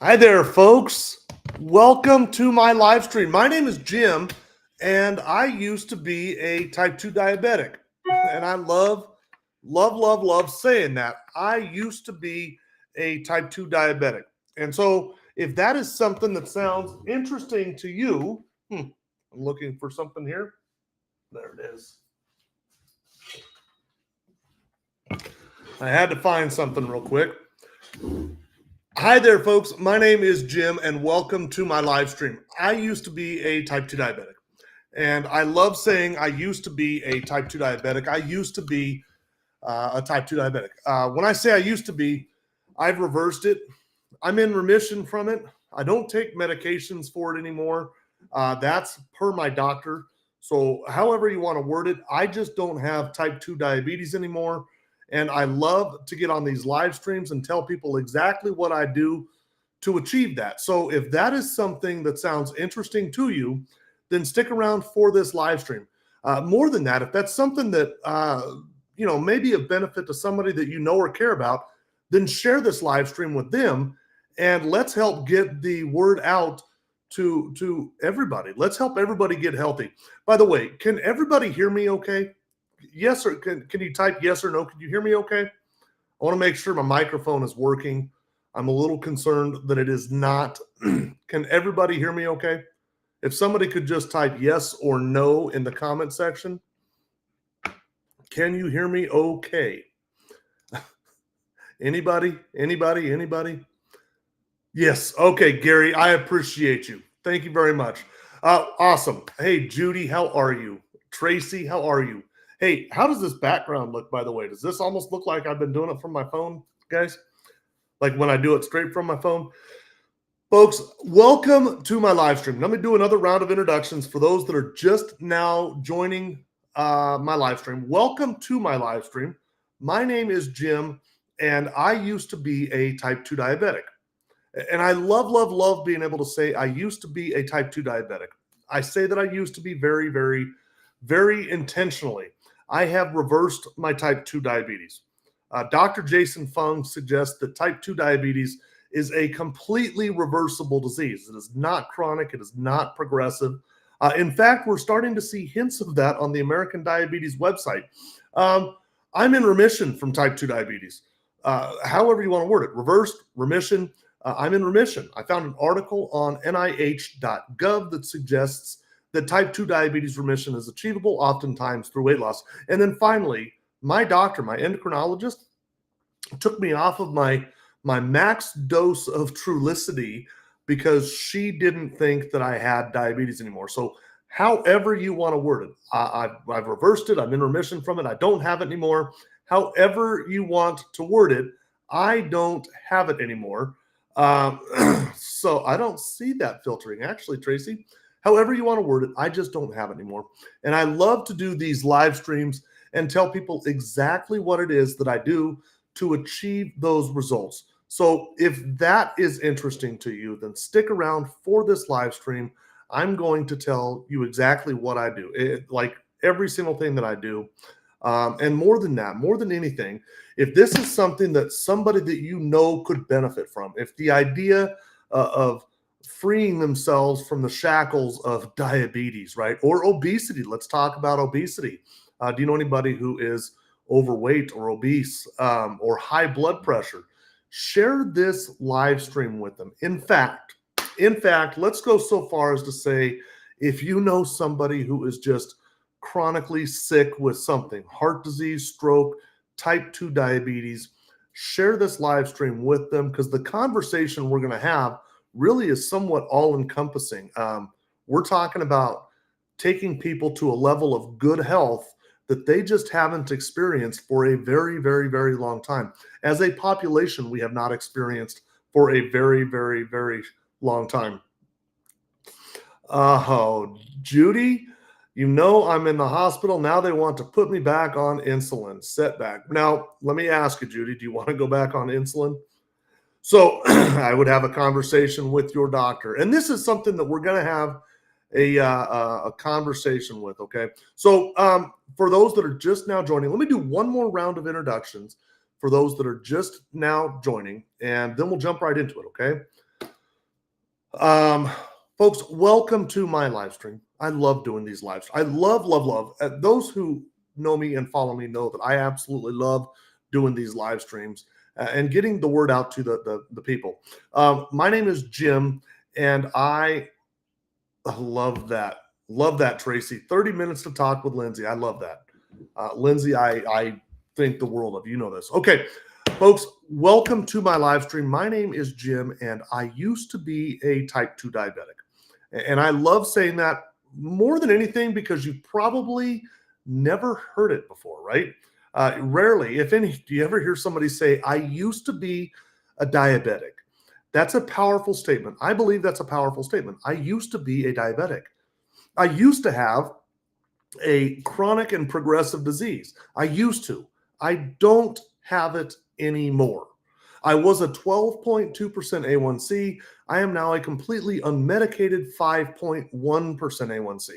Hi there, folks. Welcome to my live stream. My name is Jim, and I used to be a type 2 diabetic. And I love saying that. I used to be a type 2 diabetic. And so, if that is something that sounds interesting to you, I'm looking for something here. There it is. I had to find something real quick. Hi there, folks. My name is Jim, and welcome to my live stream. I used to be a type 2 diabetic, and I love saying I used to be a type 2 diabetic. I used to be a type 2 diabetic. When I say I used to be, I've reversed it. I'm in remission from it. I don't take medications for it anymore. That's per my doctor. So, however you want to word it, I just don't have type 2 diabetes anymore. And I love to get on these live streams and tell people exactly what I do to achieve that. So if that is something that sounds interesting to you, then stick around for this live stream. More than that, if that's something that may be of benefit to somebody that you know or care about, then share this live stream with them, and let's help get the word out to everybody. Let's help everybody get healthy. By the way, can everybody hear me okay? Yes, or can you type yes or no? Can you hear me okay? I want to make sure my microphone is working. I'm a little concerned that it is not. Can everybody hear me okay? If somebody could just type yes or no in the comment section. Can you hear me okay? Anybody? Yes. Okay, Gary, I appreciate you. Thank you very much. Awesome. Hey, Judy, how are you? Tracy, how are you? Hey, how does this background look, by the way? Does this almost look like I've been doing it from my phone, guys? Like when I do it straight from my phone? Folks, welcome to my live stream. Let me do another round of introductions for those that are just now joining my live stream. Welcome to my live stream. My name is Jim, and I used to be a type 2 diabetic. And I love being able to say I used to be a type 2 diabetic. I say that I used to be very intentionally. I have reversed my type 2 diabetes. Dr. Jason Fung suggests that type 2 diabetes is a completely reversible disease. It is not chronic. It is not progressive. In fact, we're starting to see hints of that on the American Diabetes website. I'm in remission from type 2 diabetes. However you want to word it, reversed, remission. I'm in remission. I found an article on nih.gov that suggests that type 2 diabetes remission is achievable, oftentimes through weight loss. And then finally, my doctor, my endocrinologist, took me off of my max dose of Trulicity because she didn't think that I had diabetes anymore. So however you want to word it, I've reversed it. I'm in remission from it. I don't have it anymore. However you want to word it, I don't have it anymore. So I don't see that filtering, actually, Tracy. However you want to word it, I just don't have it anymore. And I love to do these live streams and tell people exactly what it is that I do to achieve those results. So if that is interesting to you, then stick around for this live stream. I'm going to tell you exactly what I do, like every single thing that I do. And more than that, more than anything, if this is something that somebody that you know could benefit from, if the idea of freeing themselves from the shackles of diabetes, right? Or obesity. Let's talk about obesity. Do you know anybody who is overweight or obese or high blood pressure? Share this live stream with them. In fact, let's go so far as to say, if you know somebody who is just chronically sick with something, heart disease, stroke, type 2 diabetes, share this live stream with them, because the conversation we're going to have really is somewhat all-encompassing. We're talking about taking people to a level of good health that they just haven't experienced for a very long time. As a population, we have not experienced for a very long time. Oh, Judy, you know I'm in the hospital. Now they want to put me back on insulin. Setback. Now, let me ask you, Judy, do you want to go back on insulin? So I would have a conversation with your doctor. And this is something that we're going to have a conversation with, okay? So for those that are just now joining, let me do one more round of introductions for those that are just now joining, and then we'll jump right into it, okay? Um, Folks, welcome to my live stream. I love doing these lives. I love, love, love. Those who know me and follow me know that I absolutely love doing these live streams and getting the word out to the people. My name is Jim, and I love that. Love that, Tracy. 30 minutes to talk with Lindsay. I love that. Lindsay, I think the world of. You know this. Okay, folks, welcome to my live stream. My name is Jim, and I used to be a type 2 diabetic. And I love saying that more than anything because you probably never heard it before, right? Rarely, if any, do you ever hear somebody say, I used to be a diabetic? That's a powerful statement. I believe that's a powerful statement. I used to be a diabetic. I used to have a chronic and progressive disease. I used to. I don't have it anymore. I was a 12.2% A1C. I am now a completely unmedicated 5.1% A1C.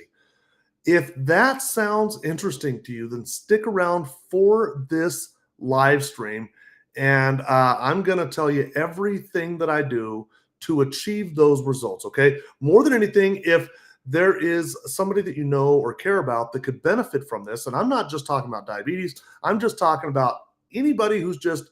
If that sounds interesting to you, then stick around for this live stream. And I'm going to tell you everything that I do to achieve those results. Okay. More than anything, if there is somebody that you know or care about that could benefit from this, and I'm not just talking about diabetes, I'm just talking about anybody who's just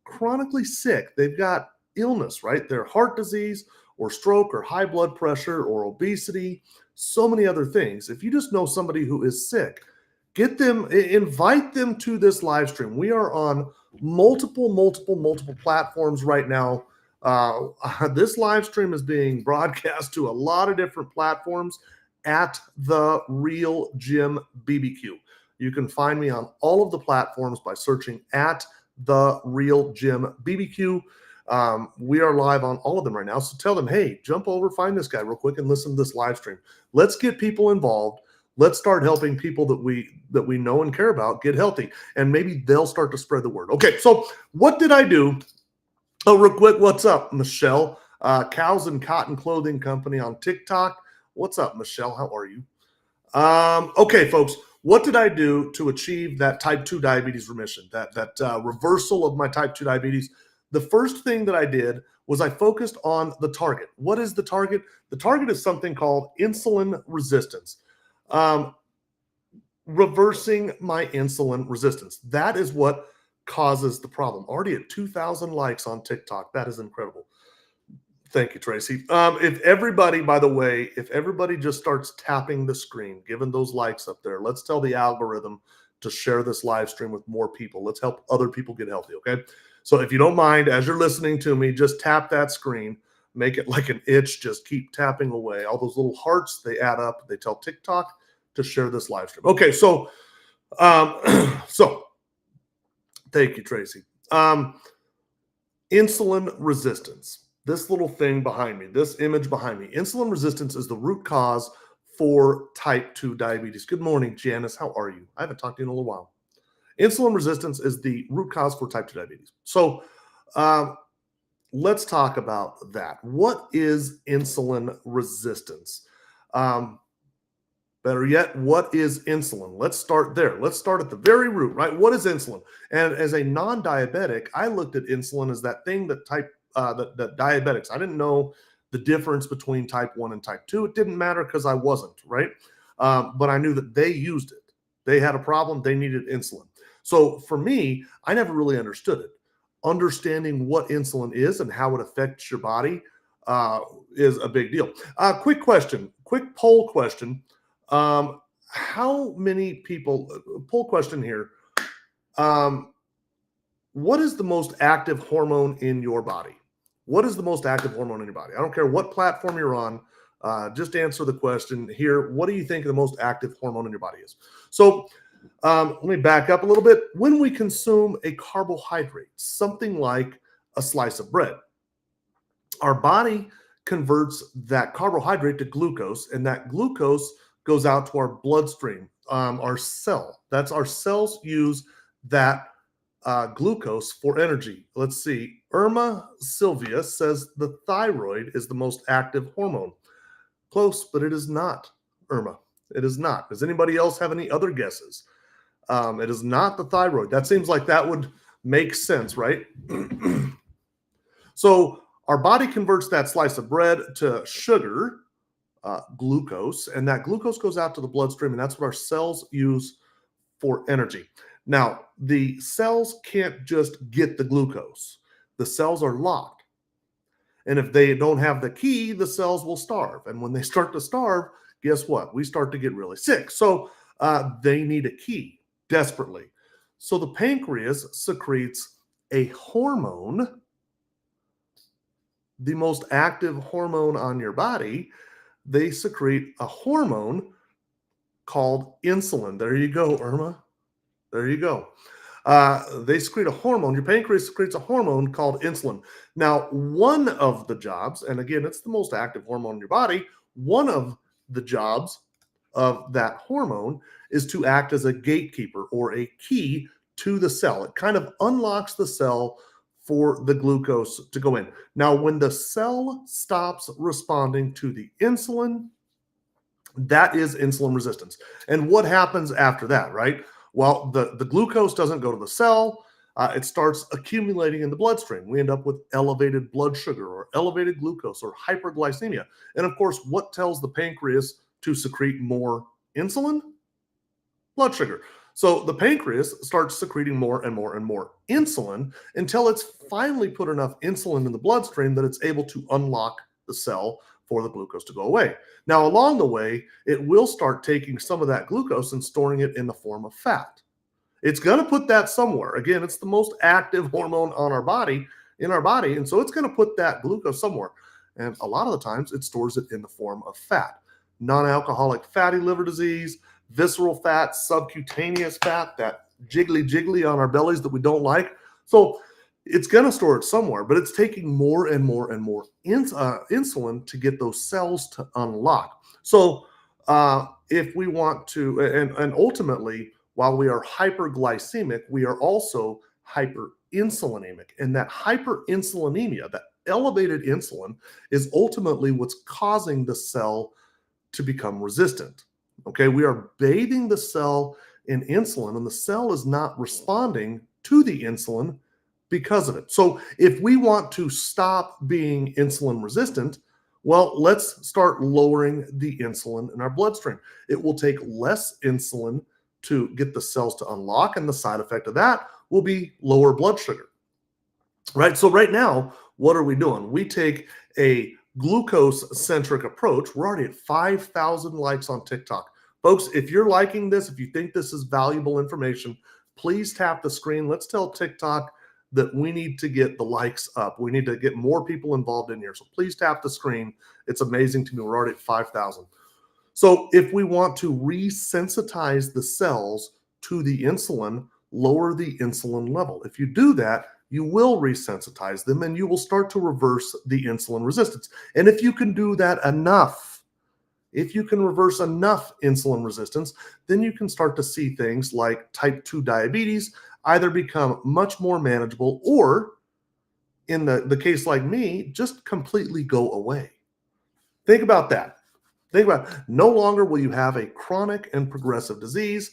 chronically sick. They've got illness, right? Their heart disease or stroke or high blood pressure or obesity, so many other things. If you just know somebody who is sick, get them, invite them to this live stream. We are on multiple platforms right now. This live stream is being broadcast to a lot of different platforms at The Real Jim BBQ. You can find me on all of the platforms by searching at The Real Jim BBQ. We are live on all of them right now. So tell them, hey, jump over, find this guy real quick and listen to this live stream. Let's get people involved. Let's start helping people that we know and care about get healthy, and maybe they'll start to spread the word. Okay, so what did I do? Oh, real quick, what's up, Michelle? Cows and Cotton Clothing Company on TikTok. What's up, Michelle? How are you? Okay, folks, what did I do to achieve that type 2 diabetes remission, that reversal of my type 2 diabetes? The first thing that I did was I focused on the target. What is the target? The target is something called insulin resistance. Reversing my insulin resistance. That is what causes the problem. Already at 2,000 likes on TikTok. That is incredible. Thank you, Tracy. If everybody, by the way, if everybody just starts tapping the screen, giving those likes up there, let's tell the algorithm to share this live stream with more people. Let's help other people get healthy, okay? So if you don't mind, as you're listening to me, just tap that screen, make it like an itch, just keep tapping away. All those little hearts, they add up. They tell TikTok to share this live stream. Okay, so thank you, Tracy. Insulin resistance. This little thing behind me, this image behind me, insulin resistance is the root cause for type 2 diabetes. Good morning, Janice. How are you? I haven't talked to you in a little while. Insulin resistance is the root cause for type 2 diabetes. So let's talk about that. What is insulin resistance? Better yet, what is insulin? Let's start there. Let's start at the very root, right? What is insulin? And as a non-diabetic, I looked at insulin as that thing that that diabetics. I didn't know the difference between type 1 and type 2. It didn't matter because I wasn't, right? But I knew that they used it. They had a problem. They needed insulin. So for me, I never really understood it. Understanding what insulin is and how it affects your body is a big deal. Quick question, quick poll question. How many people, poll question here. What is the most active hormone in your body? What is the most active hormone in your body? I don't care what platform you're on. Just answer the question here. What do you think the most active hormone in your body is? So let me back up a little bit. When we consume a carbohydrate, something like a slice of bread, our body converts that carbohydrate to glucose, and that glucose goes out to our bloodstream, our cell. That's our cells use that glucose for energy. Let's see. Irma Sylvia says the thyroid is the most active hormone. Close, but it is not, Irma. It is not. Does anybody else have any other guesses? It is not the thyroid. That seems like that would make sense, right? So our body converts that slice of bread to sugar, glucose, and that glucose goes out to the bloodstream, and that's what our cells use for energy. Now, the cells can't just get the glucose. The cells are locked. And if they don't have the key, the cells will starve. And when they start to starve, guess what? We start to get really sick. So they need a key desperately. So the pancreas secretes a hormone, the most active hormone on your body. They secrete a hormone called insulin. There you go, Irma. There you go. They secrete a hormone. Your pancreas secretes a hormone called insulin. Now, one of the jobs, and again, it's the most active hormone in your body, one of the jobs of that hormone is to act as a gatekeeper or a key to the cell. It kind of unlocks the cell for the glucose to go in. Now, when the cell stops responding to the insulin, that is insulin resistance. And what happens after that, right? Well, the glucose doesn't go to the cell. It starts accumulating in the bloodstream. We end up with elevated blood sugar or elevated glucose or hyperglycemia. And of course, what tells the pancreas to secrete more insulin? Blood sugar. So the pancreas starts secreting more and more and more insulin until it's finally put enough insulin in the bloodstream that it's able to unlock the cell for the glucose to go away. Now, along the way, it will start taking some of that glucose and storing it in the form of fat. It's going to put that somewhere. Again, it's the most active hormone on our body, in our body, and so it's going to put that glucose somewhere. And a lot of the times, it stores it in the form of fat. Non-alcoholic fatty liver disease, visceral fat, subcutaneous fat, that jiggly on our bellies that we don't like. So it's going to store it somewhere, but it's taking more and more and more insulin to get those cells to unlock. So if we want to, and ultimately, while we are hyperglycemic, we are also hyperinsulinemic. And that hyperinsulinemia, that elevated insulin, is ultimately what's causing the cell to become resistant. Okay, we are bathing the cell in insulin, and the cell is not responding to the insulin because of it. So if we want to stop being insulin resistant, well, let's start lowering the insulin in our bloodstream. It will take less insulin to get the cells to unlock, and the side effect of that will be lower blood sugar. Right? So right now, what are we doing? We take a glucose-centric approach. We're already at 5,000 likes on TikTok. Folks, if you're liking this, if you think this is valuable information, please tap the screen. Let's tell TikTok that we need to get the likes up. We need to get more people involved in here. So please tap the screen. It's amazing to me. We're already at 5,000. So if we want to resensitize the cells to the insulin, lower the insulin level. If you do that, you will resensitize them and you will start to reverse the insulin resistance. And if you can do that enough, if you can reverse enough insulin resistance, then you can start to see things like type 2 diabetes either become much more manageable or, in the case like me, just completely go away. Think about that. Think about it. No longer will you have a chronic and progressive disease,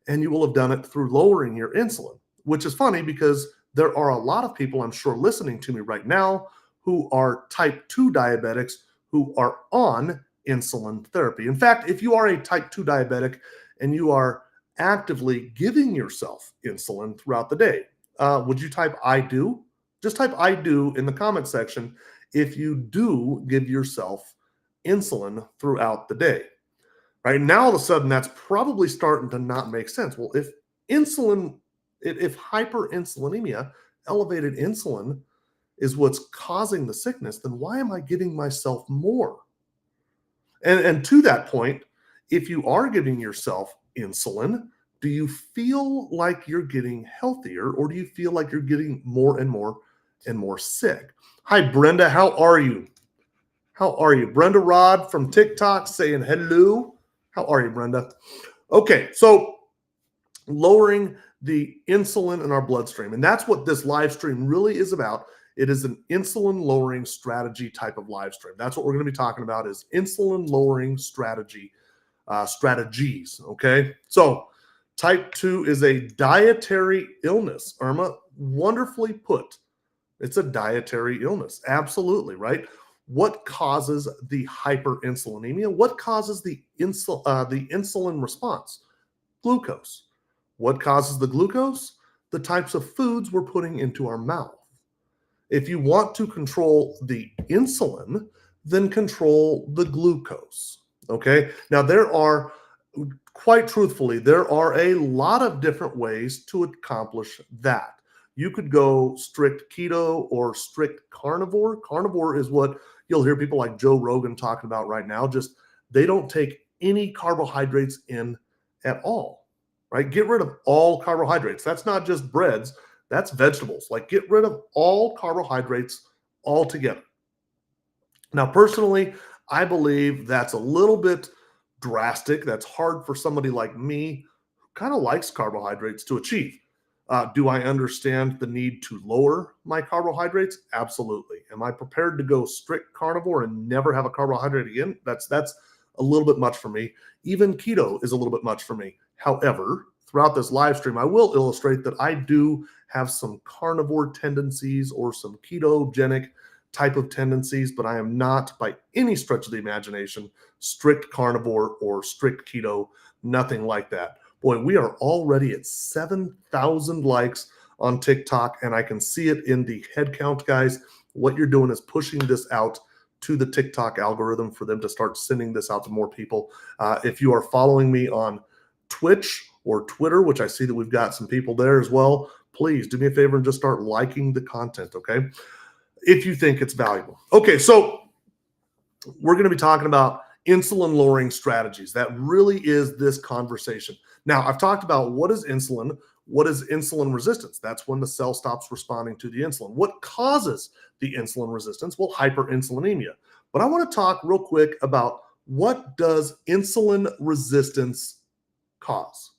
and you will have done it through lowering your insulin, which is funny because there are a lot of people, I'm sure, listening to me right now who are type 2 diabetics who are on insulin therapy. In fact, if you are a type 2 diabetic and you are actively giving yourself insulin throughout the day, would you type I do? Just type I do in the comment section if you do give yourself insulin throughout the day. Right now, all of a sudden, that's probably starting to not make sense. Well, if hyperinsulinemia, elevated insulin, is what's causing the sickness, then why am I giving myself more? And to that point, if you are giving yourself insulin, do you feel like you're getting healthier, or do you feel like you're getting more and more and more sick? Hi, Brenda. How are you? How are you? Brenda Rod from TikTok saying hello. How are you, Brenda? Okay, so lowering the insulin in our bloodstream, and that's what this live stream really is about. It is an insulin lowering strategy type of live stream. That's what we're going to be talking about, is insulin lowering strategies. Okay, so type 2 is a dietary illness. Irma, wonderfully put. It's a dietary illness. Absolutely, right? What causes the hyperinsulinemia? What causes the insulin response? Glucose. What causes the glucose? The types of foods we're putting into our mouth. If you want to control the insulin, then control the glucose. Okay. Now, quite truthfully, there are a lot of different ways to accomplish that. You could go strict keto or strict carnivore. Carnivore is what you'll hear people like Joe Rogan talking about right now. Just they don't take any carbohydrates in at all, right? Get rid of all carbohydrates. That's not just breads, that's vegetables. Like get rid of all carbohydrates altogether. Now, personally, I believe that's a little bit drastic. That's hard for somebody like me who kind of likes carbohydrates to achieve. Do I understand the need to lower my carbohydrates? Absolutely. Am I prepared to go strict carnivore and never have a carbohydrate again? That's a little bit much for me. Even keto is a little bit much for me. However, throughout this live stream, I will illustrate that I do have some carnivore tendencies or some ketogenic type of tendencies, but I am not by any stretch of the imagination strict carnivore or strict keto, nothing like that. Boy, we are already at 7,000 likes on TikTok, and I can see it in the head count, guys. What you're doing is pushing this out to the TikTok algorithm for them to start sending this out to more people. If you are following me on Twitch or Twitter, which I see that we've got some people there as well, please do me a favor and just start liking the content, okay? If you think it's valuable. Okay, so we're going to be talking about insulin lowering strategies. That really is this conversation. Now, I've talked about what is insulin resistance? That's when the cell stops responding to the insulin. What causes the insulin resistance? Well, hyperinsulinemia. But I want to talk real quick about what does insulin resistance cause?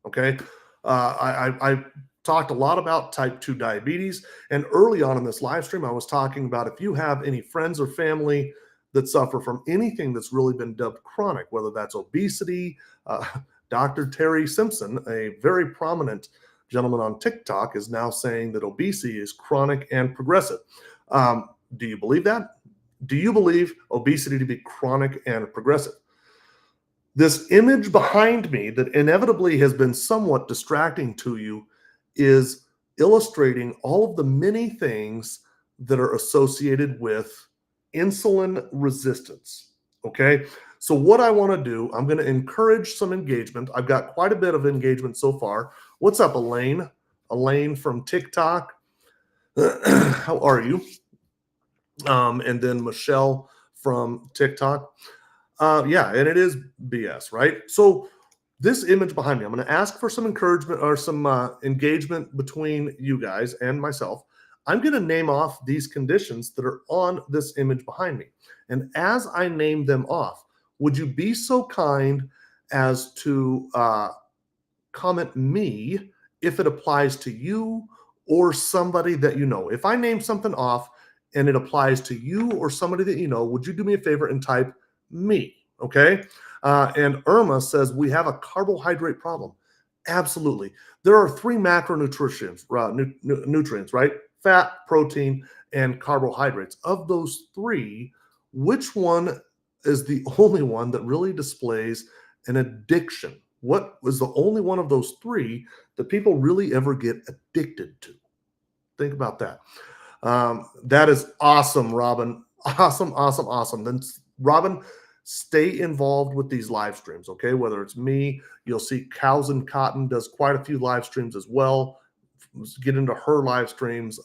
Okay, I talked a lot about type 2 diabetes, and early on in this live stream, I was talking about if you have any friends or family that suffer from anything that's really been dubbed chronic, whether that's obesity. Dr. Terry Simpson, a very prominent gentleman on TikTok, is now saying that obesity is chronic and progressive. Do you believe that? Do you believe obesity to be chronic and progressive? This image behind me that inevitably has been somewhat distracting to you is illustrating all of the many things that are associated with insulin resistance. Okay, so what I want to do, I'm going to encourage some engagement. I've got quite a bit of engagement so far. What's up, Elaine? Elaine from TikTok. How are you? And then Michelle from TikTok. Yeah, and it is BS, right? So this image behind me, I'm going to ask for some encouragement or some engagement between you guys and myself. I'm going to name off these conditions that are on this image behind me. And as I name them off, would you be so kind as to comment me if it applies to you or somebody that you know? If I name something off and it applies to you or somebody that you know, would you do me a favor and type me? Okay. And Irma says we have a carbohydrate problem. Absolutely. There are three macronutrients, nutrients, right? Fat, protein, and carbohydrates. Of those three, which one is the only one that really displays an addiction? What was the only one of those three that people really ever get addicted to? Think about that. That is awesome, Robin. Awesome. Then, Robin, stay involved with these live streams, okay? Whether it's me, you'll see Cows and Cotton does quite a few live streams as well. Get into her live streams.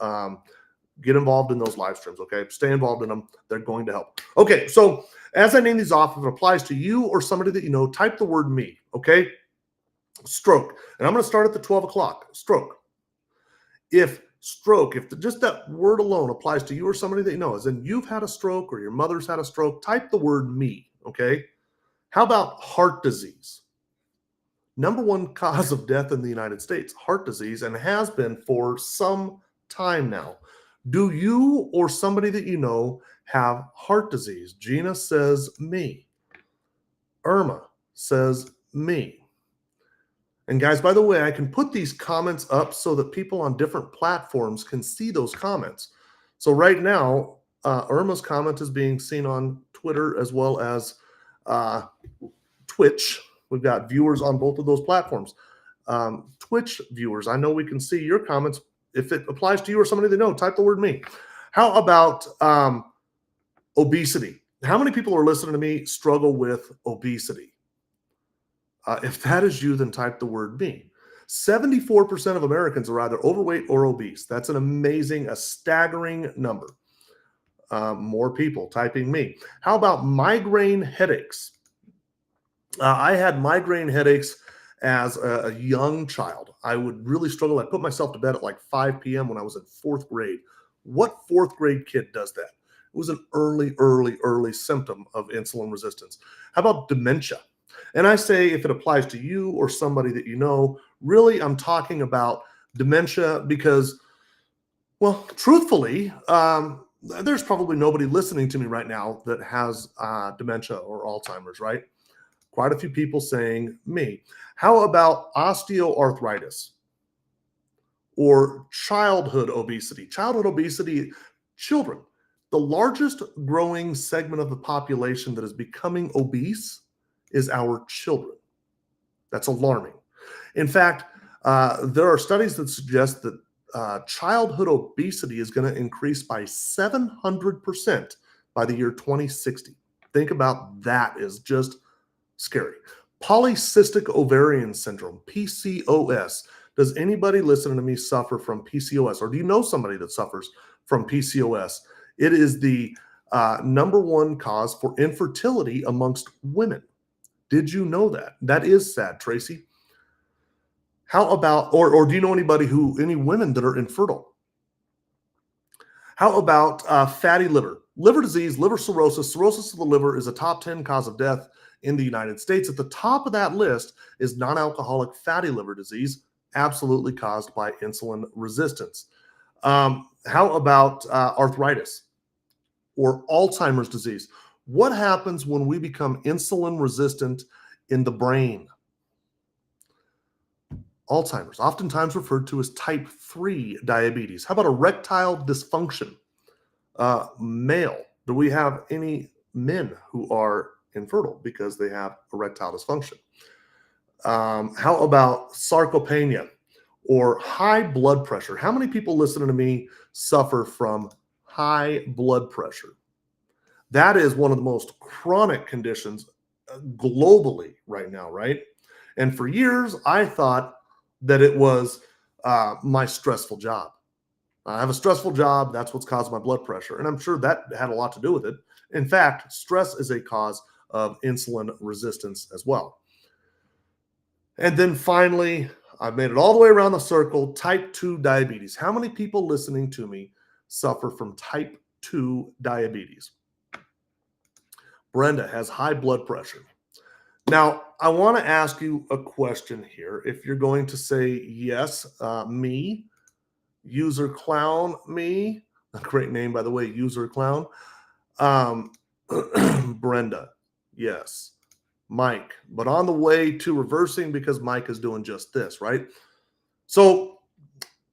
Get involved in those live streams, okay? Stay involved in them. They're going to help. Okay, so as I name these off, if it applies to you or somebody that you know, type the word me, okay? Stroke. And I'm going to start at the 12 o'clock. Stroke. If just that word alone applies to you or somebody that you know, as in you've had a stroke or your mother's had a stroke, type the word me, okay? How about heart disease? Number one cause of death in the United States, heart disease, and has been for some time now. Do you or somebody that you know have heart disease? Gina says me. Irma says me. And guys, by the way, I can put these comments up so that people on different platforms can see those comments. So right now, Irma's comment is being seen on Twitter as well as Twitch. We've got viewers on both of those platforms. Twitch viewers, I know we can see your comments. If it applies to you or somebody they know, type the word me. How about obesity? How many people are listening to me struggle with obesity? If that is you, then type the word me. 74% of Americans are either overweight or obese. That's an amazing, a staggering number. More people typing me. How about migraine headaches? I had migraine headaches as a young child. I would really struggle. I put myself to bed at like 5 p.m. when I was in 4th grade. What 4th grade kid does that? It was an early symptom of insulin resistance. How about dementia? And I say if it applies to you or somebody that you know, really I'm talking about dementia because, well, truthfully, there's probably nobody listening to me right now that has dementia or Alzheimer's, right? Quite a few people saying me. How about osteoarthritis or childhood obesity? Childhood obesity, children. The largest growing segment of the population that is becoming obese is our children. That's alarming. In fact, there are studies that suggest that childhood obesity is going to increase by 700% by the year 2060. Think about that, is just scary. Polycystic ovarian syndrome, PCOS. Does anybody listening to me suffer from PCOS? Or do you know somebody that suffers from PCOS? It is the #1 cause for infertility amongst women. Did you know that? That is sad, Tracy. How about, or do you know any women that are infertile? How about fatty liver? Liver disease, liver cirrhosis. Cirrhosis of the liver is a top 10 cause of death in the United States. At the top of that list is non-alcoholic fatty liver disease, absolutely caused by insulin resistance. How about arthritis or Alzheimer's disease? What happens when we become insulin resistant in the brain? Alzheimer's, oftentimes referred to as type 3 diabetes. How about erectile dysfunction? Male, do we have any men who are infertile because they have erectile dysfunction? How about sarcopenia or high blood pressure? How many people listening to me suffer from high blood pressure? That is one of the most chronic conditions globally right now, right? And for years, I thought that it was my stressful job. I have a stressful job. That's what's caused my blood pressure. And I'm sure that had a lot to do with it. In fact, stress is a cause of insulin resistance as well. And then finally, I've made it all the way around the circle, type 2 diabetes. How many people listening to me suffer from type 2 diabetes? Brenda has high blood pressure. Now, I want to ask you a question here. If you're going to say yes, me, user clown, me, a great name, by the way, user clown. Brenda, yes. Mike, but on the way to reversing because Mike is doing just this, right? So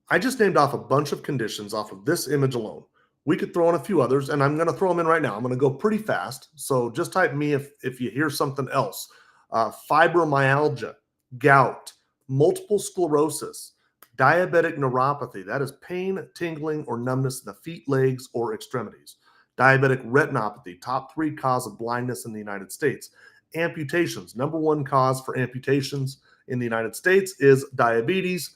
I just named off a bunch of conditions off of this image alone. We could throw in a few others, and I'm going to throw them in right now. I'm going to go pretty fast. So just type me if you hear something else. Fibromyalgia, gout, multiple sclerosis, diabetic neuropathy. That is pain, tingling, or numbness in the feet, legs, or extremities. Diabetic retinopathy, top 3 cause of blindness in the United States. Amputations, #1 cause for amputations in the United States is diabetes.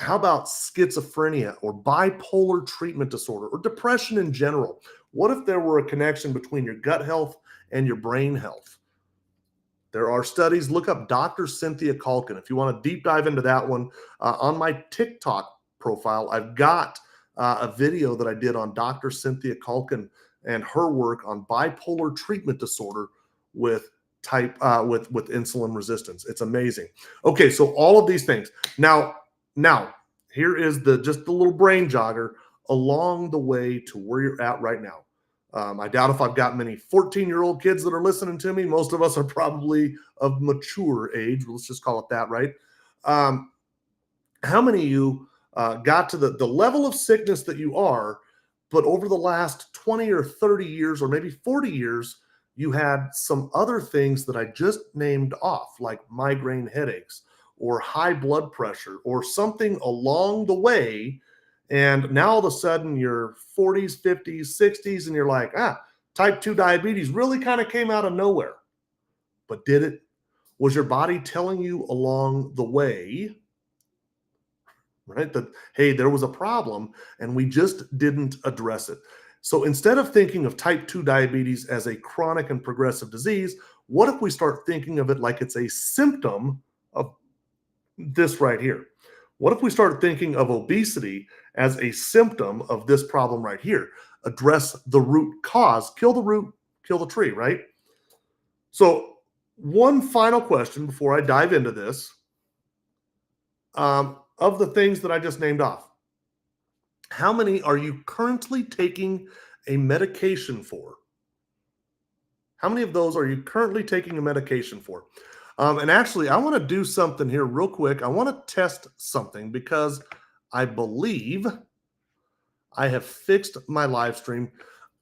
How about schizophrenia or bipolar treatment disorder or depression in general? What if there were a connection between your gut health and your brain health? There are studies. Look up Dr. Cynthia Calkin. If you want to deep dive into that one, on my TikTok profile, I've got a video that I did on Dr. Cynthia Calkin and her work on bipolar treatment disorder with insulin resistance. It's amazing. Okay, so all of these things. Now here is just the little brain jogger along the way to where you're at right now. I doubt if I've got many 14-year-old kids that are listening to me. Most of us are probably of mature age. Let's just call it that, right? How many of you got to the level of sickness that you are, but over the last 20 or 30 years, or maybe 40 years, you had some other things that I just named off, like migraine headaches or high blood pressure or something along the way. And now all of a sudden you're 40s, 50s, 60s, and you're like, type 2 diabetes really kind of came out of nowhere. But did it? Was your body telling you along the way, right, that, hey, there was a problem and we just didn't address it? So instead of thinking of type 2 diabetes as a chronic and progressive disease, what if we start thinking of it like it's a symptom of this right here? What if we start thinking of obesity as a symptom of this problem right here? Address the root cause, kill the root, kill the tree, right? So one final question before I dive into this, of the things that I just named off, how many are you currently taking a medication for? How many of those are you currently taking a medication for? And actually, I want to do something here real quick. I want to test something because I believe I have fixed my live stream.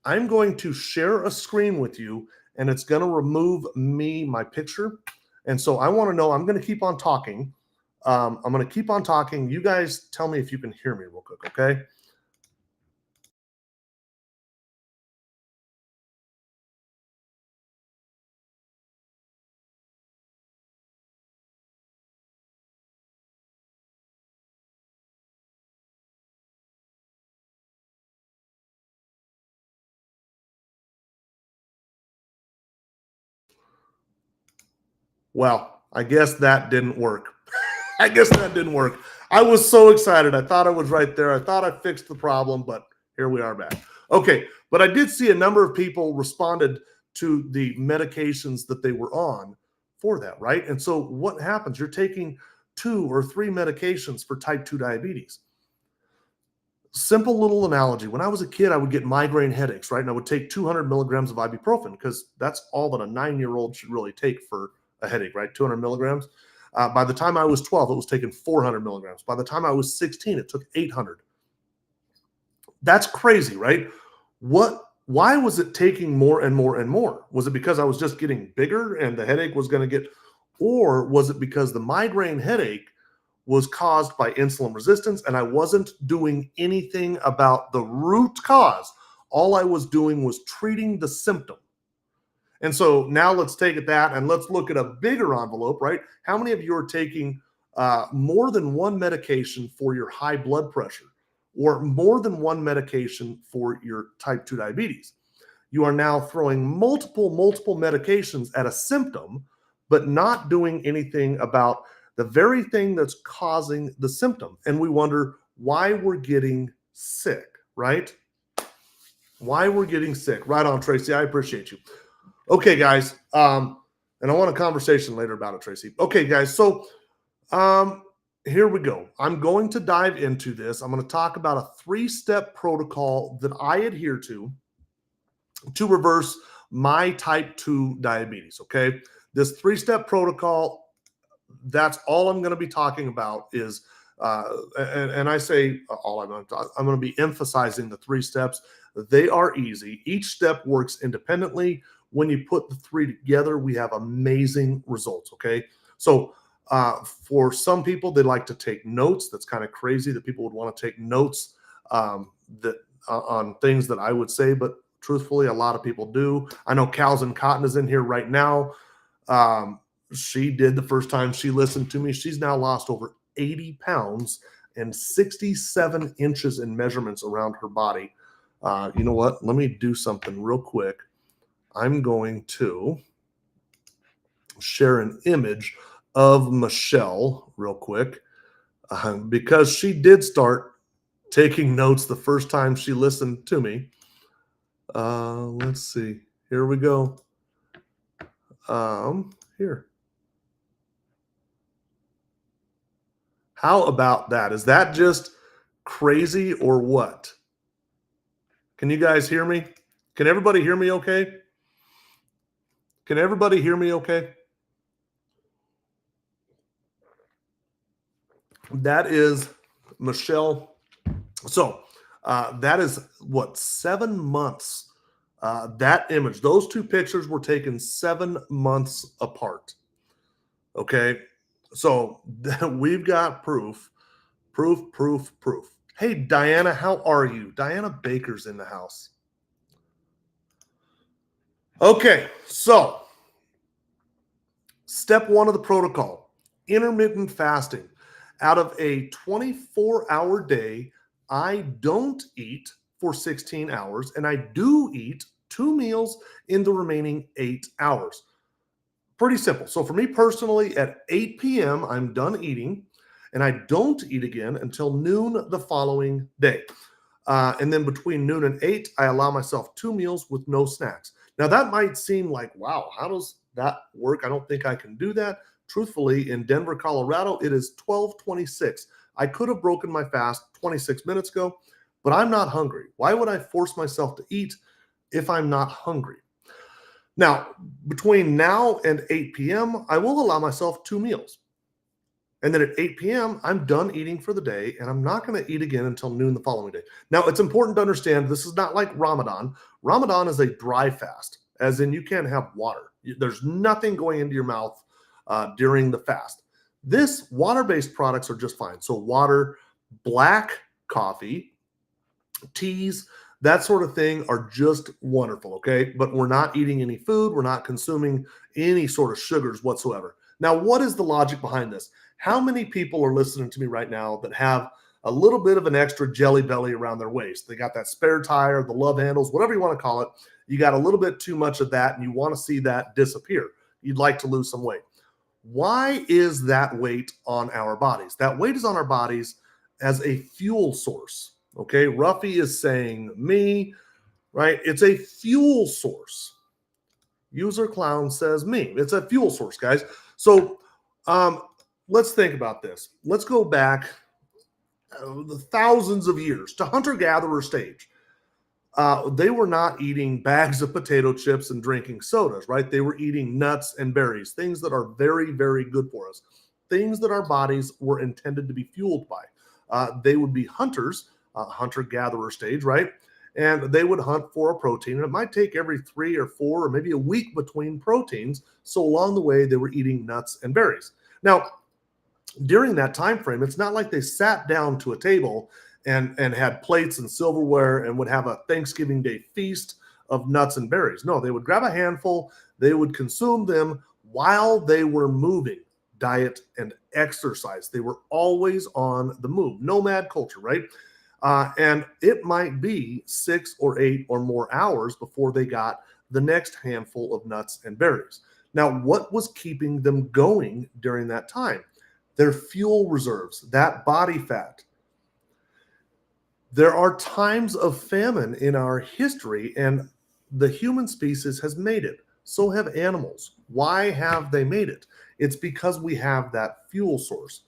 I'm going to share a screen with you, and it's going to remove my picture. And so I want to know, I'm going to keep on talking. I'm going to keep on talking. You guys tell me if you can hear me real quick, okay? Well, I guess that didn't work. I guess that didn't work. I was so excited. I thought I was right there. I thought I fixed the problem, but here we are back. Okay, but I did see a number of people responded to the medications that they were on for that, right? And so what happens? You're taking 2 or 3 medications for type 2 diabetes. Simple little analogy. When I was a kid, I would get migraine headaches, right? And I would take 200 milligrams of ibuprofen because that's all that a 9-year-old should really take for a headache, right? 200 milligrams. By the time I was 12, it was taking 400 milligrams. By the time I was 16, it took 800. That's crazy, right? Why was it taking more and more and more? Was it because I was just getting bigger and the headache was going to get, or was it because the migraine headache was caused by insulin resistance and I wasn't doing anything about the root cause? All I was doing was treating the symptom. And so now let's take it that and let's look at a bigger envelope, right? How many of you are taking more than one medication for your high blood pressure or more than one medication for your type 2 diabetes? You are now throwing multiple medications at a symptom, but not doing anything about the very thing that's causing the symptom. And we wonder why we're getting sick, right? Why we're getting sick. Right on, Tracy. I appreciate you. Okay, guys. And I want a conversation later about it, Tracy. Okay, guys. So here we go. I'm going to dive into this. I'm going to talk about a 3-step protocol that I adhere to reverse my type 2 diabetes. Okay. This 3-step protocol, that's all I'm going to be talking about is, and I say all I'm going to be emphasizing the 3 steps. They are easy. Each step works independently. When you put the 3 together, we have amazing results. Okay. So for some people, they like to take notes. That's kind of crazy that people would want to take notes on things that I would say, but truthfully, a lot of people do. I know Cows and Cotton is in here right now. She did the first time she listened to me. She's now lost over 80 pounds and 67 inches in measurements around her body. You know what? Let me do something real quick. I'm going to share an image of Michelle real quick because she did start taking notes the first time she listened to me. Let's see. Here we go. Here. How about that? Is that just crazy or what? Can you guys hear me? Can everybody hear me okay? Can everybody hear me okay? That is Michelle. So that is what, 7 months. That image, those two pictures were taken 7 months apart. Okay. So we've got proof. Hey, Diana, how are you? Diana Baker's in the house. Okay, so step 1 of the protocol, intermittent fasting. Out of a 24-hour day, I don't eat for 16 hours, and I do eat 2 meals in the remaining 8 hours. Pretty simple. So for me personally, at 8 p.m., I'm done eating, and I don't eat again until noon the following day. And then between noon and 8, I allow myself 2 meals with no snacks. Now, that might seem like, wow, how does that work? I don't think I can do that. Truthfully, in Denver, Colorado, it is 12:26. I could have broken my fast 26 minutes ago, but I'm not hungry. Why would I force myself to eat if I'm not hungry? Now, between now and 8 p.m., I will allow myself 2 meals. And then at 8 p.m., I'm done eating for the day, and I'm not going to eat again until noon the following day. Now, it's important to understand this is not like Ramadan. Ramadan is a dry fast, as in you can't have water. There's nothing going into your mouth during the fast. This water-based products are just fine. So water, black coffee, teas, that sort of thing are just wonderful, okay? But we're not eating any food. We're not consuming any sort of sugars whatsoever. Now, what is the logic behind this? How many people are listening to me right now that have a little bit of an extra jelly belly around their waist? They got that spare tire, the love handles, whatever you want to call it. You got a little bit too much of that, and you want to see that disappear. You'd like to lose some weight. Why is that weight on our bodies? That weight is on our bodies as a fuel source. Okay, Ruffy is saying me, right? It's a fuel source. User Clown says me. It's a fuel source, guys. So let's think about this. Let's go back the thousands of years to hunter-gatherer stage. They were not eating bags of potato chips and drinking sodas, right? They were eating nuts and berries, things that are very, very good for us, things that our bodies were intended to be fueled by. They would be hunters, hunter-gatherer stage, right? And they would hunt for a protein, and it might take every 3 or 4 or maybe a week between proteins. So along the way, they were eating nuts and berries. Now, during that time frame, it's not like they sat down to a table and had plates and silverware and would have a Thanksgiving Day feast of nuts and berries. No, they would grab a handful, they would consume them while they were moving, diet and exercise. They were always on the move. Nomad culture, right? And it might be 6 or 8 or more hours before they got the next handful of nuts and berries. Now, what was keeping them going during that time? Their fuel reserves, that body fat. There are times of famine in our history, and the human species has made it. So have animals. Why have they made it? It's because we have that fuel source.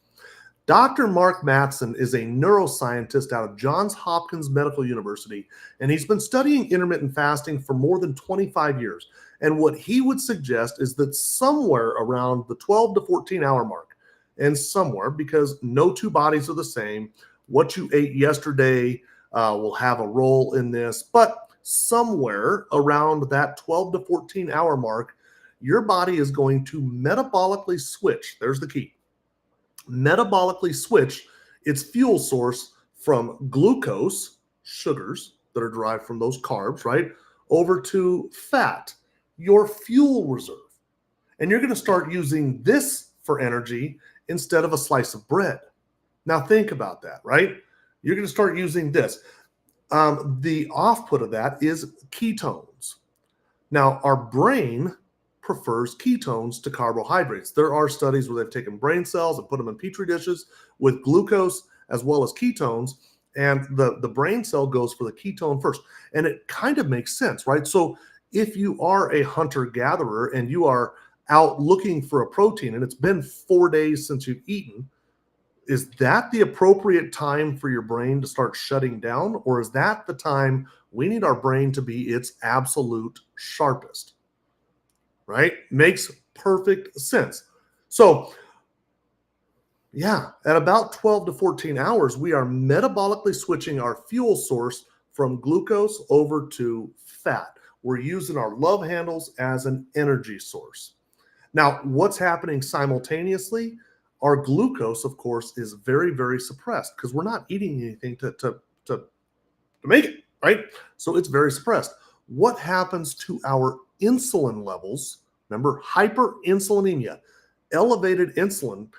Dr. Mark Mattson is a neuroscientist out of Johns Hopkins Medical University, and he's been studying intermittent fasting for more than 25 years. And what he would suggest is that somewhere around the 12 to 14 hour mark, and somewhere, because no two bodies are the same, what you ate yesterday will have a role in this, but somewhere around that 12 to 14 hour mark, your body is going to metabolically switch. There's the key. Metabolically switch its fuel source from glucose, sugars that are derived from those carbs, right, over to fat, your fuel reserve. And you're going to start using this for energy instead of a slice of bread. Now think about that, right? You're going to start using this. The off-put of that is ketones. Now, our brain prefers ketones to carbohydrates. There are studies where they've taken brain cells and put them in petri dishes with glucose as well as ketones, and the brain cell goes for the ketone first. And it kind of makes sense, right? So if you are a hunter-gatherer and you are out looking for a protein and it's been 4 days since you've eaten, is that the appropriate time for your brain to start shutting down? Or is that the time we need our brain to be its absolute sharpest? Right? Makes perfect sense. So, Yeah, at about 12 to 14 hours, we are metabolically switching our fuel source from glucose over to fat. We're using our love handles as an energy source. Now, what's happening simultaneously? Our glucose, of course, is very, very suppressed because we're not eating anything to make it, right? So it's very suppressed. What happens to our insulin levels? Remember, hyperinsulinemia, elevated insulin.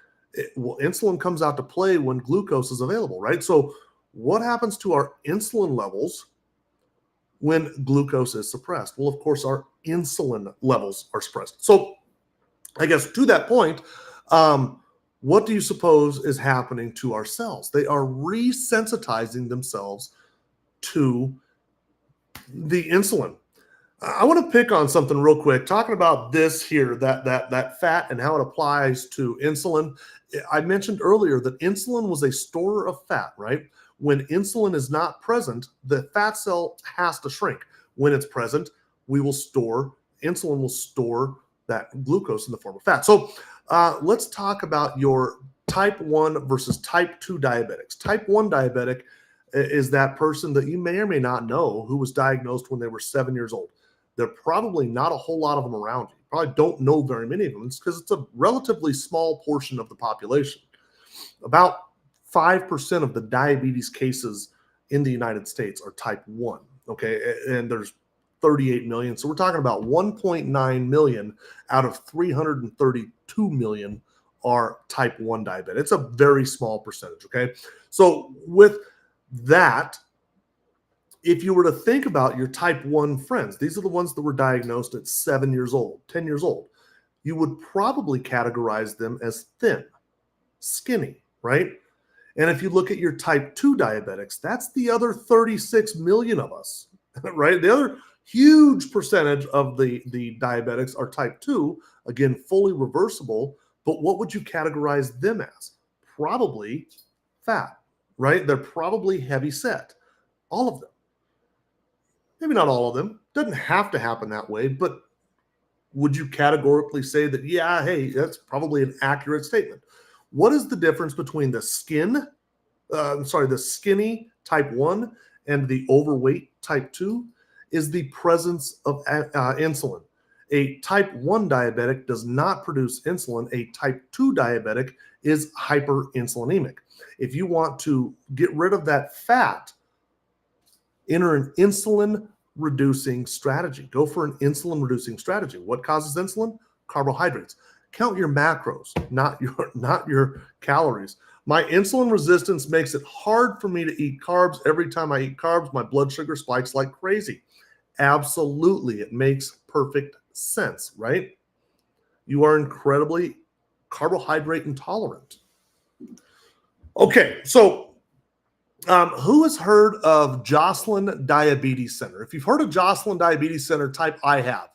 Insulin comes out to play when glucose is available, right? So what happens to our insulin levels when glucose is suppressed? Well, of course, our insulin levels are suppressed. So I guess to that point, what do you suppose is happening to our cells? They are resensitizing themselves to the insulin. I want to pick on something real quick, talking about this here, that fat and how it applies to insulin. I mentioned earlier that insulin was a storer of fat, right? When insulin is not present, the fat cell has to shrink. When it's present, insulin will store that glucose in the form of fat. So let's talk about your type 1 versus type 2 diabetics. Type 1 diabetic is that person that you may or may not know who was diagnosed when they were 7 years old. There are probably not a whole lot of them around you. You probably don't know very many of them. It's because it's a relatively small portion of the population. About 5% of the diabetes cases in the United States are type 1, okay? And there's 38 million. So we're talking about 1.9 million out of 332 million are type 1 diabetic. It's a very small percentage, okay? So with that, if you were to think about your type 1 friends, these are the ones that were diagnosed at 7 years old, 10 years old, you would probably categorize them as thin, skinny, right? And if you look at your type 2 diabetics, that's the other 36 million of us, right? The other huge percentage of the diabetics are type 2, again, fully reversible. But what would you categorize them as? Probably fat, right? They're probably heavy set, all of them. Maybe not all of them. Doesn't have to happen that way, but would you categorically say that, yeah, hey, that's probably an accurate statement? What is the difference between the skinny type 1 and the overweight type 2? Is the presence of insulin. A type 1 diabetic does not produce insulin. A type 2 diabetic is hyperinsulinemic. If you want to get rid of that fat, enter an insulin reducing strategy. Go for an insulin reducing strategy. What causes insulin? Carbohydrates. Count your macros, not your calories. My insulin resistance makes it hard for me to eat carbs. Every time I eat carbs, my blood sugar spikes like crazy. Absolutely, it makes perfect sense, right? You are incredibly carbohydrate intolerant. Okay, so who has heard of Joslin Diabetes Center? If you've heard of Joslin Diabetes Center, type I have.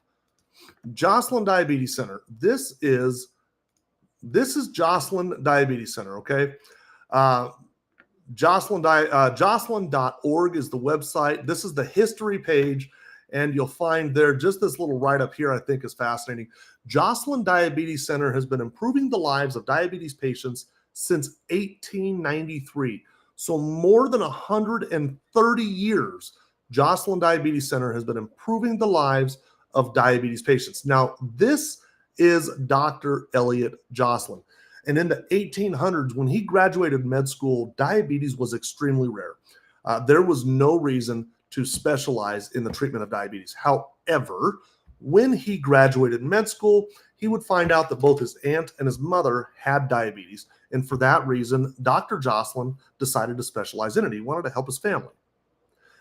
Joslin Diabetes Center. This is Joslin Diabetes Center, okay? Joslin.org is the website. This is the history page, and you'll find there just this little write-up here I think is fascinating. Joslin Diabetes Center has been improving the lives of diabetes patients since 1893. So more than 130 years, Joslin Diabetes Center has been improving the lives of diabetes patients. Now, this is Dr. Elliot Joslin. And in the 1800s, when he graduated med school, diabetes was extremely rare. There was no reason to specialize in the treatment of diabetes. However, when he graduated med school, he would find out that both his aunt and his mother had diabetes. And for that reason, Dr. Joslin decided to specialize in it. He wanted to help his family.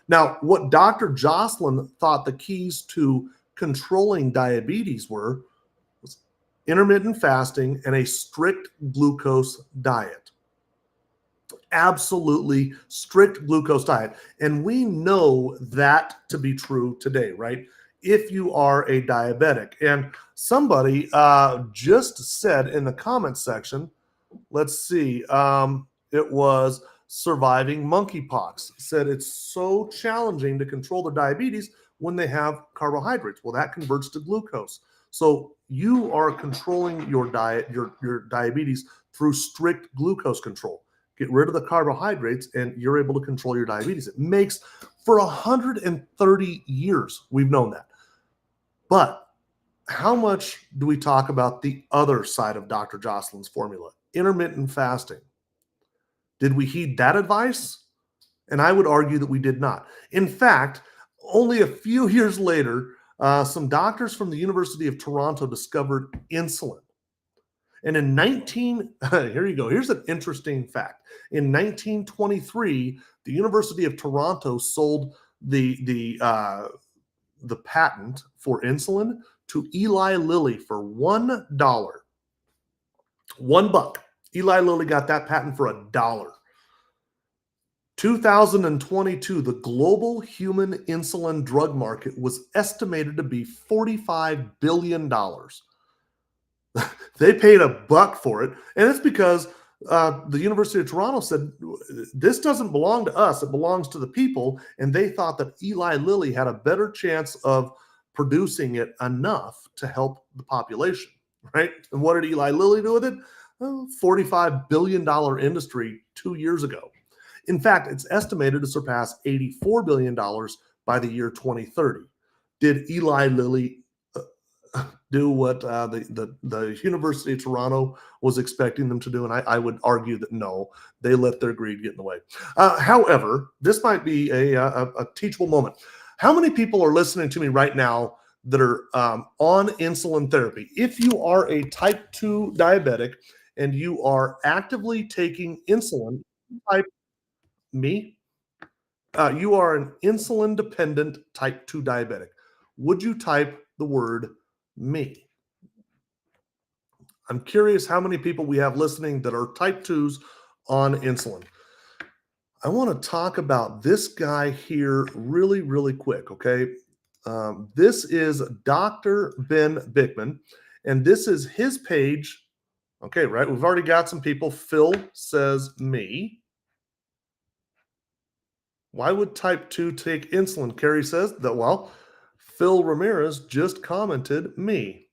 Now, what Dr. Joslin thought the keys to controlling diabetes was intermittent fasting and a strict glucose diet. Absolutely strict glucose diet. And we know that to be true today, right? If you are a diabetic. And somebody just said in the comment section, let's see, it was Surviving Monkeypox, said it's so challenging to control their diabetes when they have carbohydrates. Well, that converts to glucose. So you are controlling your diet, your diabetes through strict glucose control. Get rid of the carbohydrates and you're able to control your diabetes. It makes for 130 years we've known that. But how much do we talk about the other side of Dr. Jocelyn's formula? Intermittent fasting. Did we heed that advice? And I would argue that we did not. In fact, only a few years later, some doctors from the University of Toronto discovered insulin. And in here you go. Here's an interesting fact. In 1923, the University of Toronto sold the patent for insulin to Eli Lilly for $1. $1. Eli Lilly got that patent for $1. 2022, the global human insulin drug market was estimated to be $45 billion. They paid $1 for it, and it's because the University of Toronto said, this doesn't belong to us, it belongs to the people, and they thought that Eli Lilly had a better chance of producing it enough to help the population, right? And what did Eli Lilly do with it? $45 billion industry 2 years ago. In fact, it's estimated to surpass $84 billion by the year 2030. Did Eli Lilly do what the University of Toronto was expecting them to do? And I would argue that no, they let their greed get in the way. However, this might be a teachable moment. How many people are listening to me right now that are on insulin therapy? If you are a type 2 diabetic and you are actively taking insulin, type me, you are an insulin-dependent type 2 diabetic. Would you type the word me? I'm curious how many people we have listening that are type 2s on insulin. I want to talk about this guy here really, really quick, okay? This is Dr. Ben Bikman, and this is his page. Okay, right? We've already got some people. Phil says me. Why would type 2 take insulin? Carrie says that, well, Phil Ramirez just commented me.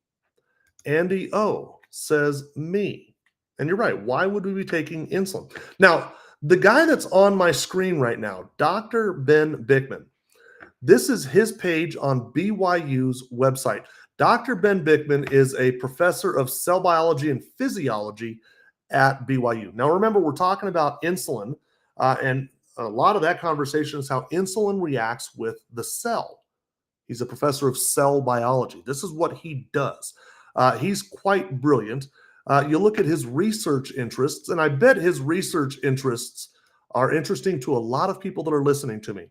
Andy O says me. And you're right. Why would we be taking insulin? Now, the guy that's on my screen right now, Dr. Ben Bikman, this is his page on BYU's website. Dr. Ben Bikman is a professor of cell biology and physiology at BYU. Now, remember, we're talking about insulin, and a lot of that conversation is how insulin reacts with the cell. He's a professor of cell biology. This is what he does. He's quite brilliant. You look at his research interests, and I bet his research interests are interesting to a lot of people that are listening to me.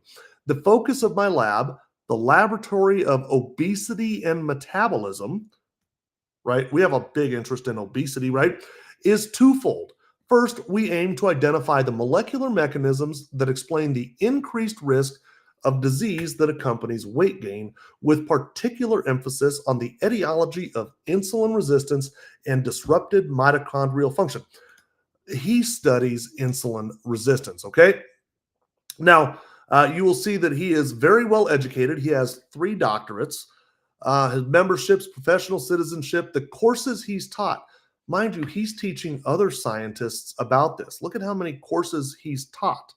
The focus of my lab, the Laboratory of Obesity and Metabolism, right? We have a big interest in obesity, right? Is twofold. First, we aim to identify the molecular mechanisms that explain the increased risk of disease that accompanies weight gain, with particular emphasis on the etiology of insulin resistance and disrupted mitochondrial function. He studies insulin resistance, okay? Now, you will see that he is very well educated. He has 3 doctorates, his memberships, professional citizenship, the courses he's taught. Mind you, he's teaching other scientists about this. Look at how many courses he's taught.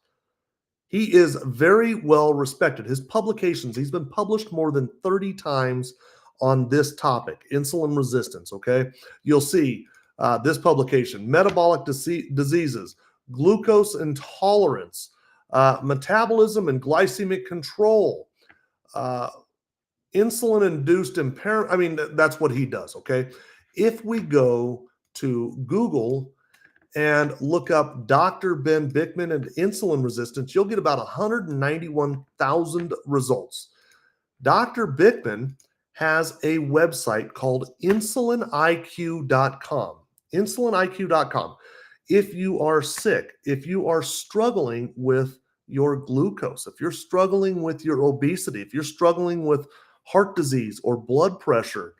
He is very well respected. His publications, he's been published more than 30 times on this topic, insulin resistance, okay? You'll see this publication, metabolic diseases, glucose intolerance, metabolism and glycemic control, insulin-induced impairment. I mean, that's what he does, okay? If we go to Google and look up Dr. Ben Bikman and insulin resistance, you'll get about 191,000 results. Dr. Bikman has a website called insuliniq.com. Insuliniq.com. If you are sick, if you are struggling with your glucose, if you're struggling with your obesity, if you're struggling with heart disease or blood pressure,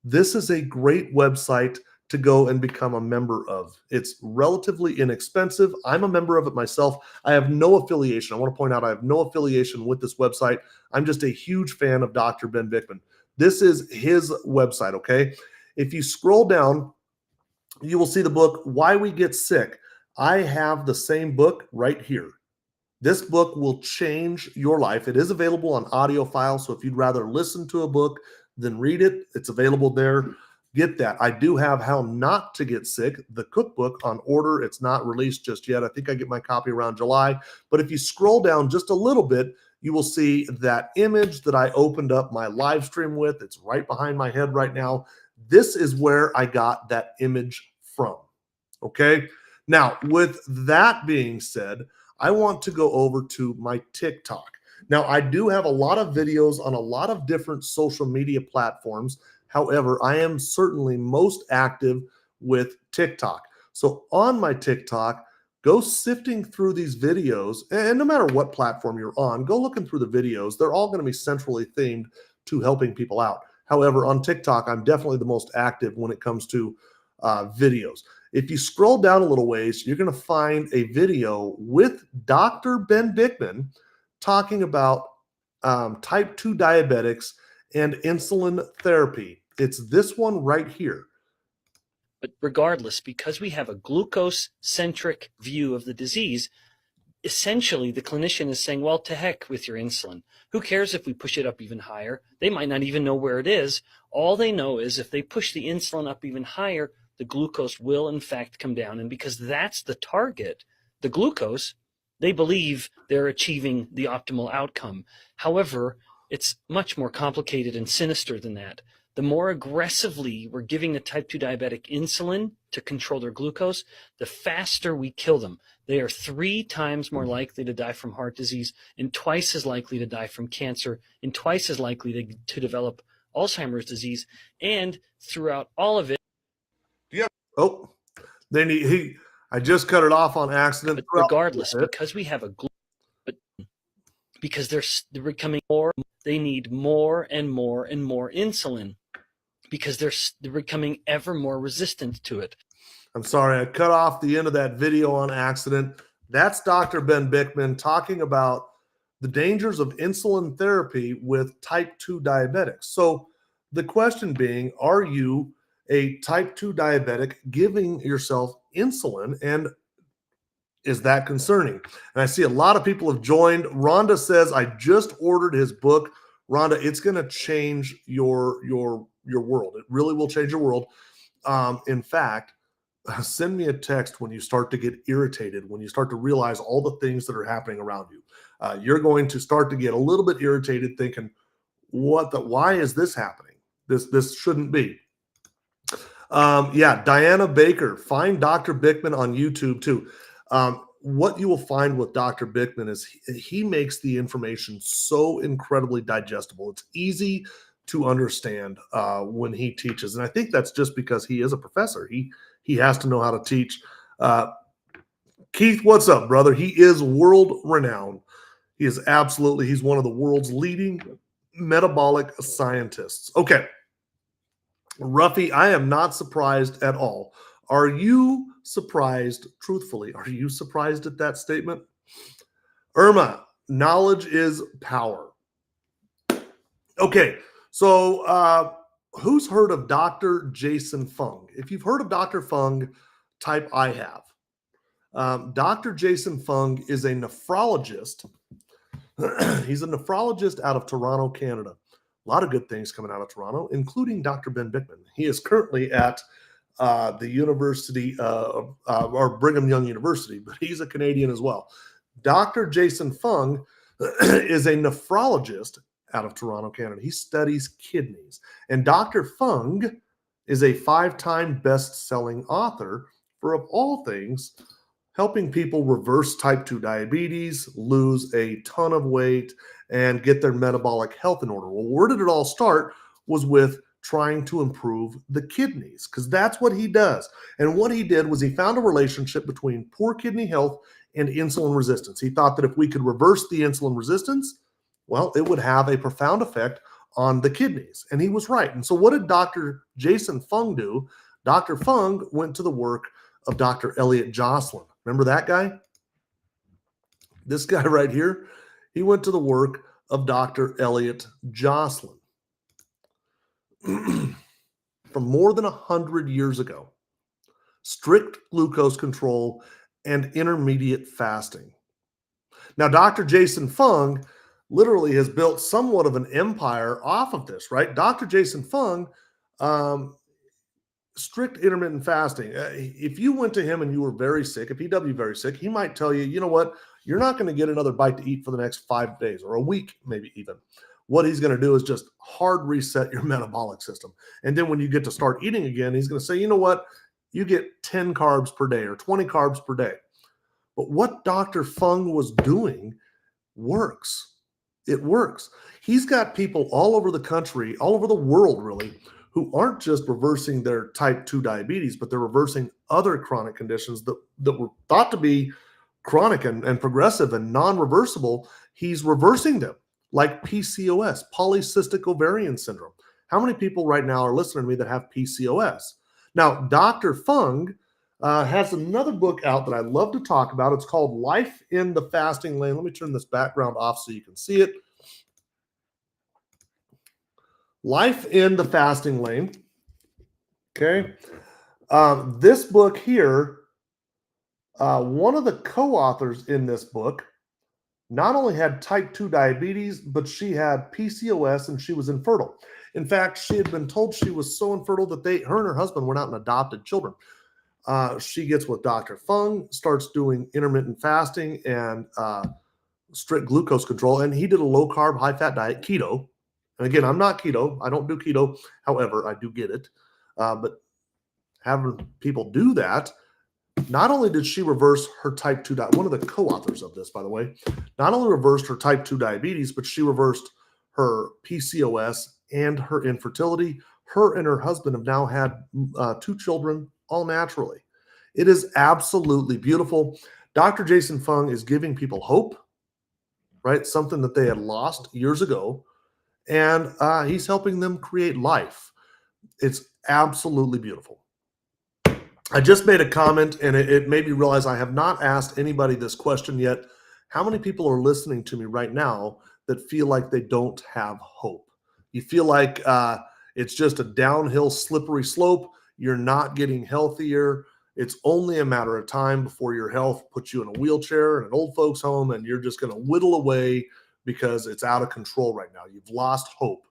this is a great website to go and become a member of. It's relatively inexpensive. I'm a member of it myself. I have no affiliation. I want to point out I have no affiliation with this website. I'm just a huge fan of Dr. Ben Bikman. This is his website, okay? If you scroll down, you will see the book, Why We Get Sick. I have the same book right here. This book will change your life. It is available on audio file, so if you'd rather listen to a book than read it, it's available there. Get that. I do have How Not to Get Sick, the cookbook, on order. It's not released just yet. I think I get my copy around July. But if you scroll down just a little bit, you will see that image that I opened up my live stream with. It's right behind my head right now. This is where I got that image from. Okay. Now, with that being said, I want to go over to my TikTok. Now, I do have a lot of videos on a lot of different social media platforms. However, I am certainly most active with TikTok. So on my TikTok, go sifting through these videos, and no matter what platform you're on, go looking through the videos. They're all going to be centrally themed to helping people out. However, on TikTok, I'm definitely the most active when it comes to videos. If you scroll down a little ways, you're going to find a video with Dr. Ben Bickman talking about type 2 diabetics and insulin therapy. It's this one right here. But regardless, because we have a glucose-centric view of the disease, essentially the clinician is saying, well, to heck with your insulin. Who cares if we push it up even higher? They might not even know where it is. All they know is if they push the insulin up even higher, the glucose will in fact come down. And because that's the target, the glucose, they believe they're achieving the optimal outcome. However, it's much more complicated and sinister than that. The more aggressively we're giving the type 2 diabetic insulin to control their glucose, the faster we kill them. They are 3 times more likely to die from heart disease, and twice as likely to die from cancer, and twice as likely to develop Alzheimer's disease. And throughout all of it, oh, then I just cut it off on accident. But regardless, because we have because they're becoming more, they need more and more and more insulin because they're becoming ever more resistant to it. I'm sorry, I cut off the end of that video on accident. That's Dr. Ben Bickman talking about the dangers of insulin therapy with type 2 diabetics. So the question being, are you a type 2 diabetic giving yourself insulin, and is that concerning? And I see a lot of people have joined. Rhonda says, I just ordered his book. Rhonda, it's going to change your world. It really will change your world. In fact, send me a text when you start to get irritated, when you start to realize all the things that are happening around you. You're going to start to get a little bit irritated thinking, why is this happening? This shouldn't be. Yeah, Diana Baker, find Dr. Bickman on YouTube too. What you will find with Dr. Bickman is he makes the information so incredibly digestible. It's easy to understand when he teaches. And I think that's just because he is a professor. He has to know how to teach. Keith, what's up, brother? He is world renowned. He's one of the world's leading metabolic scientists. Okay. Ruffy, I am not surprised at all. Are you surprised, truthfully? Are you surprised at that statement? Irma, knowledge is power. Okay, so who's heard of Dr. Jason Fung? If you've heard of Dr. Fung, type I have. Dr. Jason Fung is a nephrologist. He's a nephrologist out of Toronto, Canada. A lot of good things coming out of Toronto, including Dr. Ben Bickman. He is currently at the University or Brigham Young University, but he's a Canadian as well. Dr. Jason Fung is a nephrologist out of Toronto, Canada. He studies kidneys. And Dr. Fung is a 5-time best-selling author for, of all things, helping people reverse type 2 diabetes, lose a ton of weight, and get their metabolic health in order. Well, where did it all start was with trying to improve the kidneys, because that's what he does. And what he did was he found a relationship between poor kidney health and insulin resistance. He thought that if we could reverse the insulin resistance, well, it would have a profound effect on the kidneys. And he was right. And so what did Dr. Jason Fung do? Dr. Fung went to the work of Dr. Elliot Jocelyn. Remember that guy? This guy right here, he went to the work of Dr. Elliot Jocelyn from more than 100 years ago. strict glucose control, and intermediate fasting. Now, Dr. Jason Fung literally has built somewhat of an empire off of this, right? Dr. Jason Fung, um, strict intermittent fasting. If you went to him and you were very sick, if he W very sick, he might tell you, you know what, you're not going to get another bite to eat for the next 5 days or a week, maybe even. What he's going to do is just hard reset your metabolic system. And then when you get to start eating again, he's going to say, you know what, you get 10 carbs per day or 20 carbs per day. But what Dr. Fung was doing works. It works. He's got people all over the country, all over the world, really, who aren't just reversing their type 2 diabetes, but they're reversing other chronic conditions that were thought to be chronic and progressive and non-reversible. He's reversing them, like PCOS, polycystic ovarian syndrome. How many people right now are listening to me that have PCOS? Now, Dr. Fung has another book out that I love to talk about. It's called Life in the Fasting Lane. Let me turn this background off so you can see it. Life in the Fasting Lane. Okay. This book here, one of the co-authors in this book not only had type 2 diabetes, but she had PCOS and she was infertile. In fact, she had been told she was so infertile that her and her husband were not adopted children. She gets with Dr. Fung, starts doing intermittent fasting and strict glucose control. And he did a low carb, high fat diet, keto. And again, I'm not keto. I don't do keto. However, I do get it. But having people do that, not only did she reverse her type 2 diabetes, one of the co-authors of this, by the way, not only reversed her type 2 diabetes, but she reversed her PCOS and her infertility. Her and her husband have now had 2 children, all naturally. It is absolutely beautiful. Dr. Jason Fung is giving people hope, right? Something that they had lost years ago. And he's helping them create life. It's absolutely beautiful. I just made a comment, and it made me realize I have not asked anybody this question yet. How many people are listening to me right now that feel like they don't have hope? You feel like it's just a downhill, slippery slope. You're not getting healthier. It's only a matter of time before your health puts you in a wheelchair in an old folks home, and you're just going to whittle away because it's out of control right now. You've lost hope.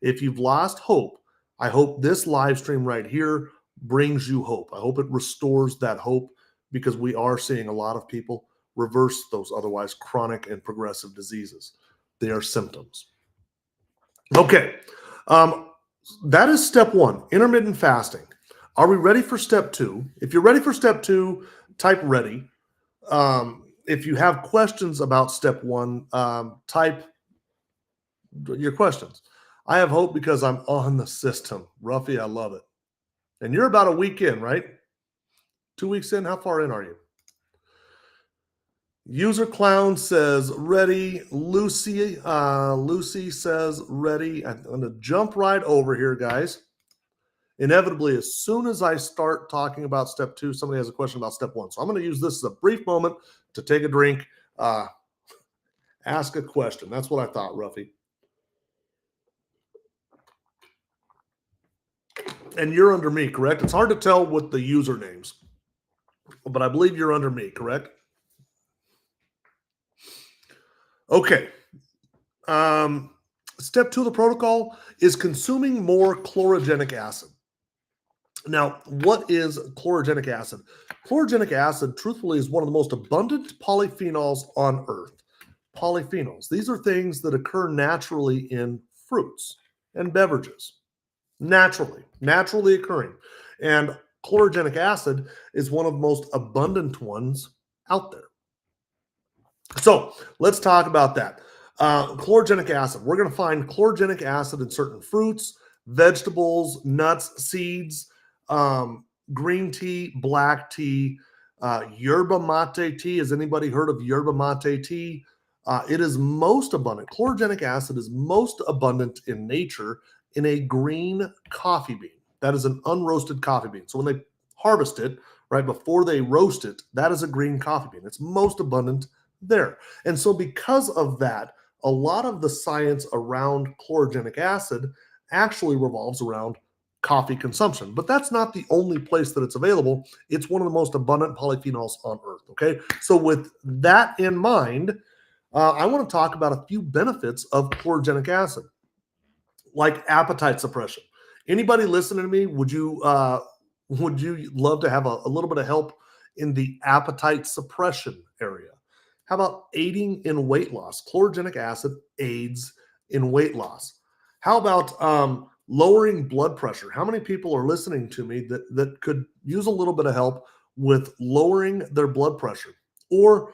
If you've lost hope, I hope this live stream right here brings you hope. I hope it restores that hope, because we are seeing a lot of people reverse those otherwise chronic and progressive diseases. They are symptoms. Okay. That is step 1, intermittent fasting. Are we ready for step 2? If you're ready for step 2, type ready. If you have questions about step 1, type your questions. I have hope because I'm on the system. Ruffy, I love it. And you're about a week in, right? 2 weeks in? How far in are you? User Clown says ready. Lucy says ready. I'm going to jump right over here, guys. Inevitably, as soon as I start talking about step 2, somebody has a question about step 1. So I'm going to use this as a brief moment to take a drink, ask a question. That's what I thought, Ruffy. And you're under me, correct? It's hard to tell with the usernames, but I believe you're under me, correct? Okay. Step 2 of the protocol is consuming more chlorogenic acid. Now, what is chlorogenic acid? Chlorogenic acid, truthfully, is one of the most abundant polyphenols on Earth. Polyphenols. These are things that occur naturally in fruits and beverages. Naturally occurring. And chlorogenic acid is one of the most abundant ones out there. So let's talk about that. Chlorogenic acid. We're going to find chlorogenic acid in certain fruits, vegetables, nuts, seeds, green tea, black tea, yerba mate tea. Has anybody heard of yerba mate tea? It is most abundant. Chlorogenic acid is most abundant in nature in a green coffee bean. That is an unroasted coffee bean. So when they harvest it, right before they roast it, that is a green coffee bean. It's most abundant there. And so because of that, a lot of the science around chlorogenic acid actually revolves around coffee consumption. But that's not the only place that it's available. It's one of the most abundant polyphenols on earth. Okay. So with that in mind, I want to talk about a few benefits of chlorogenic acid, like appetite suppression. Anybody listening to me, would you love to have a little bit of help in the appetite suppression area? How about aiding in weight loss? Chlorogenic acid aids in weight loss. How about lowering blood pressure? How many people are listening to me that could use a little bit of help with lowering their blood pressure or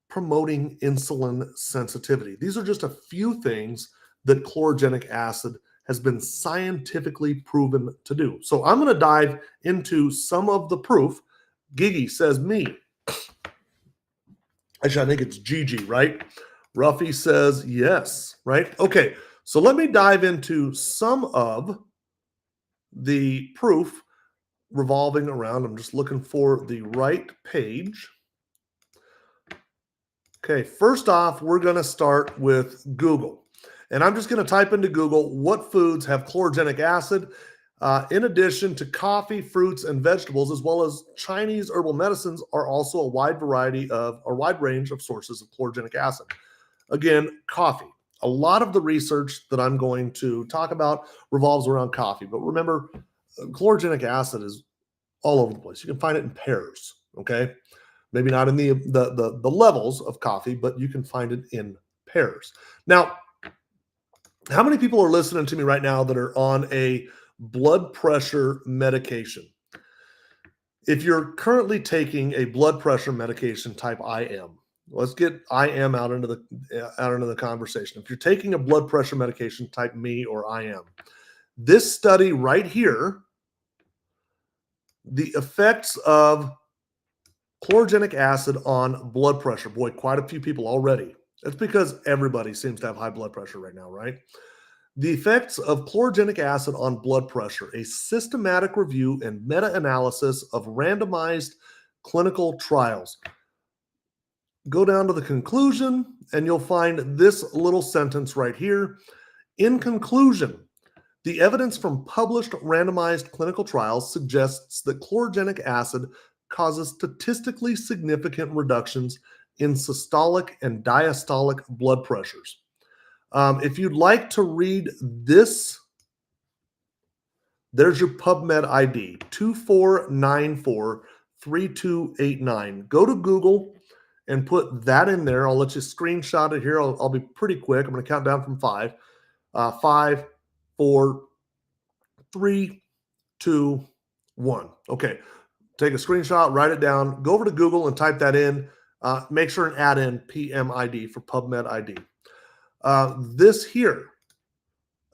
promoting insulin sensitivity? These are just a few things that chlorogenic acid has been scientifically proven to do. So I'm going to dive into some of the proof. Gigi says me. Actually, I think it's Gigi, right? Ruffy says yes, right? Okay, so let me dive into some of the proof revolving around. I'm just looking for the right page. Okay, first off, we're going to start with Google. And I'm just going to type into Google, what foods have chlorogenic acid? In addition to coffee, fruits, and vegetables, as well as Chinese herbal medicines, are also a wide range of sources of chlorogenic acid. Again, coffee. A lot of the research that I'm going to talk about revolves around coffee. But remember, chlorogenic acid is all over the place. You can find it in pears, okay? Maybe not in the levels of coffee, but you can find it in pears. Now, how many people are listening to me right now that are on a blood pressure medication? If you're currently taking a blood pressure medication type IM, let's get IM out into the conversation. If you're taking a blood pressure medication type me or IM, this study right here, the effects of chlorogenic acid on blood pressure. Boy, quite a few people already. That's because everybody seems to have high blood pressure right now, right? The effects of chlorogenic acid on blood pressure, a systematic review and meta-analysis of randomized clinical trials. Go down to the conclusion and you'll find this little sentence right here. In conclusion, the evidence from published randomized clinical trials suggests that chlorogenic acid causes statistically significant reductions in systolic and diastolic blood pressures. If you'd like to read this, there's your PubMed ID, 24943289. Go to Google and put that in there. I'll let you screenshot it here. I'll be pretty quick. I'm going to count down from 5. 5, 4, 3, 2, 1. Okay. Take a screenshot, write it down, go over to Google and type that in. Make sure and add in PMID for PubMed ID. This here,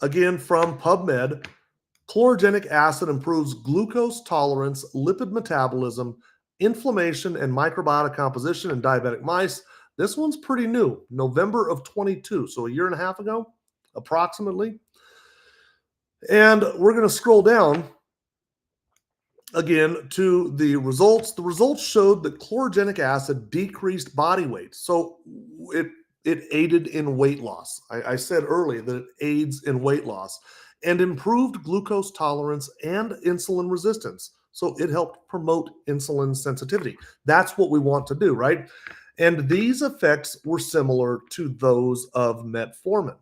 again from PubMed, chlorogenic acid improves glucose tolerance, lipid metabolism, inflammation, and microbiota composition in diabetic mice. This one's pretty new, November of 22, so a year and a half ago, approximately. And we're going to scroll down again to the results. The results showed that chlorogenic acid decreased body weight. So it aided in weight loss. I said earlier that it aids in weight loss and improved glucose tolerance and insulin resistance. So it helped promote insulin sensitivity. That's what we want to do, right? And these effects were similar to those of metformin.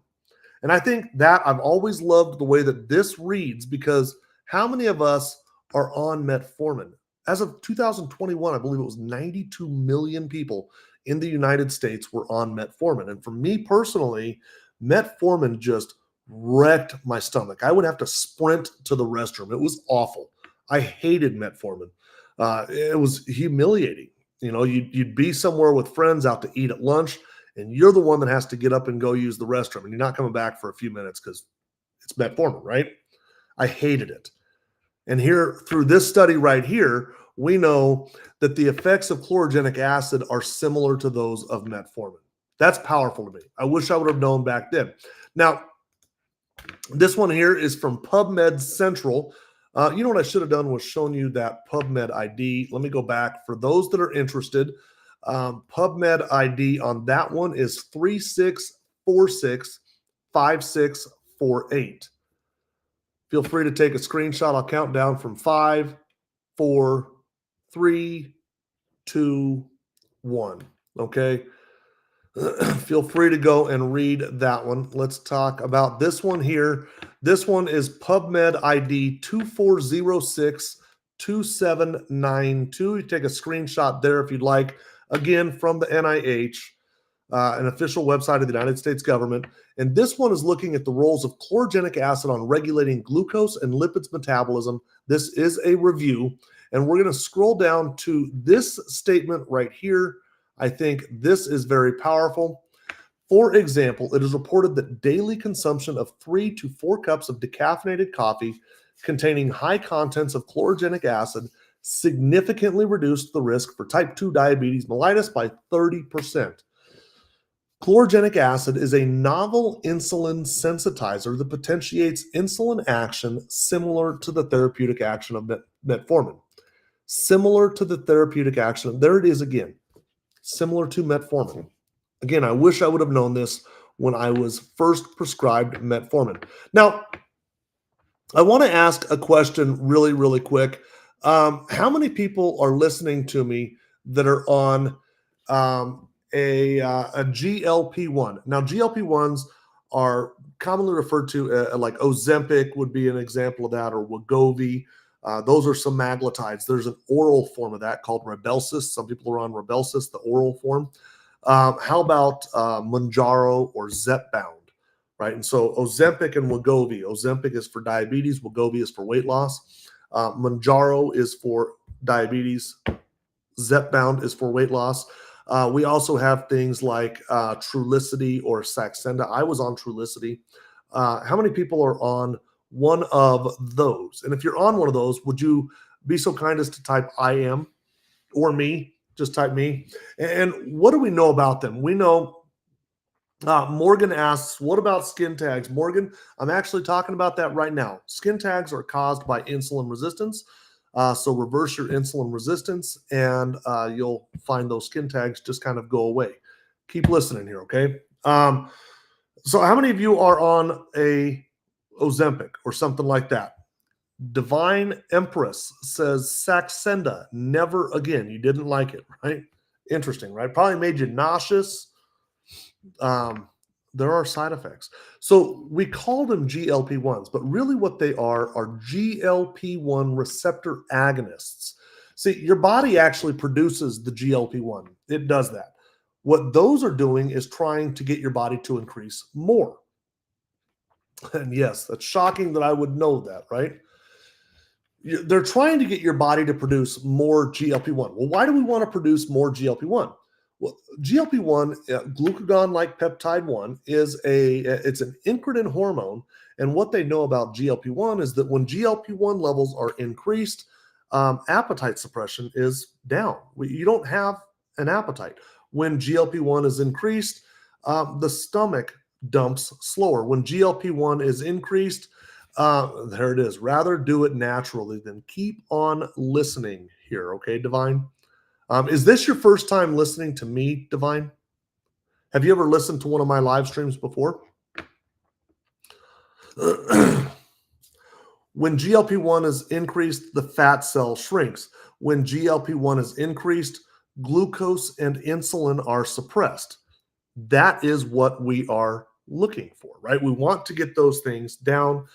And I think that I've always loved the way that this reads, because how many of us are on metformin? As of 2021, I believe it was 92 million people in the United States were on metformin. And for me personally, metformin just wrecked my stomach. I would have to sprint to the restroom. It was awful. I hated metformin. It was humiliating. You know, you'd be somewhere with friends out to eat at lunch, and you're the one that has to get up and go use the restroom, and you're not coming back for a few minutes because it's metformin, right? I hated it. And here, through this study right here, we know that the effects of chlorogenic acid are similar to those of metformin. That's powerful to me. I wish I would have known back then. Now, this one here is from PubMed Central. You know what I should have done was shown you that PubMed ID. Let me go back. For those that are interested, PubMed ID on that one is 36465648. Feel free to take a screenshot. I'll count down from 5, 4, 3, 2, 1. Okay. Feel free to go and read that one. Let's talk about this one here. This one is PubMed ID 24062792. You take a screenshot there if you'd like. Again, from the NIH, an official website of the United States government. And this one is looking at the roles of chlorogenic acid on regulating glucose and lipids metabolism. This is a review. And we're going to scroll down to this statement right here. I think this is very powerful. For example, it is reported that daily consumption of 3 to 4 cups of decaffeinated coffee containing high contents of chlorogenic acid significantly reduced the risk for type 2 diabetes mellitus by 30%. Chlorogenic acid is a novel insulin sensitizer that potentiates insulin action similar to the therapeutic action of metformin. Similar to the therapeutic action. There it is again. Similar to metformin. Again, I wish I would have known this when I was first prescribed metformin. Now, I want to ask a question really, really quick. How many people are listening to me that are on a GLP-1? Now, GLP-1s are commonly referred to like Ozempic would be an example of that, or Wegovy. Those are semaglutides. There's an oral form of that called Rybelsus. Some people are on Rybelsus, the oral form. How about Mounjaro or Zepbound, right? And so Ozempic and Wegovy. Ozempic is for diabetes. Wegovy is for weight loss. Mounjaro is for diabetes. Zepbound is for weight loss. We also have things like Trulicity or Saxenda. I was on Trulicity. How many people are on one of those? And if you're on one of those, would you be so kind as to type I am or me? Just type me. And what do we know about them? We know Morgan asks, what about skin tags? Morgan, I'm actually talking about that right now. Skin tags are caused by insulin resistance. So reverse your insulin resistance and you'll find those skin tags just kind of go away. Keep listening here, okay? So how many of you are on a Ozempic or something like that? Divine Empress says Saxenda, never again. You didn't like it, right? Interesting, right? Probably made you nauseous. There are side effects. So we call them GLP-1s, but really what they are GLP-1 receptor agonists. See, your body actually produces the GLP-1. It does that. What those are doing is trying to get your body to increase more. And yes, that's shocking that I would know that, right? They're trying to get your body to produce more GLP-1. Well, why do we want to produce more GLP-1? Well, GLP-1, glucagon-like peptide 1, it's an incretin hormone. And what they know about GLP-1 is that when GLP-1 levels are increased, appetite suppression is down. You don't have an appetite. When GLP-1 is increased, the stomach dumps slower. When GLP-1 is increased, there it is. Rather do it naturally than keep on listening here. Okay, Divine? Is this your first time listening to me, Divine? Have you ever listened to one of my live streams before? When GLP-1 is increased, the fat cell shrinks. When GLP-1 is increased, glucose and insulin are suppressed. That is what we are looking for, right? We want to get those things down.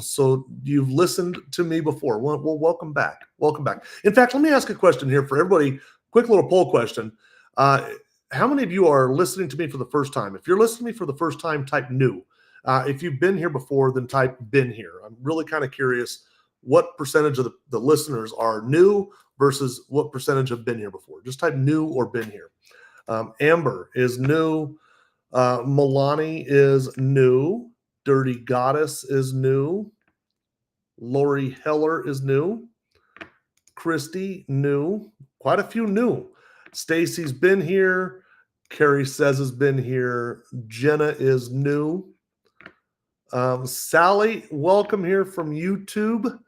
So you've listened to me before. Well, welcome back. Welcome back. In fact, let me ask a question here for everybody. Quick little poll question. How many of you are listening to me for the first time? If you're listening to me for the first time, type new. If you've been here before, then type been here. I'm really kind of curious what percentage of the listeners are new versus what percentage have been here before. Just type new or been here. Amber is new. Milani is new. Dirty Goddess is new. Lori Heller is new. Christy, new. Quite a few new. Stacy's been here. Carrie says has been here. Jenna is new. Sally, welcome here from YouTube.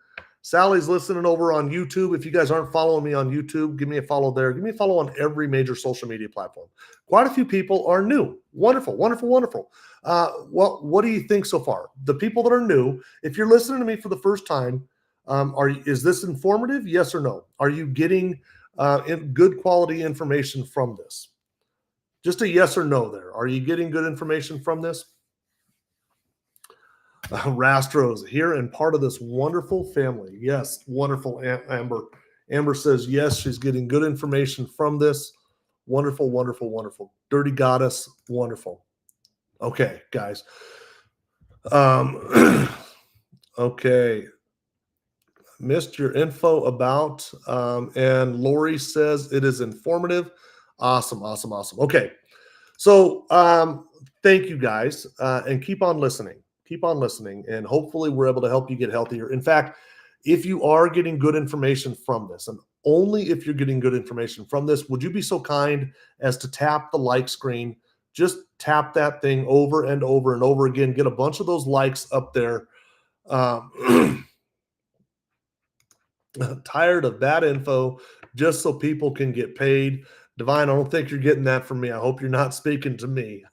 Sally's listening over on YouTube. If you guys aren't following me on YouTube, give me a follow there. Give me a follow on every major social media platform. Quite a few people are new. Wonderful, wonderful, wonderful. Well, what do you think so far? The people that are new, if you're listening to me for the first time, is this informative? Yes or no? Are you getting good quality information from this? Just a yes or no there. Are you getting good information from this? Rastros here and part of this wonderful family. Yes, wonderful. Amber. Amber says yes, she's getting good information from this. Wonderful, wonderful, wonderful. Dirty Goddess, wonderful. Okay, guys. Okay. Missed your info about, and Lori says it is informative. Awesome, awesome, awesome. Okay. So thank you guys, and keep on listening. Keep on listening, and hopefully we're able to help you get healthier. In fact, if you are getting good information from this, and only if you're getting good information from this, would you be so kind as to tap the like screen? Just tap that thing over and over and over again. Get a bunch of those likes up there. Tired of bad info just so people can get paid. Divine, I don't think you're getting that from me. I hope you're not speaking to me.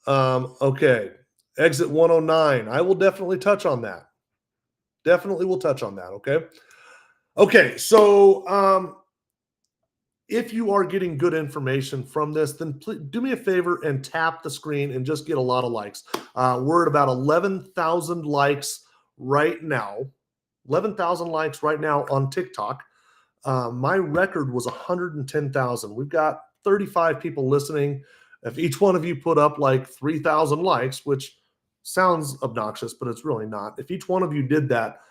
Okay. Exit 109. I will definitely touch on that. Definitely will touch on that. Okay. Okay. So, if you are getting good information from this, then please do me a favor and tap the screen and just get a lot of likes. We're at about 11,000 likes right now. 11,000 likes right now on TikTok. My record was 110,000. We've got 35 people listening. If each one of you put up like 3,000 likes, which sounds obnoxious, but it's really not. If each one of you did that,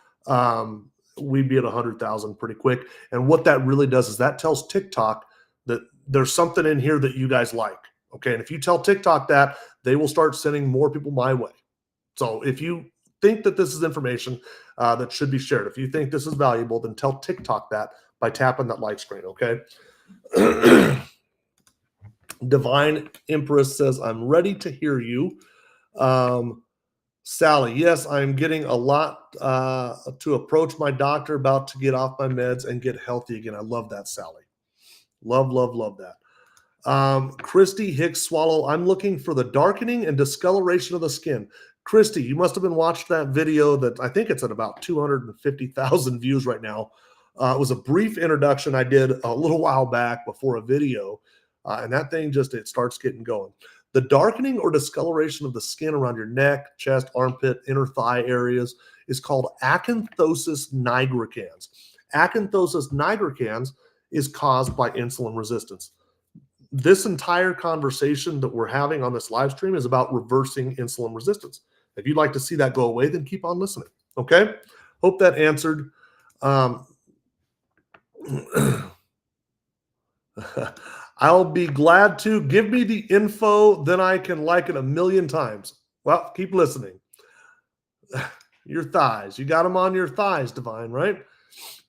we'd be at 100,000 pretty quick. And what that really does is that tells TikTok that there's something in here that you guys like. Okay. And if you tell TikTok that, they will start sending more people my way. So if you think that this is information that should be shared, if you think this is valuable, then tell TikTok that by tapping that like screen. Okay. Divine Empress says, I'm ready to hear you. Sally, yes, I'm getting a lot to approach my doctor about to get off my meds and get healthy again. I love that, Sally. Love, love, love that. Christy Hicks Swallow, I'm looking for the darkening and discoloration of the skin. Christy, you must have been watching that video that I think it's at about 250,000 views right now. It was a brief introduction I did a little while back before a video, and that thing just, it starts getting going. The darkening or discoloration of the skin around your neck, chest, armpit, inner thigh areas is called acanthosis nigricans. Acanthosis nigricans is caused by insulin resistance. This entire conversation that we're having on this live stream is about reversing insulin resistance. If you'd like to see that go away, then keep on listening. Okay? Hope that answered. I'll be glad to. Give me the info, then I can like it 1,000,000 times. Well, keep listening. Your thighs. You got them on your thighs, Divine, right?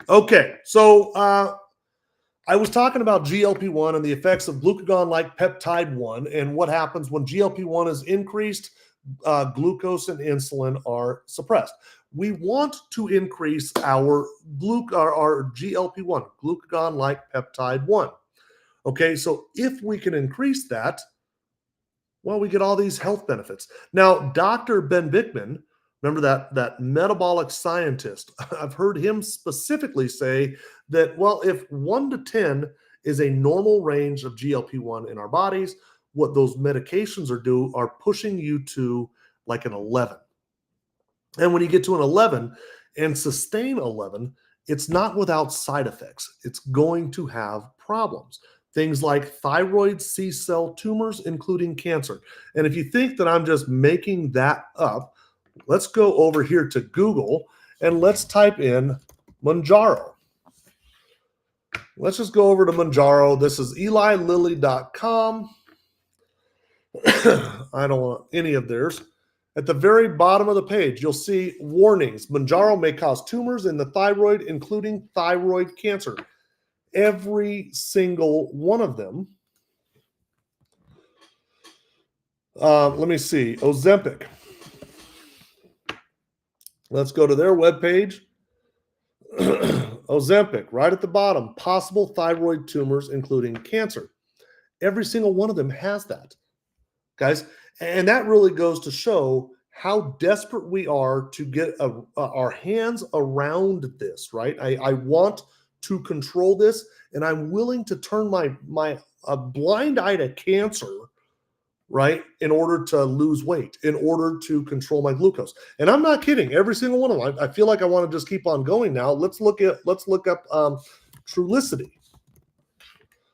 Okay, so I was talking about GLP-1 and the effects of glucagon-like peptide 1 and what happens when GLP-1 is increased, glucose and insulin are suppressed. We want to increase our GLP-1, glucagon-like peptide 1. Okay, so if we can increase that, well, we get all these health benefits. Now, Dr. Ben Bickman, remember that metabolic scientist, I've heard him specifically say that, well, if 1 to 10 is a normal range of GLP-1 in our bodies, what those medications are pushing you to like an 11. And when you get to an 11 and sustain 11, it's not without side effects. It's going to have problems. Things like thyroid C-cell tumors, including cancer. And if you think that I'm just making that up, let's go over here to Google and let's type in Mounjaro. Let's just go over to Mounjaro. This is EliLilly.com. I don't want any of theirs. At the very bottom of the page, you'll see warnings. Mounjaro may cause tumors in the thyroid, including thyroid cancer. Every single one of them. Let me see. Ozempic. Let's go to their webpage. Ozempic, right at the bottom, possible thyroid tumors, including cancer. Every single one of them has that, guys. And that really goes to show how desperate we are to get our hands around this, right? I want to control this, and I'm willing to turn my blind eye to cancer, right, in order to lose weight, in order to control my glucose. And I'm not kidding. Every single one of them. I feel like I want to just keep on going now. Let's look up Trulicity.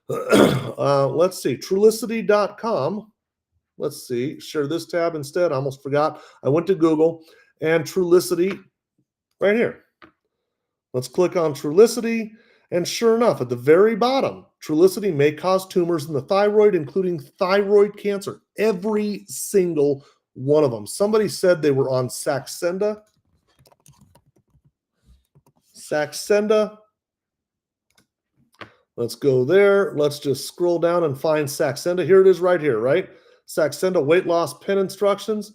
Let's see, Trulicity.com. Let's see, share this tab instead. I almost forgot. I went to Google and Trulicity right here. Let's click on Trulicity. And sure enough, at the very bottom, Trulicity may cause tumors in the thyroid, including thyroid cancer. Every single one of them. Somebody said they were on Saxenda. Saxenda. Let's go there. Let's just scroll down and find Saxenda. Here it is right here, right? Saxenda weight loss pen instructions.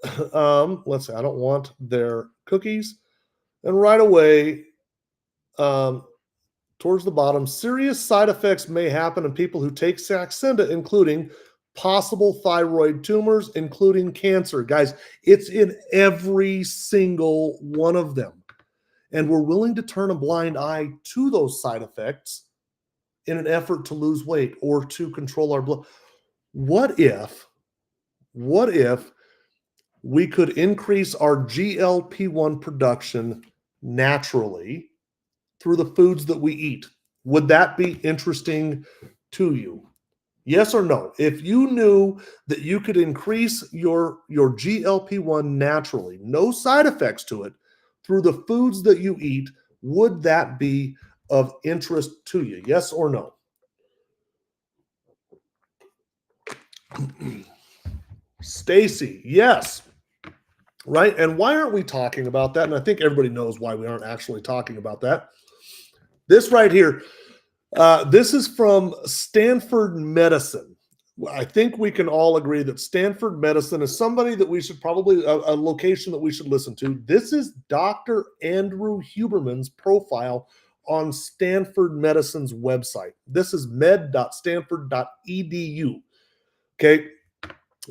Let's see. I don't want their cookies. And right away, towards the bottom, serious side effects may happen in people who take Saxenda, including possible thyroid tumors, including cancer. Guys, it's in every single one of them. And we're willing to turn a blind eye to those side effects in an effort to lose weight or to control our blood. What if we could increase our GLP-1 production naturally through the foods that we eat? Would that be interesting to you? Yes or no? If you knew that you could increase your GLP-1 naturally, no side effects to it, through the foods that you eat, would that be of interest to you? Yes or no? Stacy, yes. Right? And why aren't we talking about that? And I think everybody knows why we aren't actually talking about that. This right here, this is from Stanford Medicine. I think we can all agree that Stanford Medicine is somebody that we should probably, a location that we should listen to. This is Dr. Andrew Huberman's profile on Stanford Medicine's website. This is med.stanford.edu. Okay.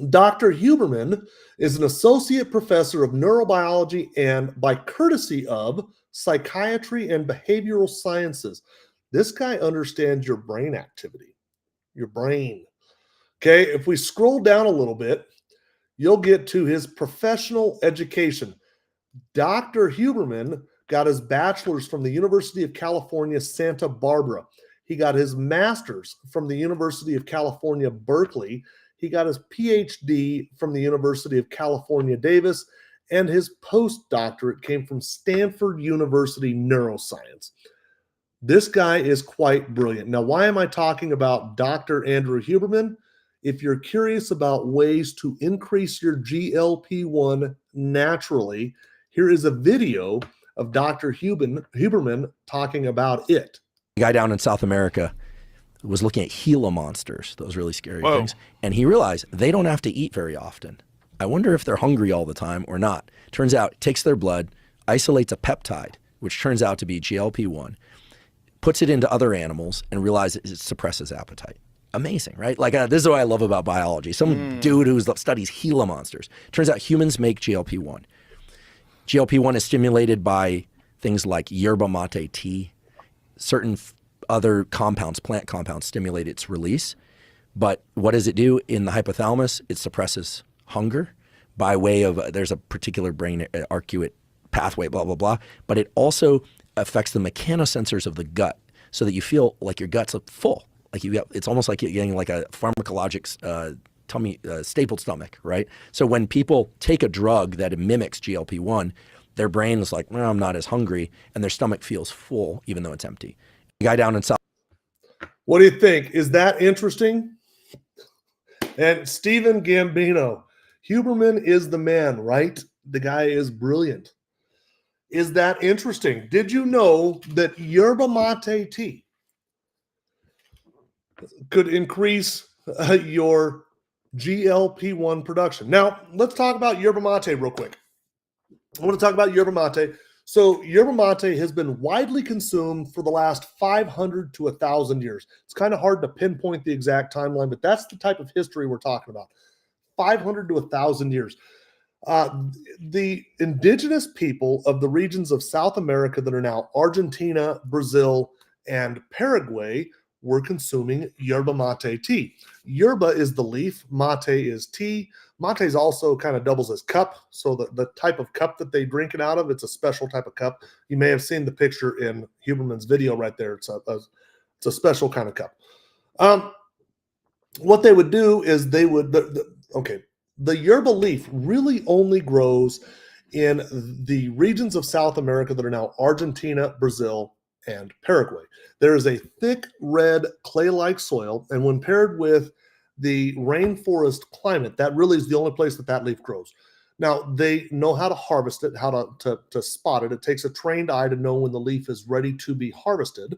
Dr. Huberman is an associate professor of neurobiology and, by courtesy of, psychiatry and behavioral sciences. This guy understands your brain activity, your brain. Okay, if we scroll down a little bit, you'll get to his professional education. Dr. Huberman got his bachelor's from the University of California, Santa Barbara. He got his master's from the University of California, Berkeley. He got his PhD from the University of California, Davis, and his postdoctorate came from Stanford University Neuroscience. This guy is quite brilliant. Now, why am I talking about Dr. Andrew Huberman? If you're curious about ways to increase your GLP-1 naturally, here is a video of Dr. Huberman talking about it. A guy down in South America was looking at Gila monsters, those really scary things, and he realized they don't have to eat very often. I wonder if they're hungry all the time or not. Turns out it takes their blood, isolates a peptide, which turns out to be GLP-1, puts it into other animals, and realizes it suppresses appetite. Amazing, right? Like this is what I love about biology. Some dude who studies Gila monsters. Turns out humans make GLP-1. GLP-1 is stimulated by things like yerba mate tea. Certain other compounds, plant compounds, stimulate its release. But what does it do in the hypothalamus? It suppresses hunger by way of, there's a particular brain arcuate pathway, blah, blah, blah. But it also affects the mechanosensors of the gut so that you feel like your gut's full. Like it's almost like you're getting like a pharmacologic tummy, stapled stomach, right? So when people take a drug that mimics GLP-1, their brain is like, well, I'm not as hungry, and their stomach feels full even though it's empty. The guy down in South. What do you think? Is that interesting? And Stephen Gambino, Huberman is the man, right? The guy is brilliant. Is that interesting? Did you know that yerba mate tea could increase your GLP-1 production? Now, let's talk about yerba mate real quick. I want to talk about yerba mate. So yerba mate has been widely consumed for the last 500 to 1,000 years. It's kind of hard to pinpoint the exact timeline, but that's the type of history we're talking about. 500 to 1,000 years. The indigenous people of the regions of South America that are now Argentina, Brazil, and Paraguay were consuming yerba mate tea. Yerba is the leaf, mate is tea. Mate is also kind of doubles as cup. So the type of cup that they drink it out of, it's a special type of cup. You may have seen the picture in Huberman's video right there. It's a special kind of cup. What they would do is they would, the yerba leaf really only grows in the regions of South America that are now Argentina, Brazil, and Paraguay. There is a thick red clay-like soil, and when paired with the rainforest climate, that really is the only place that leaf grows. Now, they know how to harvest it, how to spot it. It takes a trained eye to know when the leaf is ready to be harvested.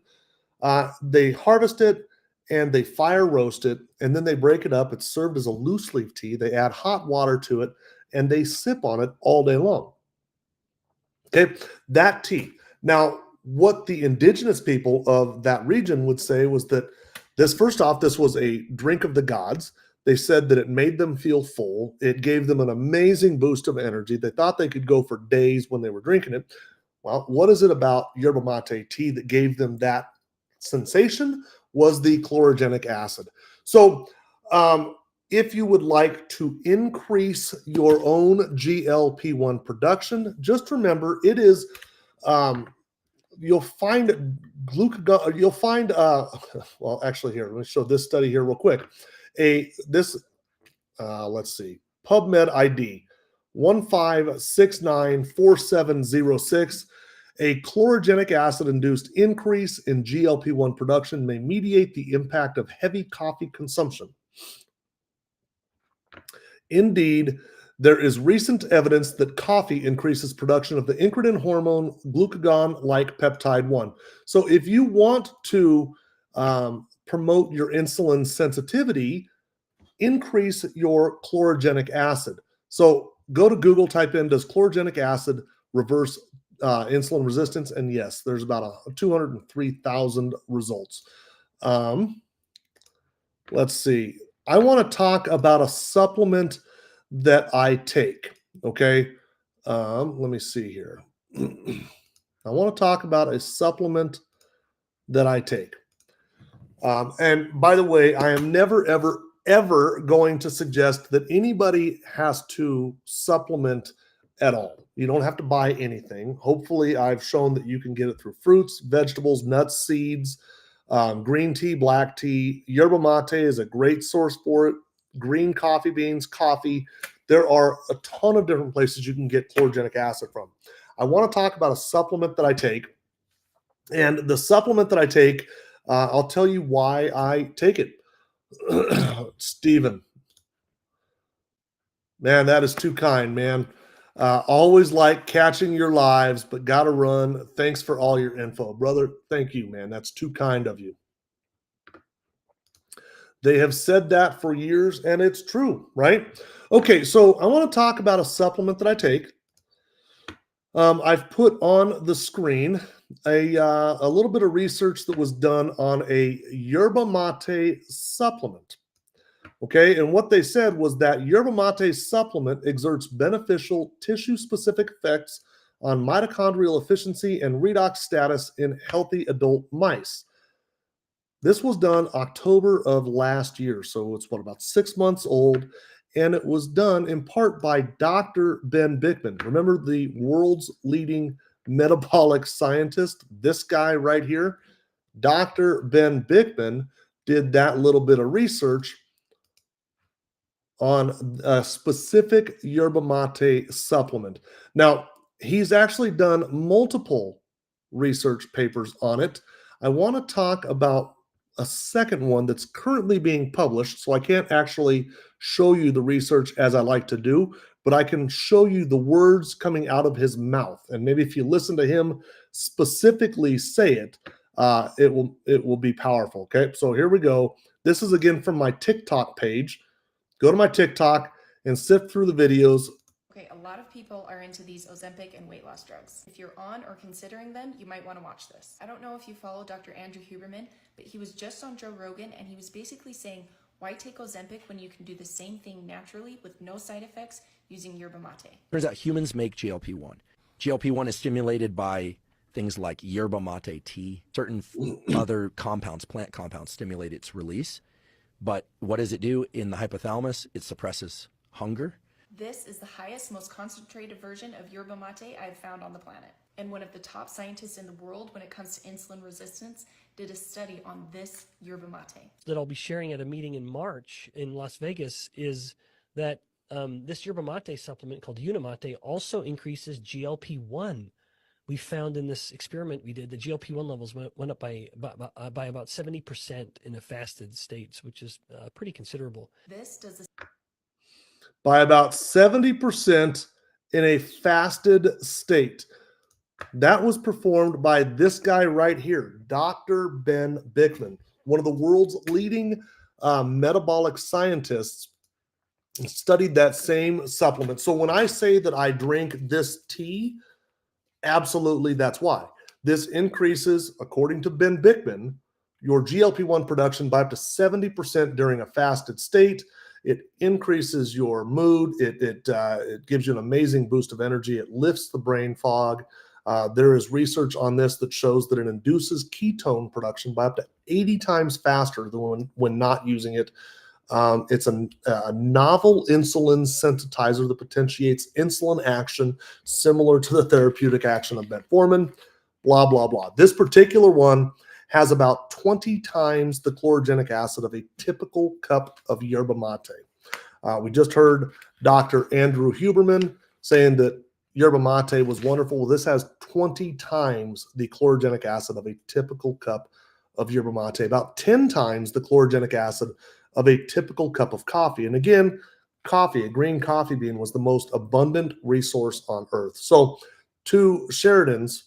They harvest it, and they fire roast it, and then they break it up. It's served as a loose leaf tea. They add hot water to it, and they sip on it all day long. Okay, that tea. Now, what the indigenous people of that region would say was that this was a drink of the gods. They said that it made them feel full. It gave them an amazing boost of energy. They thought they could go for days when they were drinking it. Well, what is it about yerba mate tea that gave them that sensation? Was the chlorogenic acid. So if you would like to increase your own GLP-1 production, just remember it is you'll find glucagon, you'll find well, actually, here, let me show this study here real quick. Let's see, PubMed ID 15694706. A chlorogenic acid-induced increase in GLP-1 production may mediate the impact of heavy coffee consumption. Indeed, there is recent evidence that coffee increases production of the incretin hormone glucagon-like peptide 1. So if you want to promote your insulin sensitivity, increase your chlorogenic acid. So go to Google, type in, does chlorogenic acid reverse insulin resistance? And yes, there's about 203,000 results. Let's see. I want to talk about a supplement that I take. Okay. Let me see here. I want to talk about a supplement that I take. And by the way, I am never, ever going to suggest that anybody has to supplement at all. You don't have to buy anything. Hopefully, I've shown that you can get it through fruits, vegetables, nuts, seeds, green tea, black tea. Yerba mate is a great source for it. Green coffee beans, coffee. There are a ton of different places you can get chlorogenic acid from. I want to talk about a supplement that I take. And the supplement that I take, I'll tell you why I take it. Stephen. Man, that is too kind, man. Always like catching your lives, but got to run. Thanks for all your info, brother. Thank you, man. That's too kind of you. They have said that for years, and it's true, right? Okay, so I want to talk about a supplement that I take. I've put on the screen a little bit of research that was done on a yerba mate supplement. Okay, and what they said was that yerba mate supplement exerts beneficial tissue-specific effects on mitochondrial efficiency and redox status in healthy adult mice. This was done October of last year, so it's about 6 months old, and it was done in part by Dr. Ben Bickman. Remember the world's leading metabolic scientist? This guy right here, Dr. Ben Bickman, did that little bit of research on a specific yerba mate supplement. Now, he's actually done multiple research papers on it. I want to talk about a second one that's currently being published, so I can't actually show you the research as I like to do, but I can show you the words coming out of his mouth. And maybe if you listen to him specifically say it, it will be powerful. Okay, so here we go. This is again from my TikTok page. Go to my TikTok and sift through the videos. Okay, a lot of people are into these Ozempic and weight loss drugs. If you're on or considering them, you might want to watch this. I don't know if you follow Dr. Andrew Huberman, but he was just on Joe Rogan and he was basically saying, why take Ozempic when you can do the same thing naturally with no side effects using yerba mate? Turns out humans make GLP-1. GLP-1 is stimulated by things like yerba mate tea. Certain other compounds, plant compounds, stimulate its release. But what does it do in the hypothalamus? It suppresses hunger. This is the highest, most concentrated version of yerba mate I've found on the planet. And one of the top scientists in the world when it comes to insulin resistance did a study on this yerba mate. That I'll be sharing at a meeting in March in Las Vegas is that this yerba mate supplement called Unimate also increases GLP-1. We found in this experiment we did, the GLP-1 levels went up by about 70% in a fasted state, which is pretty considerable. This does this by about 70% in a fasted state. That was performed by this guy right here, Dr. Ben Bikman, one of the world's leading metabolic scientists, studied that same supplement. So when I say that I drink this tea, absolutely that's why. This increases, according to Ben Bikman, your GLP-1 production by up to 70% during a fasted state. It increases your mood. It gives you an amazing boost of energy. It lifts the brain fog. There is research on this that shows that it induces ketone production by up to 80 times faster than when not using it. It's a novel insulin sensitizer that potentiates insulin action similar to the therapeutic action of metformin, blah, blah, blah. This particular one has about 20 times the chlorogenic acid of a typical cup of yerba mate. We just heard Dr. Andrew Huberman saying that yerba mate was wonderful. Well, this has 20 times the chlorogenic acid of a typical cup of yerba mate, about 10 times the chlorogenic acid of a typical cup of coffee. And again, coffee, a green coffee bean, was the most abundant resource on earth. So to Sheridan's,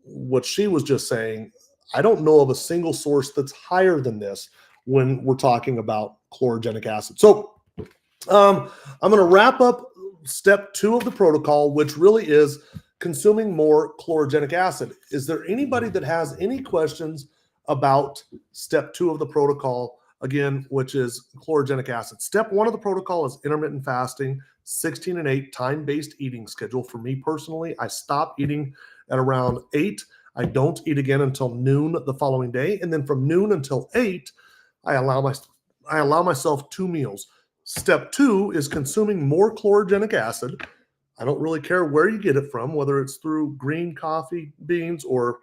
what she was just saying, I don't know of a single source that's higher than this when we're talking about chlorogenic acid. So I'm going to wrap up step 2 of the protocol, which really is consuming more chlorogenic acid. Is there anybody that has any questions about step 2 of the protocol, again, which is chlorogenic acid? Step 1 of the protocol is intermittent fasting, 16 and 8 time-based eating schedule. For me personally, I stop eating at around 8. I don't eat again until noon the following day. And then from noon until 8, I allow myself 2 meals. Step 2 is consuming more chlorogenic acid. I don't really care where you get it from, whether it's through green coffee beans or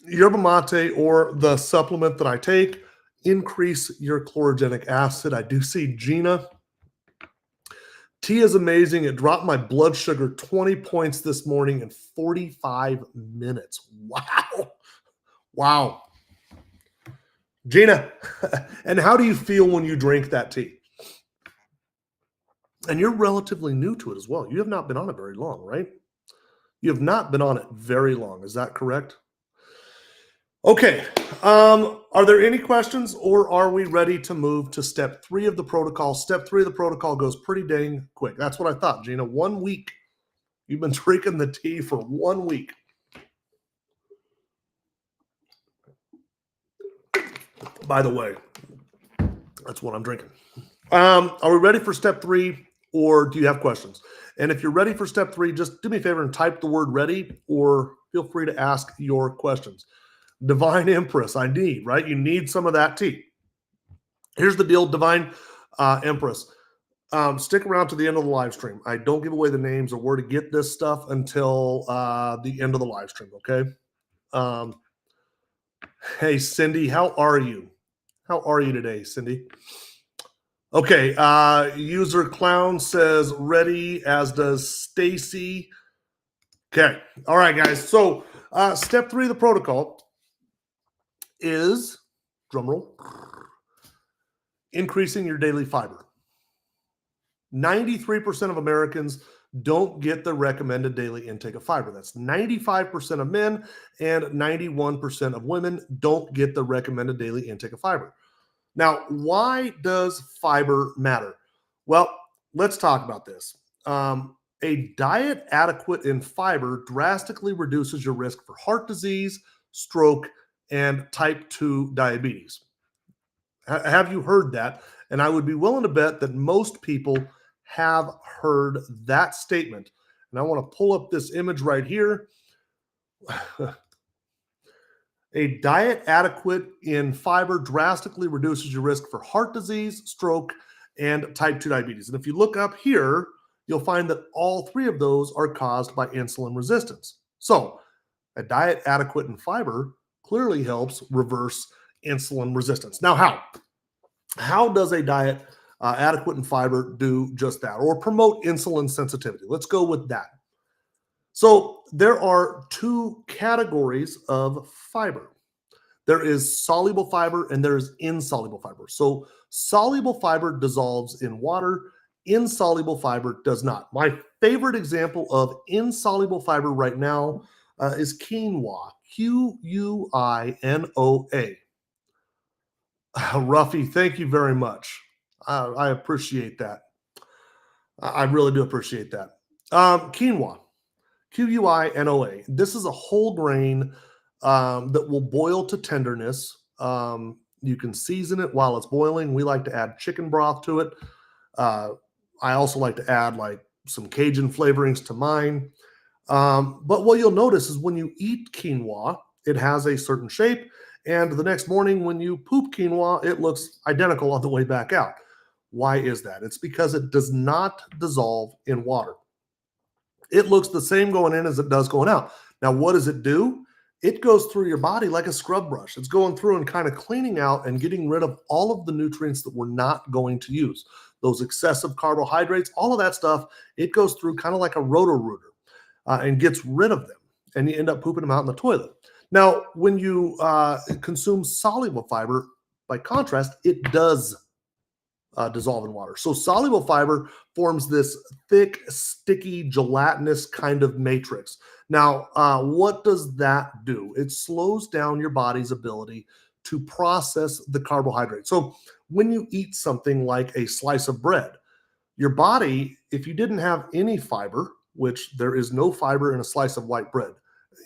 yerba mate or the supplement that I take. Increase your chlorogenic acid. I do see Gina. Tea is amazing. It dropped my blood sugar 20 points this morning in 45 minutes. Wow. Wow. Gina, and how do you feel when you drink that tea? And you're relatively new to it as well. You have not been on it very long, right? You have not been on it very long. Is that correct? Okay. Are there any questions, or are we ready to move to step 3 of the protocol? Step 3 of the protocol goes pretty dang quick. That's what I thought, Gina. 1 week. You've been drinking the tea for 1 week. By the way, that's what I'm drinking. Are we ready for step 3, or do you have questions? And if you're ready for step 3, just do me a favor and type the word ready, or feel free to ask your questions. Divine Empress, I need, right? You need some of that tea. Here's the deal, Divine Empress. Stick around to the end of the live stream. I don't give away the names or where to get this stuff until the end of the live stream, okay? Hey, Cindy, how are you? How are you today, Cindy? Okay, user Clown says ready, as does Stacy. Okay, all right, guys. So step 3 of the protocol is, drumroll, increasing your daily fiber. 93% of Americans don't get the recommended daily intake of fiber. That's 95% of men and 91% of women don't get the recommended daily intake of fiber. Now, why does fiber matter? Well, let's talk about this. A diet adequate in fiber drastically reduces your risk for heart disease, stroke, and type 2 diabetes. Have you heard that? And I would be willing to bet that most people have heard that statement. And I want to pull up this image right here. A diet adequate in fiber drastically reduces your risk for heart disease, stroke, and type 2 diabetes. And if you look up here, you'll find that all three of those are caused by insulin resistance. So a diet adequate in fiber clearly helps reverse insulin resistance. Now, how? How does a diet adequate in fiber do just that, or promote insulin sensitivity? Let's go with that. So there are two categories of fiber. There is soluble fiber and there is insoluble fiber. So soluble fiber dissolves in water. Insoluble fiber does not. My favorite example of insoluble fiber right now is quinoa, Quinoa. Ruffy, thank you very much. I appreciate that. I really do appreciate that. Quinoa, Quinoa. This is a whole grain that will boil to tenderness. You can season it while it's boiling. We like to add chicken broth to it. I also like to add like some Cajun flavorings to mine. But what you'll notice is when you eat quinoa, it has a certain shape. And the next morning when you poop quinoa, it looks identical on the way back out. Why is that? It's because it does not dissolve in water. It looks the same going in as it does going out. Now, what does it do? It goes through your body like a scrub brush. It's going through and kind of cleaning out and getting rid of all of the nutrients that we're not going to use. Those excessive carbohydrates, all of that stuff, it goes through kind of like a roto-rooter and gets rid of them. And you end up pooping them out in the toilet. Now, when you consume soluble fiber, by contrast, it does dissolve in water. So soluble fiber forms this thick, sticky, gelatinous kind of matrix. Now, what does that do? It slows down your body's ability to process the carbohydrate. So when you eat something like a slice of bread, your body, if you didn't have any fiber, which there is no fiber in a slice of white bread.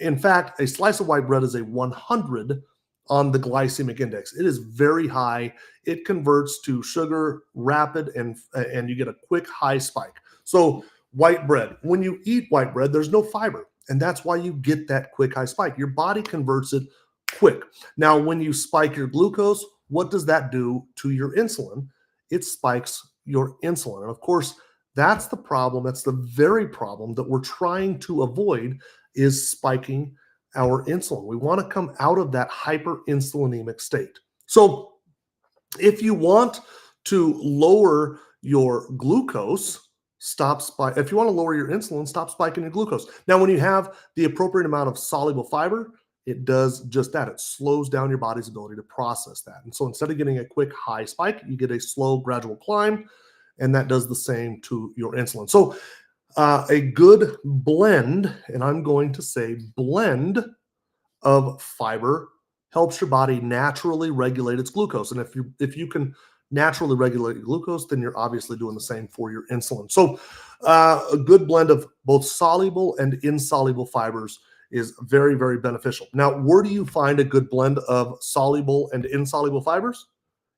In fact, a slice of white bread is a 100 on the glycemic index. It is very high. It converts to sugar rapid and you get a quick high spike. So white bread, when you eat white bread, there's no fiber. And that's why you get that quick high spike. Your body converts it quick. Now, when you spike your glucose, what does that do to your insulin? It spikes your insulin. And of course, that's the problem. That's the very problem that we're trying to avoid, is spiking our insulin. We want to come out of that hyperinsulinemic state. So if you want to lower your glucose, if you want to lower your insulin, stop spiking your glucose. Now, when you have the appropriate amount of soluble fiber, it does just that. It slows down your body's ability to process that. And so instead of getting a quick high spike, you get a slow gradual climb, and that does the same to your insulin. So a good blend, and I'm going to say blend, of fiber helps your body naturally regulate its glucose. And if you can naturally regulate your glucose, then you're obviously doing the same for your insulin. So a good blend of both soluble and insoluble fibers is very, very beneficial. Now, where do you find a good blend of soluble and insoluble fibers?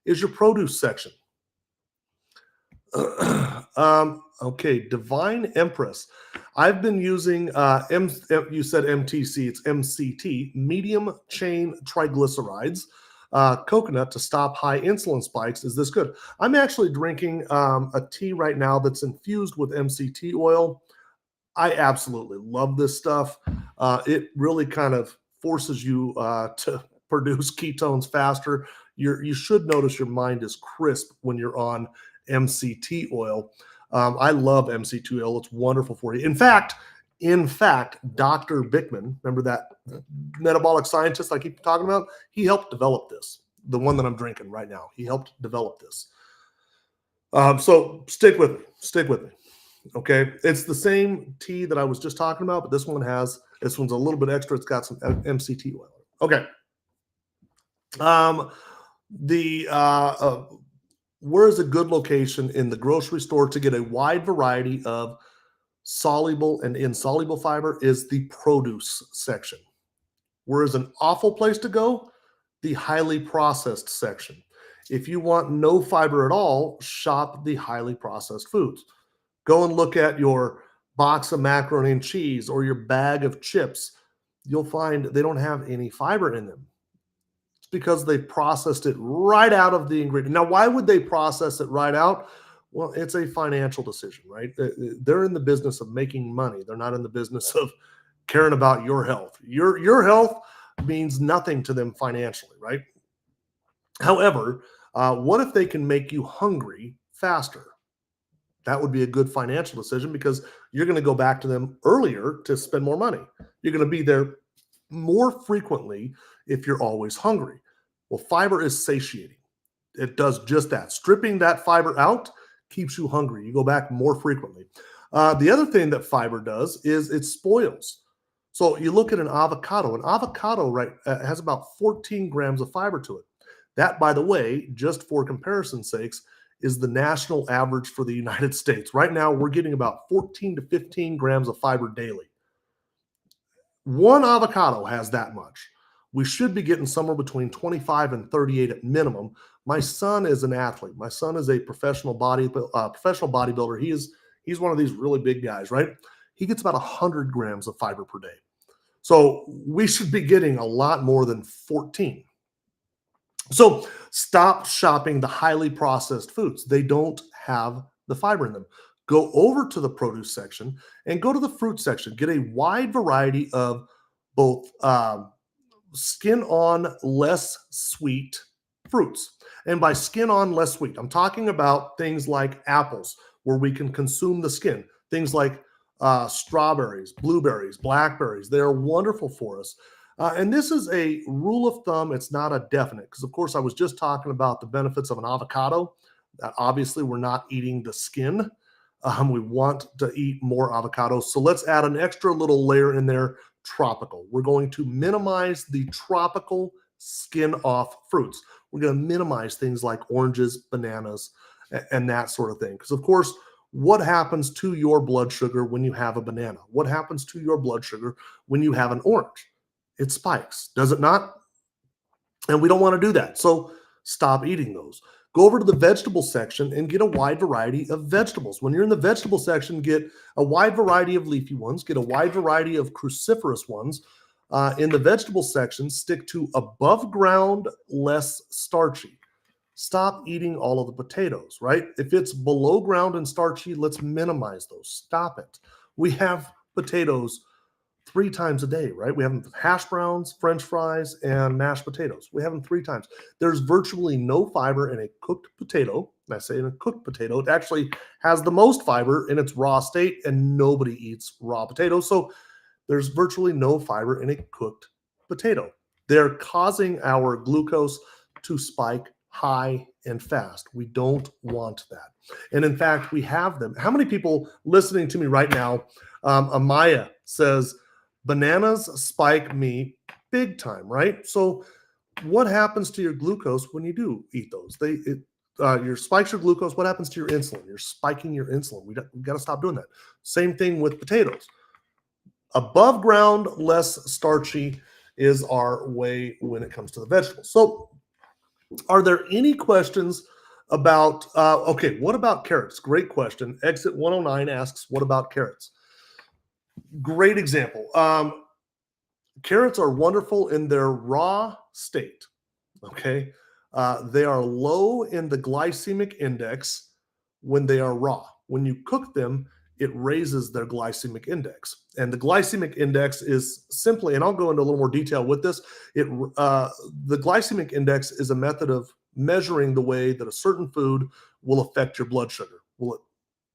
Is your produce section. Okay, Divine Empress. I've been using, you said MTC, it's MCT, medium chain triglycerides, coconut to stop high insulin spikes. Is this good? I'm actually drinking a tea right now that's infused with MCT oil. I absolutely love this stuff. It really kind of forces you to produce ketones faster. You should notice your mind is crisp when you're on MCT oil. I love MCT oil. It's wonderful for you. In fact, Dr. Bickman, remember that metabolic scientist I keep talking about? He helped develop this, the one that I'm drinking right now. He helped develop this. So stick with me. Okay. It's the same tea that I was just talking about, but this one's a little bit extra. It's got some MCT oil. Okay. where is a good location in the grocery store to get a wide variety of soluble and insoluble fiber is the produce section. Where is an awful place to go? The highly processed section. If you want no fiber at all, shop the highly processed foods. Go and look at your box of macaroni and cheese or your bag of chips. You'll find they don't have any fiber in them. It's because they processed it right out of the ingredient. Now, why would they process it right out? Well, it's a financial decision, right? They're in the business of making money. They're not in the business of caring about your health. Your health means nothing to them financially, right? However, what if they can make you hungry faster? That would be a good financial decision because you're going to go back to them earlier to spend more money. You're going to be there more frequently if you're always hungry. Well, fiber is satiating. It does just that. Stripping that fiber out keeps you hungry. You go back more frequently. The other thing that fiber does is it spoils. So you look at an avocado. An avocado, right, has about 14 grams of fiber to it. That, by the way, just for comparison's sakes, is the national average for the United States. Right now, we're getting about 14 to 15 grams of fiber daily. One avocado has that much. We should be getting somewhere between 25 and 38 at minimum. My son is an athlete. My son is a professional bodybuilder. He's one of these really big guys, right? He gets about 100 grams of fiber per day. So we should be getting a lot more than 14. So stop shopping the highly processed foods. They don't have the fiber in them. Go over to the produce section and go to the fruit section. Get a wide variety of both skin on, less sweet fruits. And by skin on, less sweet, I'm talking about things like apples, where we can consume the skin. Things like strawberries, blueberries, blackberries. They are wonderful for us. And this is a rule of thumb. It's not a definite, because of course I was just talking about the benefits of an avocado. Obviously, we're not eating the skin. We want to eat more avocados. So let's add an extra little layer in there, tropical. We're going to minimize the tropical skin off fruits. We're going to minimize things like oranges, bananas, and that sort of thing. Because of course, what happens to your blood sugar when you have a banana? What happens to your blood sugar when you have an orange? It spikes, does it not? And we don't want to do that. So stop eating those. Go over to the vegetable section and get a wide variety of vegetables. When you're in the vegetable section, get a wide variety of leafy ones, get a wide variety of cruciferous ones. In the vegetable section, stick to above ground, less starchy. Stop eating all of the potatoes, right? If it's below ground and starchy, let's minimize those. Stop it. We have potatoes 3 times a day, right? We have them hash browns, French fries, and mashed potatoes. We have them 3 times. There's virtually no fiber in a cooked potato. And I say in a cooked potato, it actually has the most fiber in its raw state, and nobody eats raw potatoes. So there's virtually no fiber in a cooked potato. They're causing our glucose to spike high and fast. We don't want that. And in fact, we have them. How many people listening to me right now? Amaya says, bananas spike me big time, right? So what happens to your glucose when you do eat those? Your spikes your glucose. What happens to your insulin? You're spiking your insulin. We got to stop doing that. Same thing with potatoes. Above ground, less starchy is our way when it comes to the vegetables. So are there any questions about, okay, what about carrots? Great question. Exit 109 asks, what about carrots? Great example. Carrots are wonderful in their raw state, okay? They are low in the glycemic index when they are raw. When you cook them, it raises their glycemic index. And the glycemic index is simply, and I'll go into a little more detail with this, the glycemic index is a method of measuring the way that a certain food will affect your blood sugar. Will it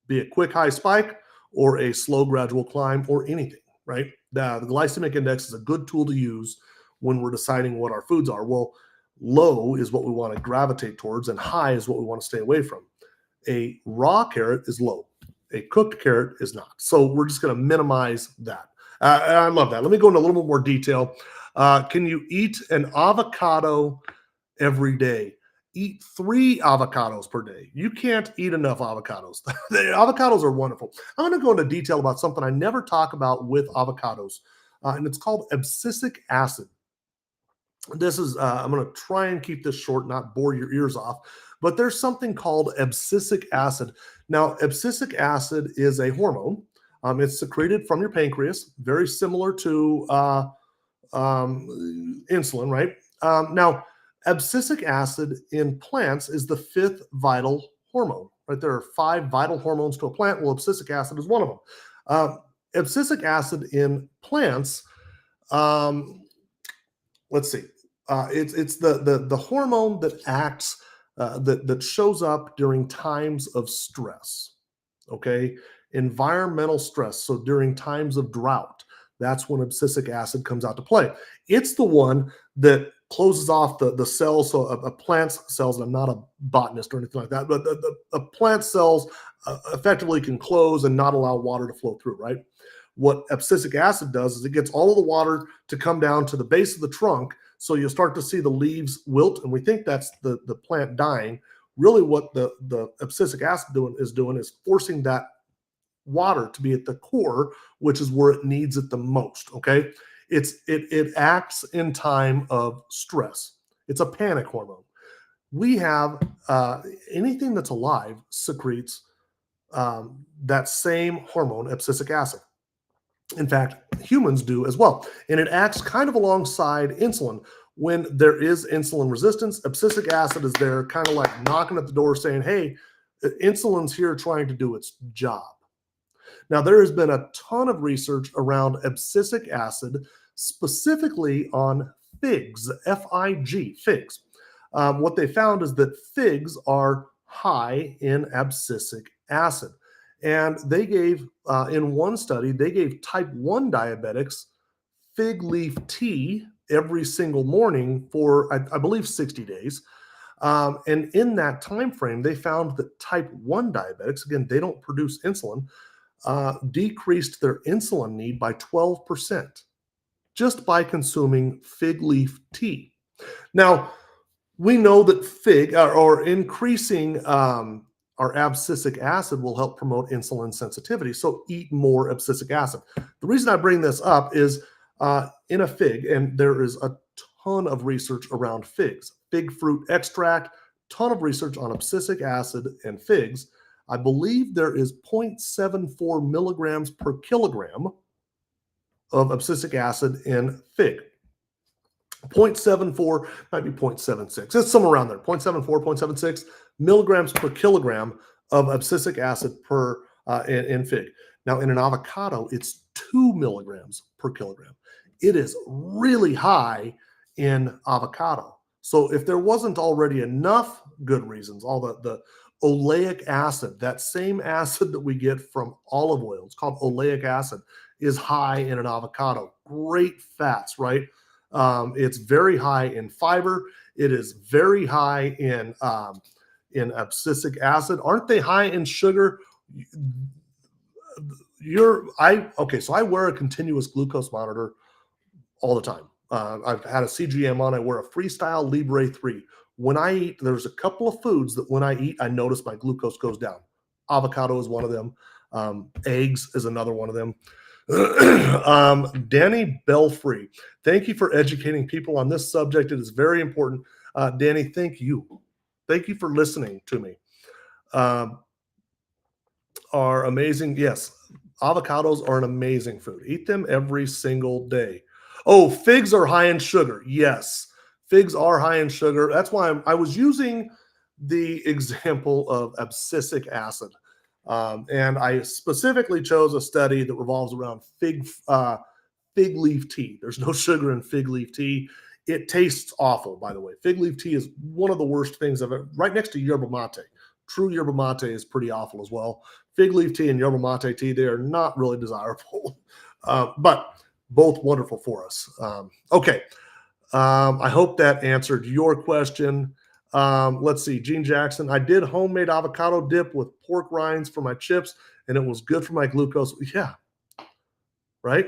be a quick high spike or a slow gradual climb or anything, right? The glycemic index is a good tool to use when we're deciding what our foods are. Well, low is what we want to gravitate towards, and high is what we want to stay away from. A raw carrot is low. A cooked carrot is not. So we're just going to minimize that. And I love that. Let me go into a little bit more detail. Can you eat an avocado every day? eat 3 avocados per day. You can't eat enough avocados. The avocados are wonderful. I'm going to go into detail about something I never talk about with avocados, and it's called abscisic acid. This is, I'm going to try and keep this short, not bore your ears off, but there's something called abscisic acid. Now, abscisic acid is a hormone. It's secreted from your pancreas, very similar to insulin, right? Now, abscisic acid in plants is the 5th vital hormone, right? There are 5 vital hormones to a plant. Well, abscisic acid is one of them. Abscisic acid in plants, let's see, it's the hormone that acts, that shows up during times of stress, okay? Environmental stress. So during times of drought, that's when abscisic acid comes out to play. It's the one that closes off the cells. So a plant's cells, and I'm not a botanist or anything like that, but a plant cells effectively can close and not allow water to flow through, right? What abscisic acid does is it gets all of the water to come down to the base of the trunk. So you'll start to see the leaves wilt, and we think that's the plant dying. Really what the abscisic acid is doing is forcing that water to be at the core, which is where it needs it the most, okay? It acts in time of stress. It's a panic hormone. We have anything that's alive secretes that same hormone, abscisic acid. In fact, humans do as well. And it acts kind of alongside insulin. When there is insulin resistance, abscisic acid is there kind of like knocking at the door saying, hey, insulin's here trying to do its job. Now, there has been a ton of research around abscisic acid, specifically on figs, F-I-G, figs. What they found is that figs are high in abscisic acid. And they gave, in one study, they gave type 1 diabetics fig leaf tea every single morning for, I believe, 60 days. And in that time frame, they found that type 1 diabetics, again, they don't produce insulin, decreased their insulin need by 12% just by consuming fig leaf tea. Now, we know that fig or increasing our abscisic acid will help promote insulin sensitivity. So eat more abscisic acid. The reason I bring this up is in a fig, and there is a ton of research around figs, fig fruit extract, ton of research on abscisic acid and figs. I believe there is 0.74 milligrams per kilogram of abscisic acid in fig. 0.74, might be 0.76. It's somewhere around there. 0.74, 0.76 milligrams per kilogram of abscisic acid in fig. Now, in an avocado, it's 2 milligrams per kilogram. It is really high in avocado. So if there wasn't already enough good reasons, all the oleic acid, that same acid that we get from olive oil, it's called oleic acid, is high in an avocado. Great fats, right? It's very high in fiber. It is very high in abscisic acid. Aren't they high in sugar? So I wear a continuous glucose monitor all the time. I've had a CGM on. I wear a Freestyle Libre 3. When I eat, there's a couple of foods that when I eat, I notice my glucose goes down. Avocado is one of them. Eggs is another one of them. Danny Belfrey, thank you for educating people on this subject. It is very important. Danny, thank you. Thank you for listening to me. Are amazing. Yes, avocados are an amazing food. Eat them every single day. Oh, figs are high in sugar. Yes, figs are high in sugar. That's why I was using the example of abscisic acid. And I specifically chose a study that revolves around fig leaf tea. There's no sugar in fig leaf tea. It tastes awful, by the way. Fig leaf tea is one of the worst things I've ever, right next to yerba mate. True yerba mate is pretty awful as well. Fig leaf tea and yerba mate tea, they are not really desirable, but both wonderful for us. Okay. I hope that answered your question. Let's see, Gene Jackson. I did homemade avocado dip with pork rinds for my chips, and it was good for my glucose. Yeah, right?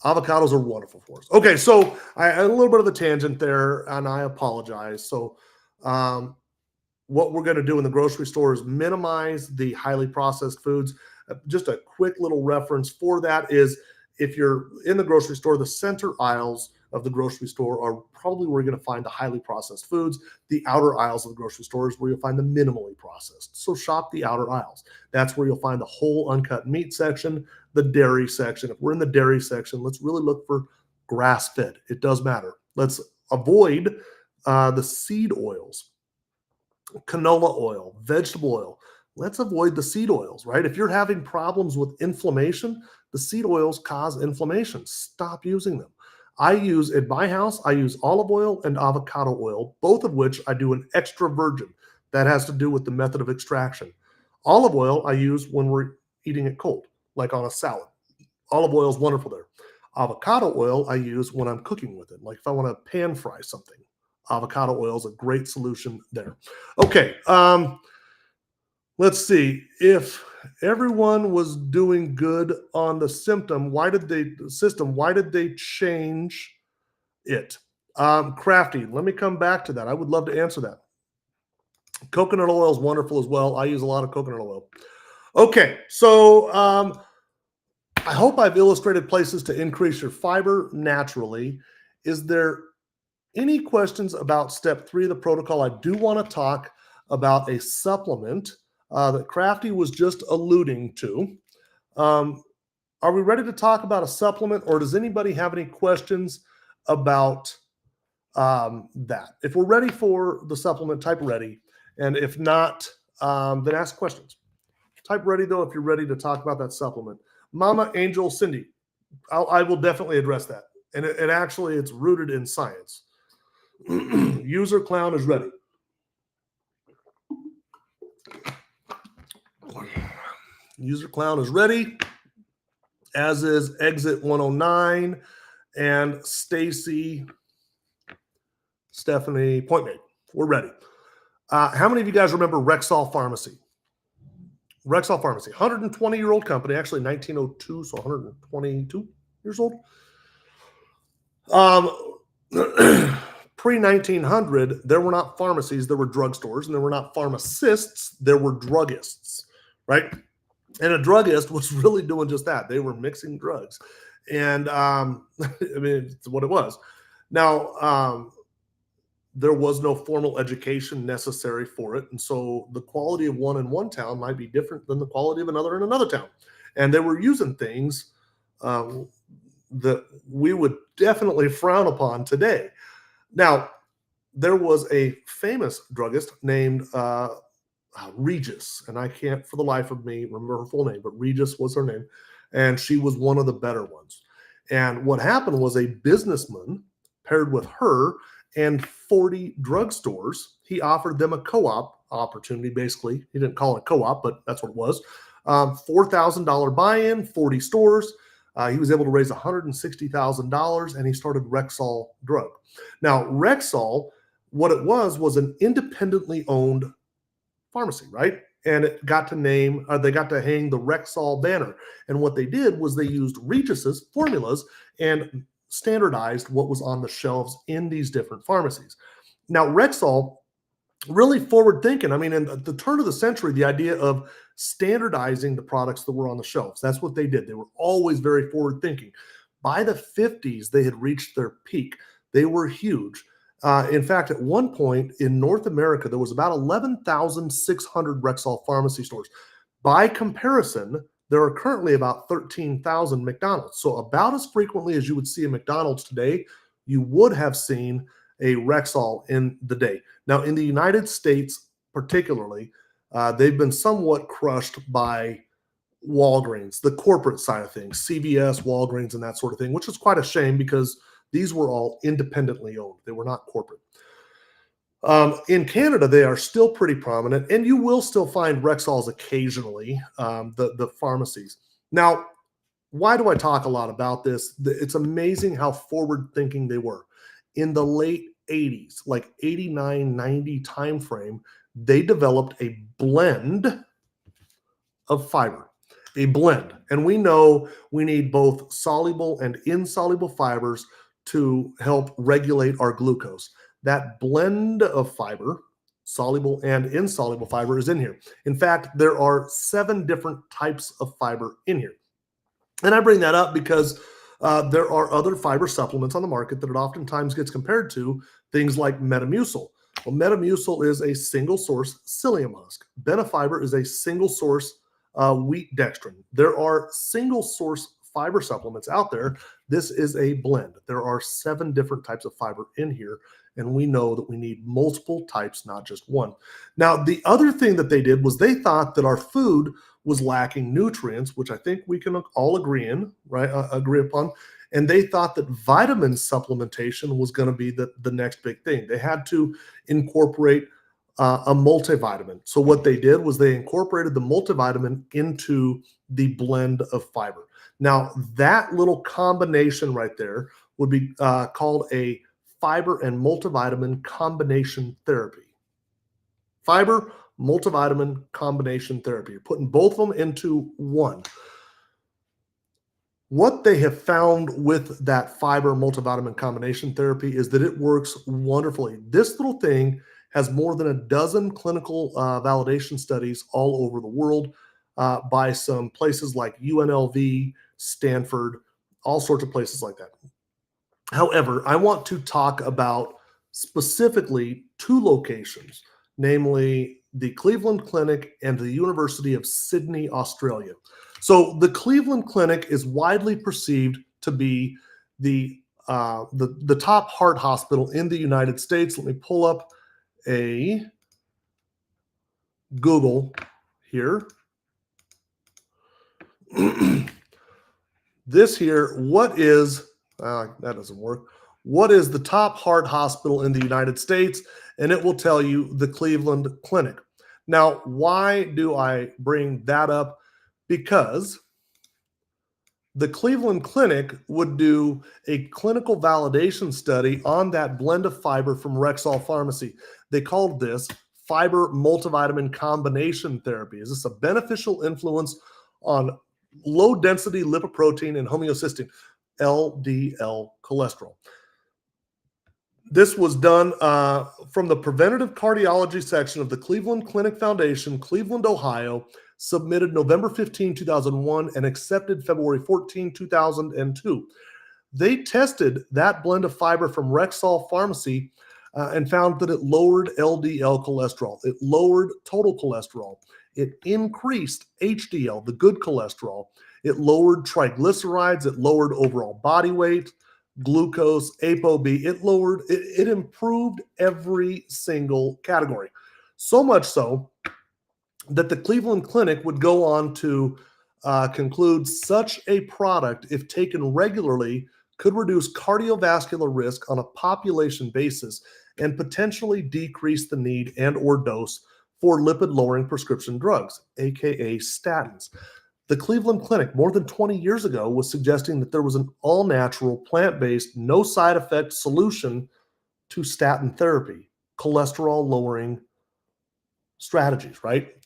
Avocados are wonderful for us. Okay, so I had a little bit of a tangent there, and I apologize. So what we're going to do in the grocery store is minimize the highly processed foods. Just a quick little reference for that is if you're in the grocery store, the center aisles of the grocery store are probably where you're going to find the highly processed foods. The outer aisles of the grocery store is where you'll find the minimally processed. So shop the outer aisles. That's where you'll find the whole uncut meat section, the dairy section. If we're in the dairy section, let's really look for grass-fed. It does matter. Let's avoid the seed oils. Canola oil, vegetable oil. Let's avoid the seed oils, right? If you're having problems with inflammation, the seed oils cause inflammation. Stop using them. At my house, I use olive oil and avocado oil, both of which I do an extra virgin. That has to do with the method of extraction. Olive oil I use when we're eating it cold, like on a salad. Olive oil is wonderful there. Avocado oil I use when I'm cooking with it, like if I want to pan fry something. Avocado oil is a great solution there. Okay, let's see. If everyone was doing good on the system, why did they change it? Crafty, let me come back to that. I would love to answer that. Coconut oil is wonderful as well. I use a lot of coconut oil. Okay, so I hope I've illustrated places to increase your fiber naturally. Is there any questions about step 3 of the protocol? I do want to talk about a supplement that Crafty was just alluding to. Are we ready to talk about a supplement, or does anybody have any questions about that? If we're ready for the supplement, type ready. And if not, then ask questions. Type ready, though, if you're ready to talk about that supplement. Mama Angel Cindy, I will definitely address that. And it's rooted in science. User Clown is ready. User Clown is ready, as is Exit 109 and Stephanie Pointmate. We're ready. How many of you guys remember Rexall Pharmacy? Rexall Pharmacy, 120-year-old company, actually 1902, so 122 years old. Pre-1900, there were not pharmacies, there were drugstores, and there were not pharmacists, there were druggists, right? And a druggist was really doing just that. They were mixing drugs. And I mean, it's what it was. Now, there was no formal education necessary for it. And so the quality of one in one town might be different than the quality of another in another town. And they were using things that we would definitely frown upon today. Now, there was a famous druggist named Regis, and I can't for the life of me remember her full name, but Regis was her name, and she was one of the better ones. And what happened was a businessman paired with her and 40 drugstores. He offered them a co-op opportunity, basically. He didn't call it a co-op, but that's what it was. $4,000 buy-in, 40 stores. He was able to raise $160,000, and he started Rexall Drug. Now, Rexall, what it was an independently owned pharmacy, right? And it got to they got to hang the Rexall banner. And what they did was they used Regis's formulas and standardized what was on the shelves in these different pharmacies. Now, Rexall, really forward thinking. I mean, in the turn of the century, the idea of standardizing the products that were on the shelves, that's what they did. They were always very forward thinking. By the 50s, they had reached their peak. They were huge. In fact, at one point in North America, there was about 11,600 Rexall pharmacy stores. By comparison, there are currently about 13,000 McDonald's. So about as frequently as you would see a McDonald's today, you would have seen a Rexall in the day. Now, in the United States particularly, they've been somewhat crushed by Walgreens, the corporate side of things, CVS, Walgreens, and that sort of thing, which is quite a shame because these were all independently owned. They were not corporate. In Canada, they are still pretty prominent, and you will still find Rexalls occasionally, the pharmacies. Now, why do I talk a lot about this? It's amazing how forward-thinking they were. In the late 80s, like 89, 90 timeframe, they developed a blend of fiber. A blend. And we know we need both soluble and insoluble fibers to help regulate our glucose. That blend of fiber soluble and insoluble fiber is in here. In fact, there are 7 different types of fiber in here. And I bring that up because there are other fiber supplements on the market that it oftentimes gets compared to things like Metamucil. Well, Metamucil is a single source psyllium husk. Benefiber is a single source wheat dextrin. There are single source fiber supplements out there. This is a blend. There are 7 different types of fiber in here, and we know that we need multiple types, not just one. Now, the other thing that they did was they thought that our food was lacking nutrients, which I think we can all agree upon. And they thought that vitamin supplementation was going to be the next big thing. They had to incorporate a multivitamin. So what they did was they incorporated the multivitamin into the blend of fiber. Now, that little combination right there would be called a fiber and multivitamin combination therapy. Fiber, multivitamin combination therapy. You're putting both of them into one. What they have found with that fiber multivitamin combination therapy is that it works wonderfully. This little thing has more than a dozen clinical validation studies all over the world by some places like UNLV, Stanford, all sorts of places like that. However, I want to talk about specifically 2 locations, namely the Cleveland Clinic and the University of Sydney, Australia. So the Cleveland Clinic is widely perceived to be the top heart hospital in the United States. Let me pull up a Google here. This here, what is, that doesn't work. What is the top heart hospital in the United States? And it will tell you the Cleveland Clinic. Now, why do I bring that up? Because the Cleveland Clinic would do a clinical validation study on that blend of fiber from Rexall Pharmacy. They called this fiber multivitamin combination therapy. Is this a beneficial influence on low density lipoprotein and homeocysteine, LDL cholesterol? This was done from the Preventative Cardiology section of the Cleveland Clinic Foundation, Cleveland, Ohio, submitted November 15, 2001, and accepted February 14, 2002. They tested that blend of fiber from Rexall Pharmacy and found that it lowered LDL cholesterol. It lowered total cholesterol. It increased HDL, the good cholesterol. It lowered triglycerides. It lowered overall body weight, glucose, ApoB. It improved every single category. So much so that the Cleveland Clinic would go on to conclude such a product, if taken regularly, could reduce cardiovascular risk on a population basis and potentially decrease the need and or dose for lipid-lowering prescription drugs, aka statins. The Cleveland Clinic, more than 20 years ago, was suggesting that there was an all-natural, plant-based, no side effect solution to statin therapy, cholesterol-lowering strategies, right?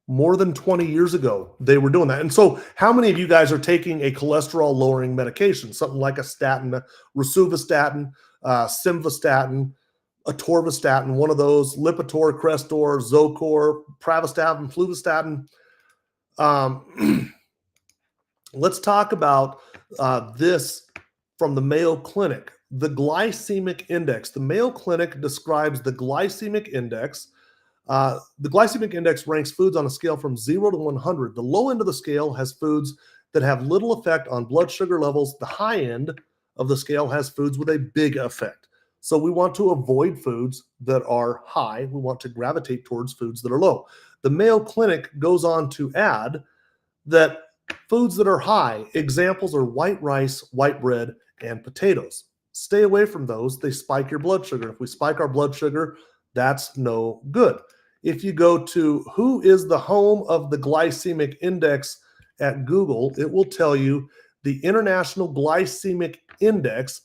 More than 20 years ago, they were doing that. And so how many of you guys are taking a cholesterol-lowering medication, something like a statin, rosuvastatin, simvastatin, atorvastatin, one of those, Lipitor, Crestor, Zocor, Pravastatin, Fluvastatin? Let's talk about this from the Mayo Clinic, the glycemic index. The Mayo Clinic describes the glycemic index. The glycemic index ranks foods on a scale from 0 to 100. The low end of the scale has foods that have little effect on blood sugar levels. The high end of the scale has foods with a big effect. So we want to avoid foods that are high. We want to gravitate towards foods that are low. The Mayo Clinic goes on to add that foods that are high, examples are white rice, white bread, and potatoes. Stay away from those. They spike your blood sugar. If we spike our blood sugar, that's no good. If you go to who is the home of the glycemic index at Google, it will tell you the International Glycemic Index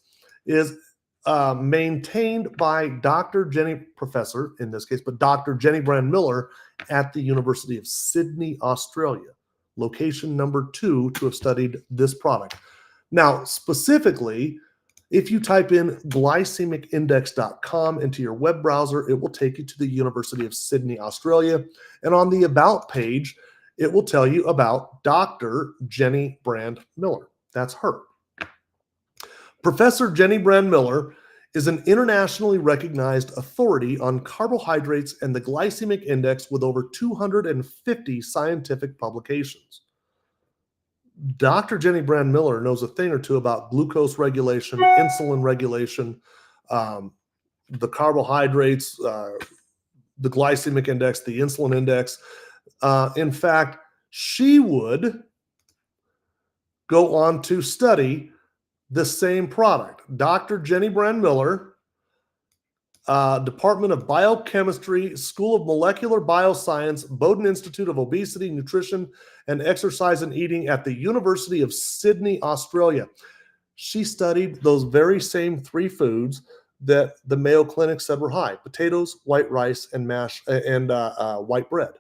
is maintained by Professor in this case, but Dr. Jenny Brand Miller at the University of Sydney, Australia, location number 2 to have studied this product. Now, specifically, If you type in glycemicindex.com into your web browser, it will take you to the University of Sydney, Australia. And on the About page, it will tell you about Dr. Jenny Brand Miller. That's her. Professor Jenny Brand Miller is an internationally recognized authority on carbohydrates and the glycemic index with over 250 scientific publications. Dr. Jenny Brand Miller knows a thing or two about glucose regulation, insulin regulation, the carbohydrates, the glycemic index, the insulin index. In fact, she would go on to study the same product. Dr. Jenny Brand Miller, Department of Biochemistry, School of Molecular Bioscience, Bowden Institute of Obesity, Nutrition, and Exercise and Eating at the University of Sydney, Australia. She studied those very same three foods that the Mayo Clinic said were high: potatoes, white rice, and white bread.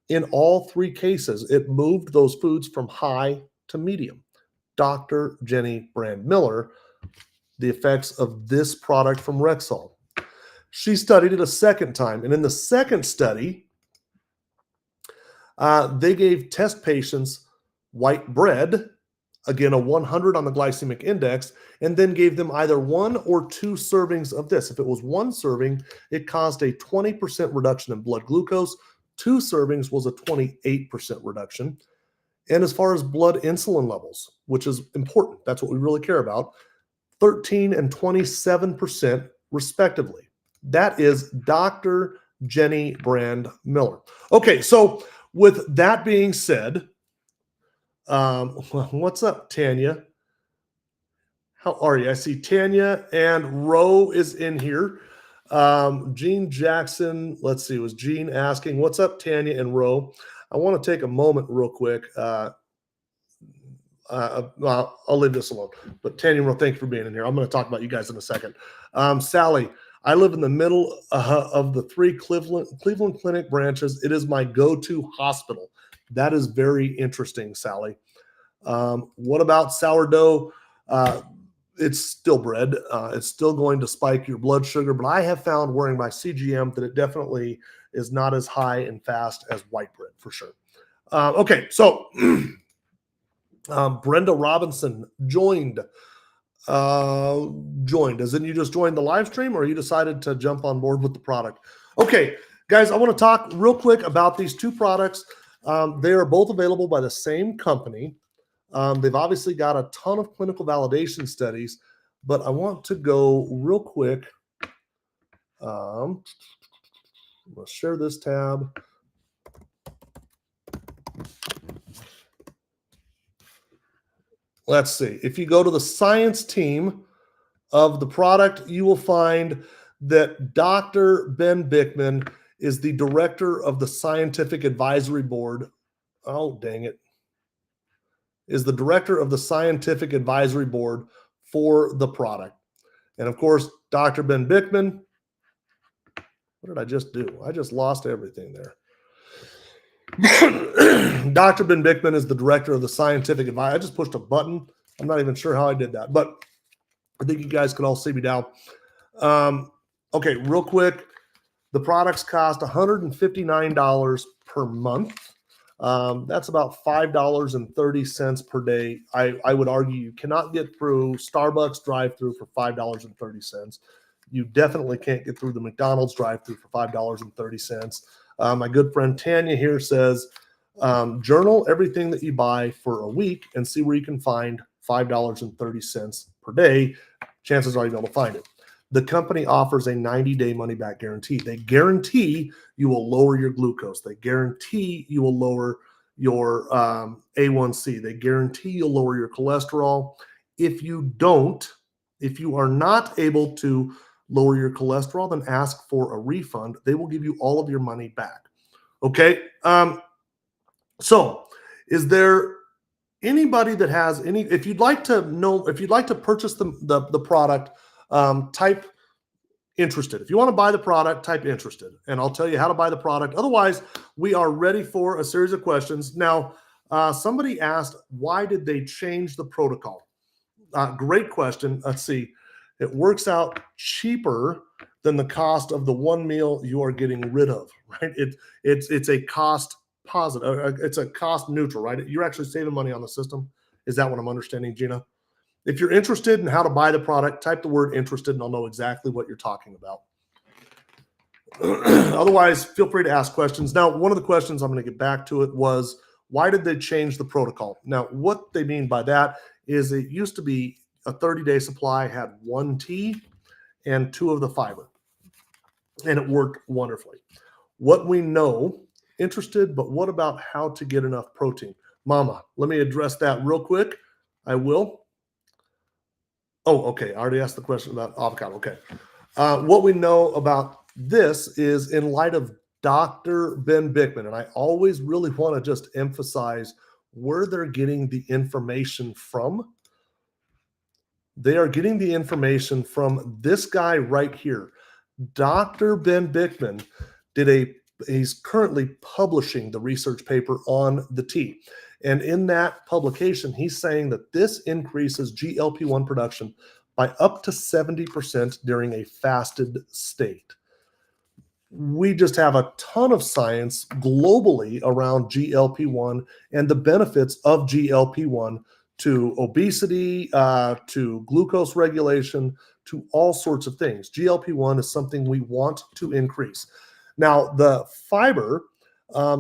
In all three cases, it moved those foods from high to medium. Dr. Jenny Brand Miller, the effects of this product from Rexall. She studied it a second time, and in the second study, they gave test patients white bread, again a 100 on the glycemic index, and then gave them either 1 or 2 servings of this. If it was 1 serving, it caused a 20% reduction in blood glucose. 2 servings was a 28% reduction. And as far as blood insulin levels, which is important, that's what we really care about, 13 and 27% respectively. That is Dr. Jenny Brand Miller. Okay, so with that being said, what's up, Tanya? How are you? I see Tanya and Ro is in here. Gene Jackson, let's see, was Gene asking, what's up, Tanya and Ro? I want to take a moment real quick. Well, I'll leave this alone. But Tanya, Ro, thank you for being in here. I'm going to talk about you guys in a second. Sally, I live in the middle of the 3 Cleveland Clinic branches. It is my go-to hospital. That is very interesting, Sally. What about sourdough? It's still bread. It's still going to spike your blood sugar, but I have found wearing my CGM that it definitely is not as high and fast as white bread for sure. Okay, so Brenda Robinson joined. As in you just joined the live stream, or you decided to jump on board with the product? Okay, guys, I want to talk real quick about these 2 products. They are both available by the same company. They've obviously got a ton of clinical validation studies, but I want to go real quick. Let's share this tab. Let's see. If you go to the science team of the product, you will find that Dr. Ben Bickman is the director of the scientific advisory board. Oh, dang it. Is the director of the scientific advisory board for the product. And of course, Dr. Ben Bickman, what did I just do? I just lost everything there. Dr. Ben Bickman is the director of the scientific advice. I just pushed a button. I'm not even sure how I did that, but I think you guys can all see me now. Okay, real quick. The products cost $159 per month. That's about $5.30 per day. I would argue you cannot get through Starbucks drive-through for $5.30. You definitely can't get through the McDonald's drive-through for $5.30. My good friend Tanya here says, journal everything that you buy for a week and see where you can find $5.30 per day. Chances are you'll be able to find it. The company offers a 90-day money-back guarantee. They guarantee you will lower your glucose. They guarantee you will lower your A1C. They guarantee you'll lower your cholesterol. If you are not able to lower your cholesterol, then ask for a refund. They will give you all of your money back. Okay. So is there anybody that has any, if you'd like to purchase the product, type interested. If you want to buy the product, type interested, and I'll tell you how to buy the product. Otherwise, we are ready for a series of questions. Now, somebody asked, why did they change the protocol? Great question. Let's see. It works out cheaper than the cost of the one meal you are getting rid of, right? It's a cost positive. It's a cost neutral, right? You're actually saving money on the system. Is that what I'm understanding, Gina? If you're interested in how to buy the product, type the word interested and I'll know exactly what you're talking about. Otherwise, feel free to ask questions. Now, one of the questions, I'm going to get back to it, was why did they change the protocol? Now, what they mean by that is it used to be a 30-day supply had 1 tea and 2 of the fiber, and it worked wonderfully. What we know, interested, but what about how to get enough protein? Mama, let me address that real quick. I will. Oh, okay. I already asked the question about avocado. Okay. What we know about this is in light of Dr. Ben Bickman, and I always really want to just emphasize where they're getting the information from. They are getting the information from this guy right here. Dr. Ben Bickman he's currently publishing the research paper on the tea. And in that publication, he's saying that this increases GLP-1 production by up to 70% during a fasted state. We just have a ton of science globally around GLP-1 and the benefits of GLP-1 to obesity, to glucose regulation, to all sorts of things. GLP-1 is something we want to increase. Now, the fiber,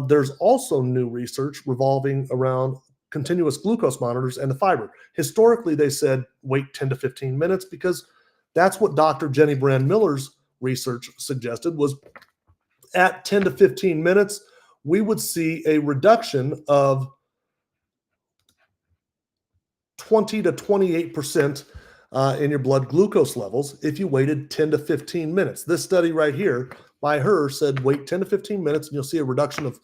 there's also new research revolving around continuous glucose monitors and the fiber. Historically, they said wait 10 to 15 minutes because that's what Dr. Jenny Brand Miller's research suggested was at 10 to 15 minutes, we would see a reduction of 20 to 28% in your blood glucose levels if you waited 10 to 15 minutes. This study right here by her said wait 10 to 15 minutes and you'll see a reduction of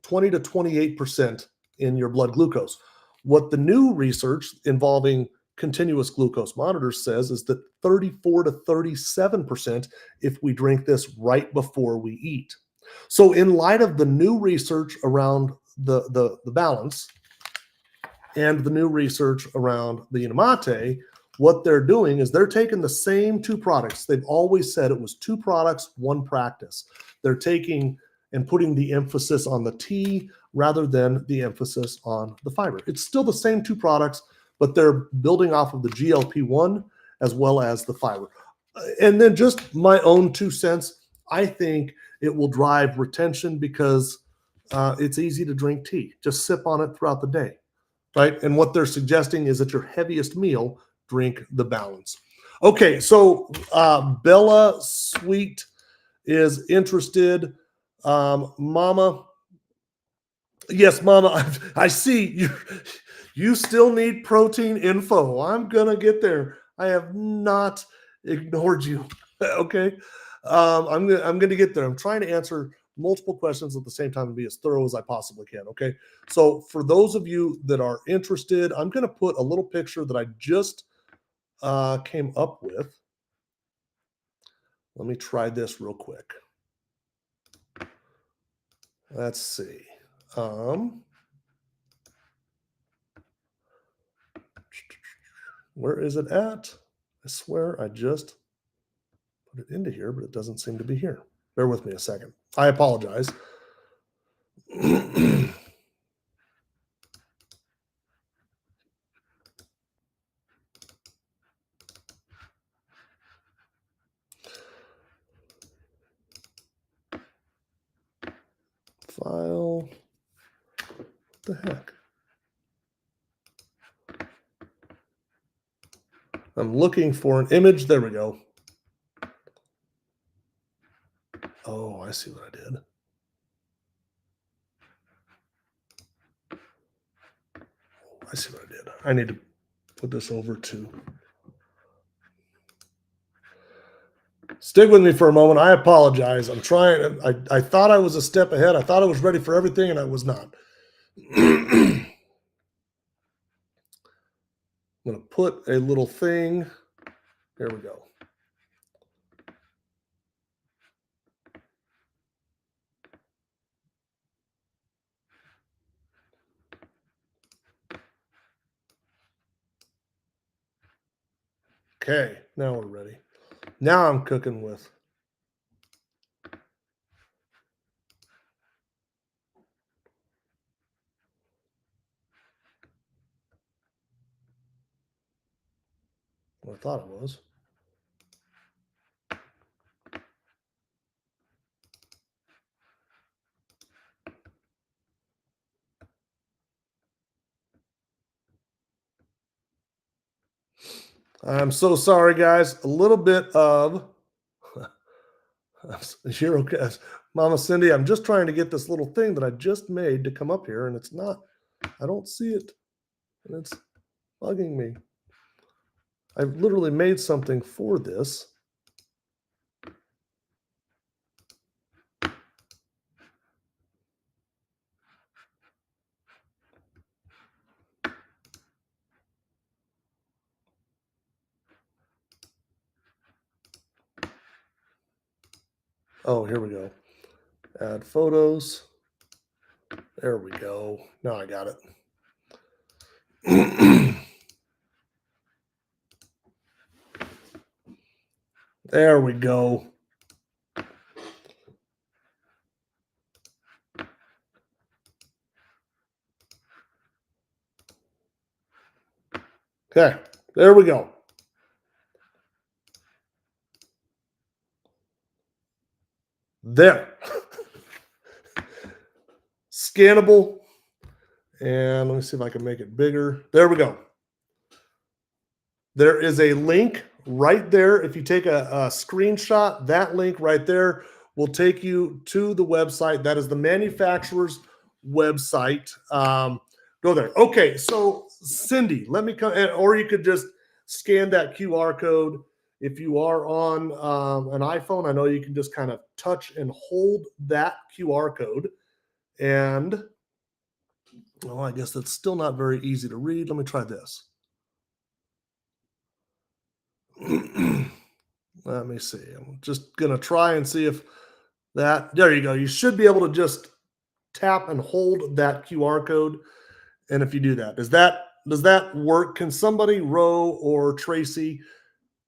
20 to 28% in your blood glucose. What the new research involving continuous glucose monitors says is that 34 to 37% if we drink this right before we eat. So in light of the new research around the balance and the new research around the Unimate, what they're doing is they're taking the same 2 products. They've always said it was 2 products, 1 practice. They're taking and putting the emphasis on the tea rather than the emphasis on the fiber. It's still the same 2 products, but they're building off of the GLP-1 as well as the fiber. And then just my own 2 cents, I think it will drive retention because it's easy to drink tea. Just sip on it throughout the day, right? And what they're suggesting is at your heaviest meal, drink the balance. Okay, so Bella Sweet is interested. Mama, yes, Mama, I see you still need protein info. I'm gonna get there. I have not ignored you. Okay, I'm gonna get there. I'm trying to answer multiple questions at the same time and be as thorough as I possibly can. Okay, so for those of you that are interested, I'm gonna put a little picture that I just came up with. Let me try this real quick. Let's see. Where is it at? I swear I just put it into here, but it doesn't seem to be here. Bear with me a second. I apologize. File. What the heck? I'm looking for an image. There we go. Oh, I see what I did. I see what I did. I need to put this over to. Stick with me for a moment. I apologize. I'm trying. I thought I was a step ahead. I thought I was ready for everything, and I was not. I'm going to put a little thing. There we go. Okay, now we're ready. Now I'm cooking with. What I thought it was. I'm so sorry, guys. A little bit of Zero guess. Mama Cindy, I'm just trying to get this little thing that I just made to come up here, and it's not. I don't see it. And it's bugging me. I've literally made something for this. Oh, here we go. Add photos. There we go. Now I got it. There we go. Okay, there we go. There. Scannable. And let me see if I can make it bigger. There we go. There is a link right there. If you take a screenshot, that link right there will take you to the website. That is the manufacturer's website. Go there. Okay, so Cindy, let me come, or you could just scan that QR code. If you are on an iPhone, I know you can just kind of touch and hold that QR code. And, oh, I guess that's still not very easy to read. Let me try this. Let me see. I'm just going to try and see if that, there you go. You should be able to just tap and hold that QR code. And if you do that, does that work? Can somebody, Ro or Tracy,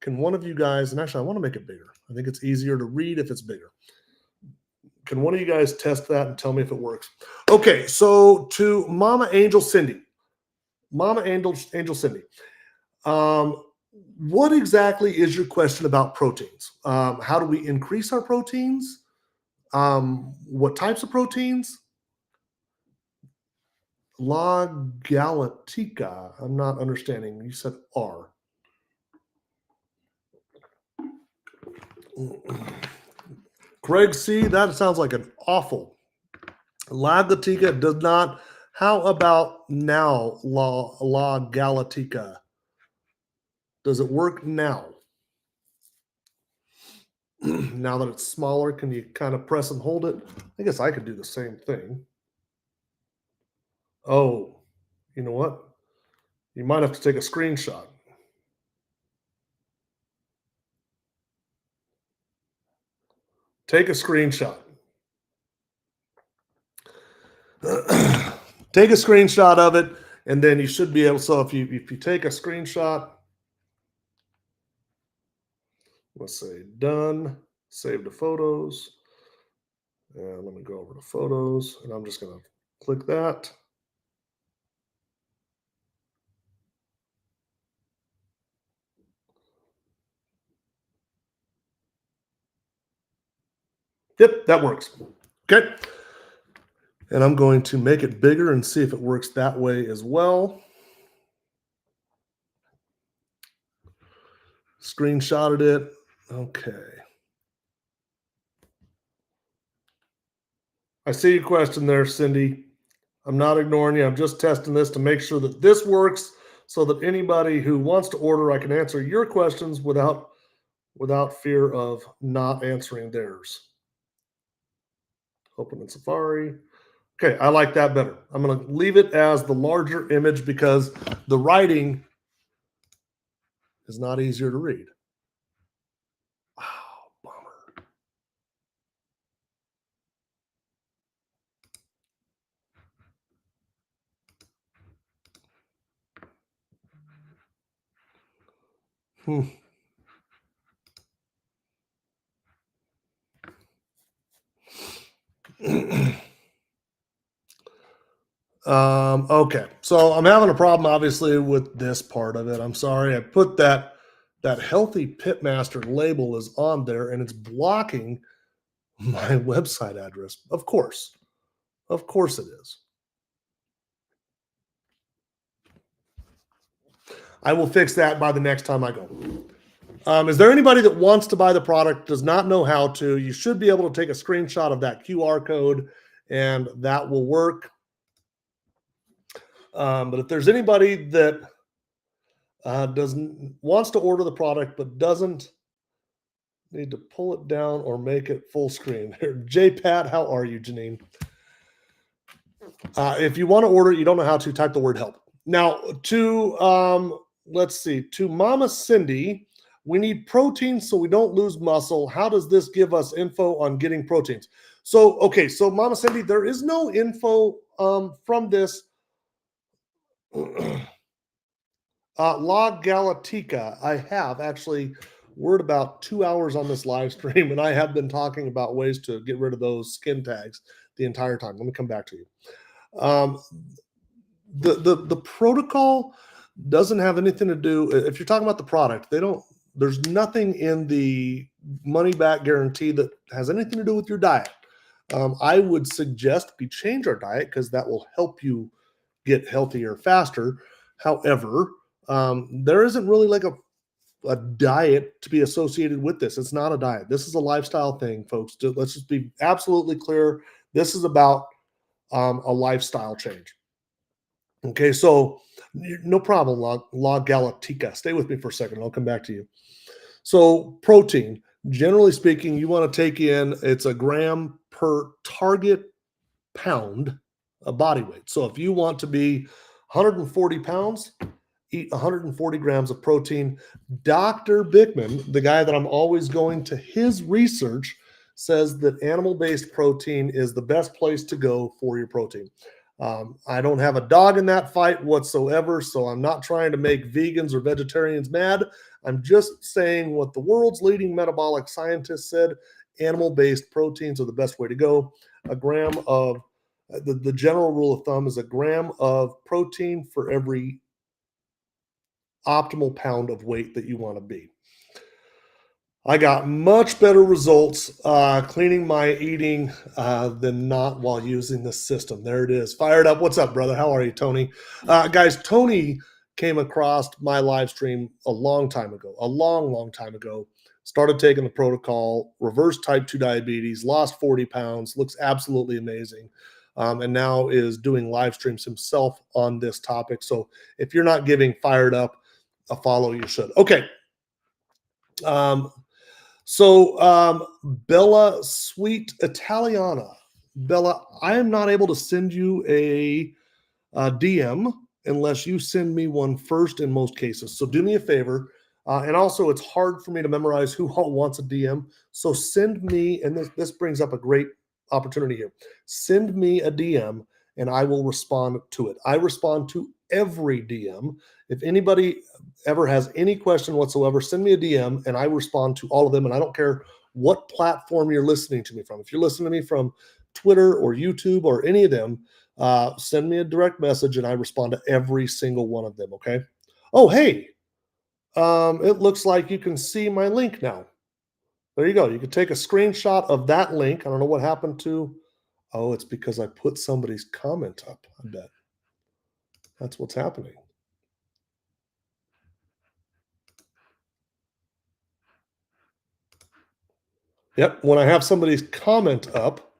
can one of you guys, and actually I want to make it bigger. I think it's easier to read if it's bigger. Can one of you guys test that and tell me if it works? Okay, so to Mama Angel Cindy. Mama Angel Cindy. What exactly is your question about proteins? How do we increase our proteins? What types of proteins? La Galatica. I'm not understanding. You said R. Greg C., that sounds like an awful. La Galatica does not. How about now, La Galatica? Does it work now? Now that it's smaller, can you kind of press and hold it? I guess I could do the same thing. Oh, you know what? You might have to take a screenshot. Take a screenshot. Take a screenshot of it, and then you should be able. So if you take a screenshot, let's say done, save the photos. And let me go over to photos, and I'm just going to click that. Yep, that works. Okay. And I'm going to make it bigger and see if it works that way as well. Screenshotted it. Okay. I see your question there, Cindy. I'm not ignoring you. I'm just testing this to make sure that this works so that anybody who wants to order, I can answer your questions without fear of not answering theirs. Open in Safari. Okay, I like that better. I'm going to leave it as the larger image because the writing is not easier to read. Oh, bummer. Okay, so I'm having a problem, obviously, with this part of it. I'm sorry. I put that healthy pitmaster label is on there, and it's blocking my website address. Of course it is. I will fix that by the next time I go. Is there anybody that wants to buy the product, does not know how to? You should be able to take a screenshot of that QR code, and that will work. But if there's anybody that wants to order the product but doesn't need to pull it down or make it full screen. J Pat, how are you, Janine? If you want to order, you don't know how to, type the word help. Now to let's see, to Mama Cindy, we need protein so we don't lose muscle. How does this give us info on getting proteins? So okay, so Mama Cindy, there is no info from this. La Galatica, I have actually, we're at about 2 hours on this live stream, and I have been talking about ways to get rid of those skin tags the entire time. Let me come back to you. The protocol doesn't have anything to do, if you're talking about the product, there's nothing in the money back guarantee that has anything to do with your diet. I would suggest we change our diet because that will help you get healthier faster. However, there isn't really like a diet to be associated with this. It's not a diet. This is a lifestyle thing, folks. Let's just be absolutely clear. This is about a lifestyle change. Okay, so no problem, La Galatica. Stay with me for a second. I'll come back to you. So protein, generally speaking, you want to take in, it's a gram per target pound of body weight. So if you want to be 140 pounds, eat 140 grams of protein. Dr. Bickman, the guy that I'm always going to his research, says that animal-based protein is the best place to go for your protein. I don't have a dog in that fight whatsoever, so I'm not trying to make vegans or vegetarians mad. I'm just saying what the world's leading metabolic scientists said. Animal-based proteins are the best way to go. A gram of, the general rule of thumb is a gram of protein for every optimal pound of weight that you want to be. I got much better results cleaning my eating than not while using the system. There it is. Fired up. What's up, brother? How are you, Tony? Guys, Tony came across my live stream a long time ago, a long time ago. Started taking the protocol, reversed type 2 diabetes, lost 40 pounds, looks absolutely amazing. And now is doing live streams himself on this topic. So if you're not giving Fired Up a follow, you should. Okay. Bella Sweet Italiana. Bella, I am not able to send you a DM unless you send me one first in most cases. So do me a favor. And also, it's hard for me to memorize who all wants a DM. So send me, and this brings up a great opportunity here. Send me a DM and I will respond to it. I respond to every DM. If anybody ever has any question whatsoever, send me a DM and I respond to all of them. And I don't care what platform you're listening to me from. If you're listening to me from Twitter or YouTube or any of them, send me a direct message and I respond to every single one of them. Okay. Oh, hey, it looks like you can see my link now. There you go. You can take a screenshot of that link. I don't know what happened to. Oh, it's because I put somebody's comment up. I bet that's what's happening. Yep. When I have somebody's comment up,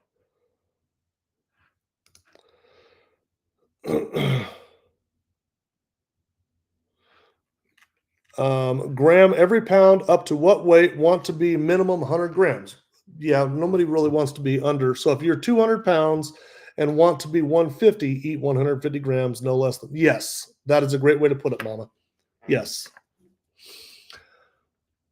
gram every pound up to what weight? Want to be minimum 100 grams. Yeah, nobody really wants to be under. So if you're 200 pounds and want to be 150, eat 150 grams, no less than. Yes, that is a great way to put it, Mama. Yes.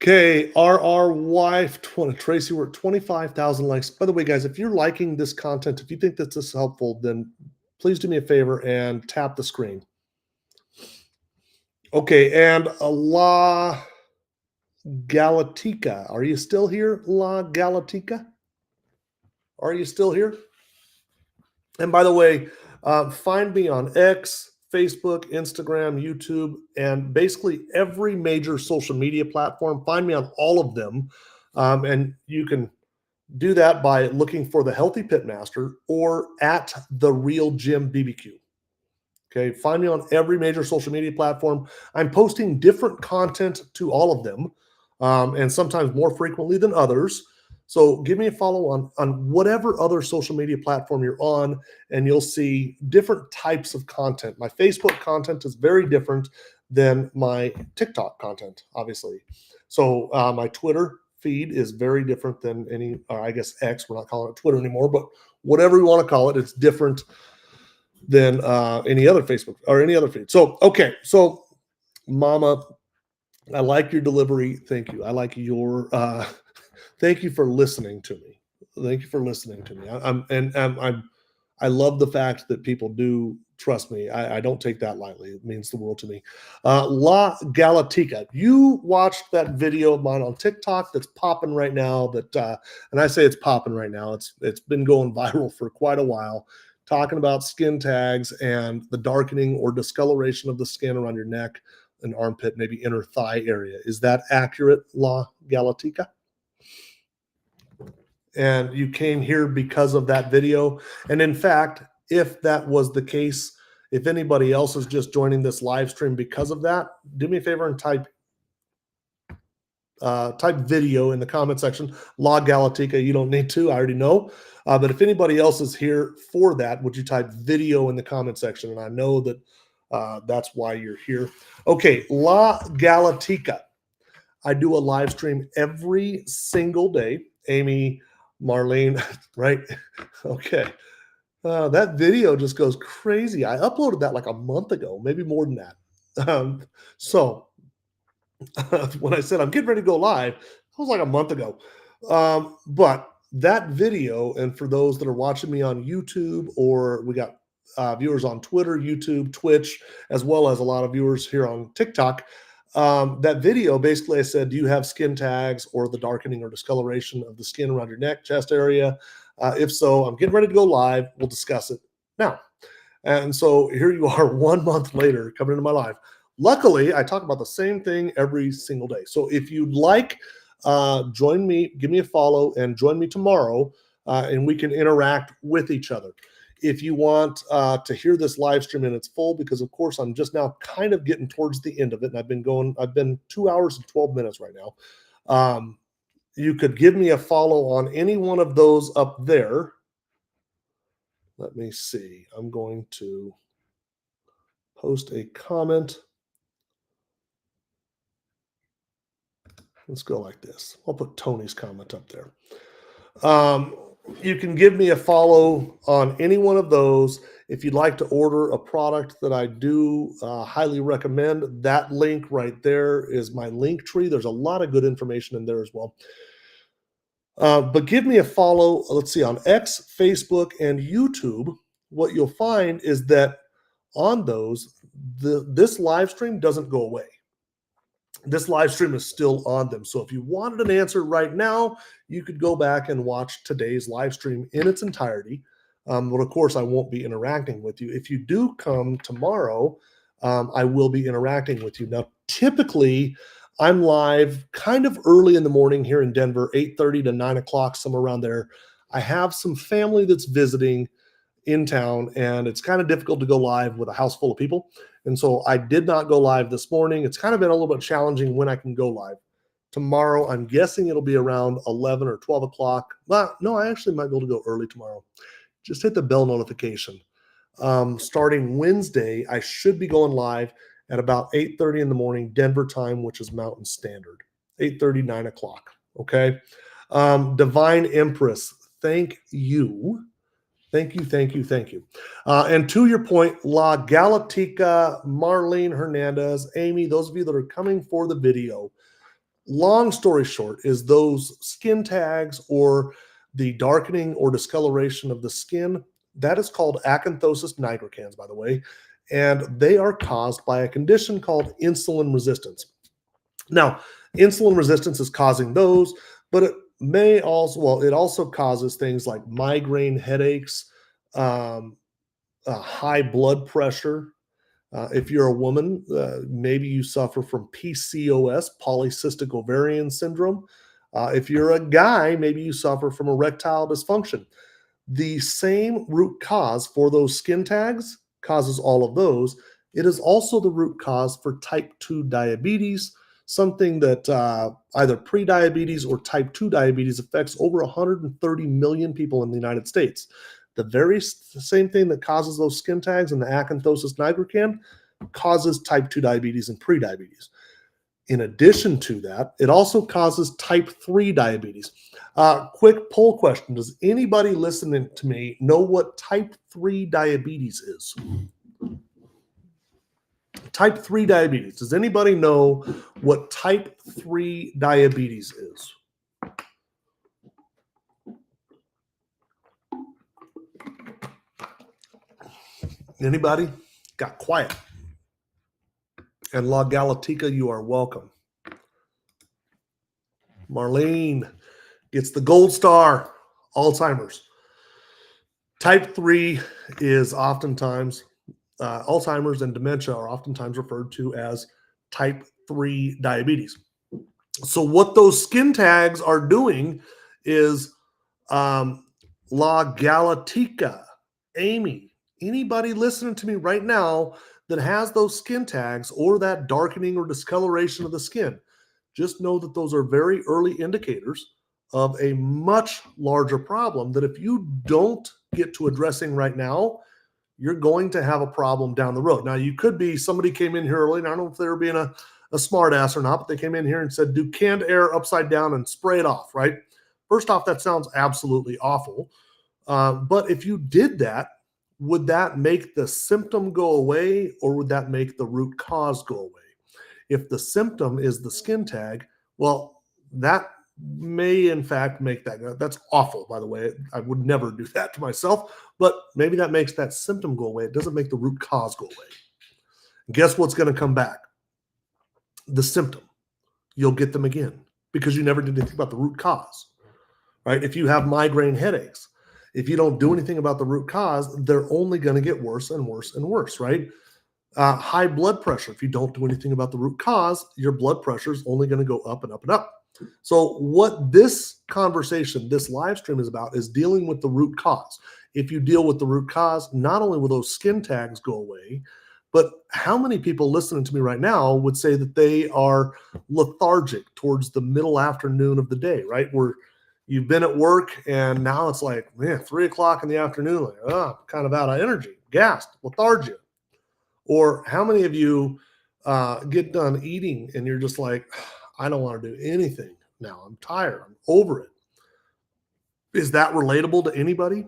Okay, wife 20. Tracy, we're at 25,000 likes. By the way, guys, if you're liking this content, if you think that this is helpful, then please do me a favor and tap the screen. Okay, and La Galatica. Are you still here, La Galatica? Are you still here? And by the way, find me on X, Facebook, Instagram, YouTube, and basically every major social media platform. Find me on all of them. And you can do that by looking for the Healthy Pitmaster or at the Real Jim BBQ. Okay, find me on every major social media platform. I'm posting different content to all of them, and sometimes more frequently than others. So give me a follow on whatever other social media platform you're on, and you'll see different types of content. My Facebook content is very different than my TikTok content, obviously. So my Twitter feed is very different than any, or I guess X, we're not calling it Twitter anymore, but whatever you want to call it, it's different than any other Facebook or any other feed. So, okay. So, Mama, I like your delivery. Thank you. I like your, thank you for listening to me. Thank you for listening to me. I love the fact that people do trust me. I don't take that lightly. It means the world to me. La Galatica. You watched that video of mine on TikTok that's popping right now. And I say it's popping right now. It's been going viral for quite a while, talking about skin tags and the darkening or discoloration of the skin around your neck and armpit, maybe inner thigh area. Is that accurate, La Galatica? And you came here because of that video. And in fact, if that was the case, if anybody else is just joining this live stream because of that, do me a favor and type video in the comment section. La Galatica, you don't need to, I already know. But if anybody else is here for that, would you type video in the comment section? And I know that that's why you're here. Okay, La Galatica. I do a live stream every single day. Amy, Marlene, right? Okay. That video just goes crazy. I uploaded that like a month ago, maybe more than that. So when I said I'm getting ready to go live, that was like a month ago. But that video, and for those that are watching me on YouTube, or we got viewers on Twitter, YouTube, Twitch, as well as a lot of viewers here on TikTok, that video, basically I said, do you have skin tags or the darkening or discoloration of the skin around your neck, chest area? If so, I'm getting ready to go live. We'll discuss it now. And so here you are 1 month later coming into my live. Luckily, I talk about the same thing every single day. So if you'd like, join me, give me a follow, and join me tomorrow, and we can interact with each other. If you want to hear this live stream in its full, because of course I'm just now kind of getting towards the end of it, and I've been 2 hours and 12 minutes right now. You could give me a follow on any one of those up there. Let me see. I'm going to post a comment. Let's go like this. I'll put Tony's comment up there. You can give me a follow on any one of those. If you'd like to order a product that I do highly recommend, that link right there is my link tree. There's a lot of good information in there as well. But give me a follow, let's see, on X, Facebook, and YouTube. What you'll find is that on those, this live stream doesn't go away. This live stream is still on them. So if you wanted an answer right now, you could go back and watch today's live stream in its entirety. But of course, I won't be interacting with you. If you do come tomorrow, I will be interacting with you. Now, typically, I'm live kind of early in the morning here in Denver, 8:30 to 9 o'clock, somewhere around there. I have some family that's visiting in town, and it's kind of difficult to go live with a house full of people. And so I did not go live this morning. It's kind of been a little bit challenging when I can go live. Tomorrow, I'm guessing it'll be around 11 or 12 o'clock. Well, no, I actually might be able to go early tomorrow. Just hit the bell notification. Starting Wednesday, I should be going live at about 8:30 in the morning, Denver time, which is Mountain Standard. 8:30, 9 o'clock. Okay. Divine Empress, thank you. Thank you, thank you, thank you. And to your point, La Galatica, Marlene Hernandez, Amy, those of you that are coming for the video, long story short is those skin tags or the darkening or discoloration of the skin, that is called acanthosis nigricans, by the way, and they are caused by a condition called insulin resistance. Now, insulin resistance is causing those, but it may also, well, it also causes things like migraine headaches, high blood pressure. If you're a woman, maybe you suffer from PCOS, polycystic ovarian syndrome. If you're a guy, maybe you suffer from erectile dysfunction. The same root cause for those skin tags causes all of those. It is also the root cause for type 2 diabetes, something that either prediabetes or type 2 diabetes affects over 130 million people in the United States. The very same thing that causes those skin tags and the acanthosis nigricans causes type 2 diabetes and prediabetes. In addition to that, it also causes type 3 diabetes. Quick poll question. Does anybody listening to me know what type 3 diabetes is? Type 3 diabetes. Does anybody know what type 3 diabetes is? Anybody? Got quiet. And La Galatica, you are welcome. Marlene gets the gold star. Alzheimer's. Type 3 is oftentimes, Alzheimer's and dementia are oftentimes referred to as type 3 diabetes. So what those skin tags are doing is La Galatica, Amy, anybody listening to me right now that has those skin tags or that darkening or discoloration of the skin, just know that those are very early indicators of a much larger problem that if you don't get to addressing right now, you're going to have a problem down the road. Now, you could be, somebody came in here early, and I don't know if they were being a smart ass or not, but they came in here and said, do canned air upside down and spray it off, right? First off, that sounds absolutely awful. But if you did that, would that make the symptom go away, or would that make the root cause go away? If the symptom is the skin tag, well, that may in fact make that. That's awful, by the way. I would never do that to myself, but maybe that makes that symptom go away. It doesn't make the root cause go away. Guess what's going to come back? The symptom. You'll get them again because you never did anything about the root cause, right? If you have migraine headaches, if you don't do anything about the root cause, they're only going to get worse and worse and worse, right? High blood pressure. If you don't do anything about the root cause, your blood pressure is only going to go up and up and up. So what this conversation, this live stream is about is dealing with the root cause. If you deal with the root cause, not only will those skin tags go away, but how many people listening to me right now would say that they are lethargic towards the middle afternoon of the day, right? Where you've been at work and now it's like, man, 3 o'clock in the afternoon, like, I'm kind of out of energy, gassed, lethargia. Or how many of you get done eating and you're just like, I don't want to do anything now. I'm tired. I'm over it. Is that relatable to anybody?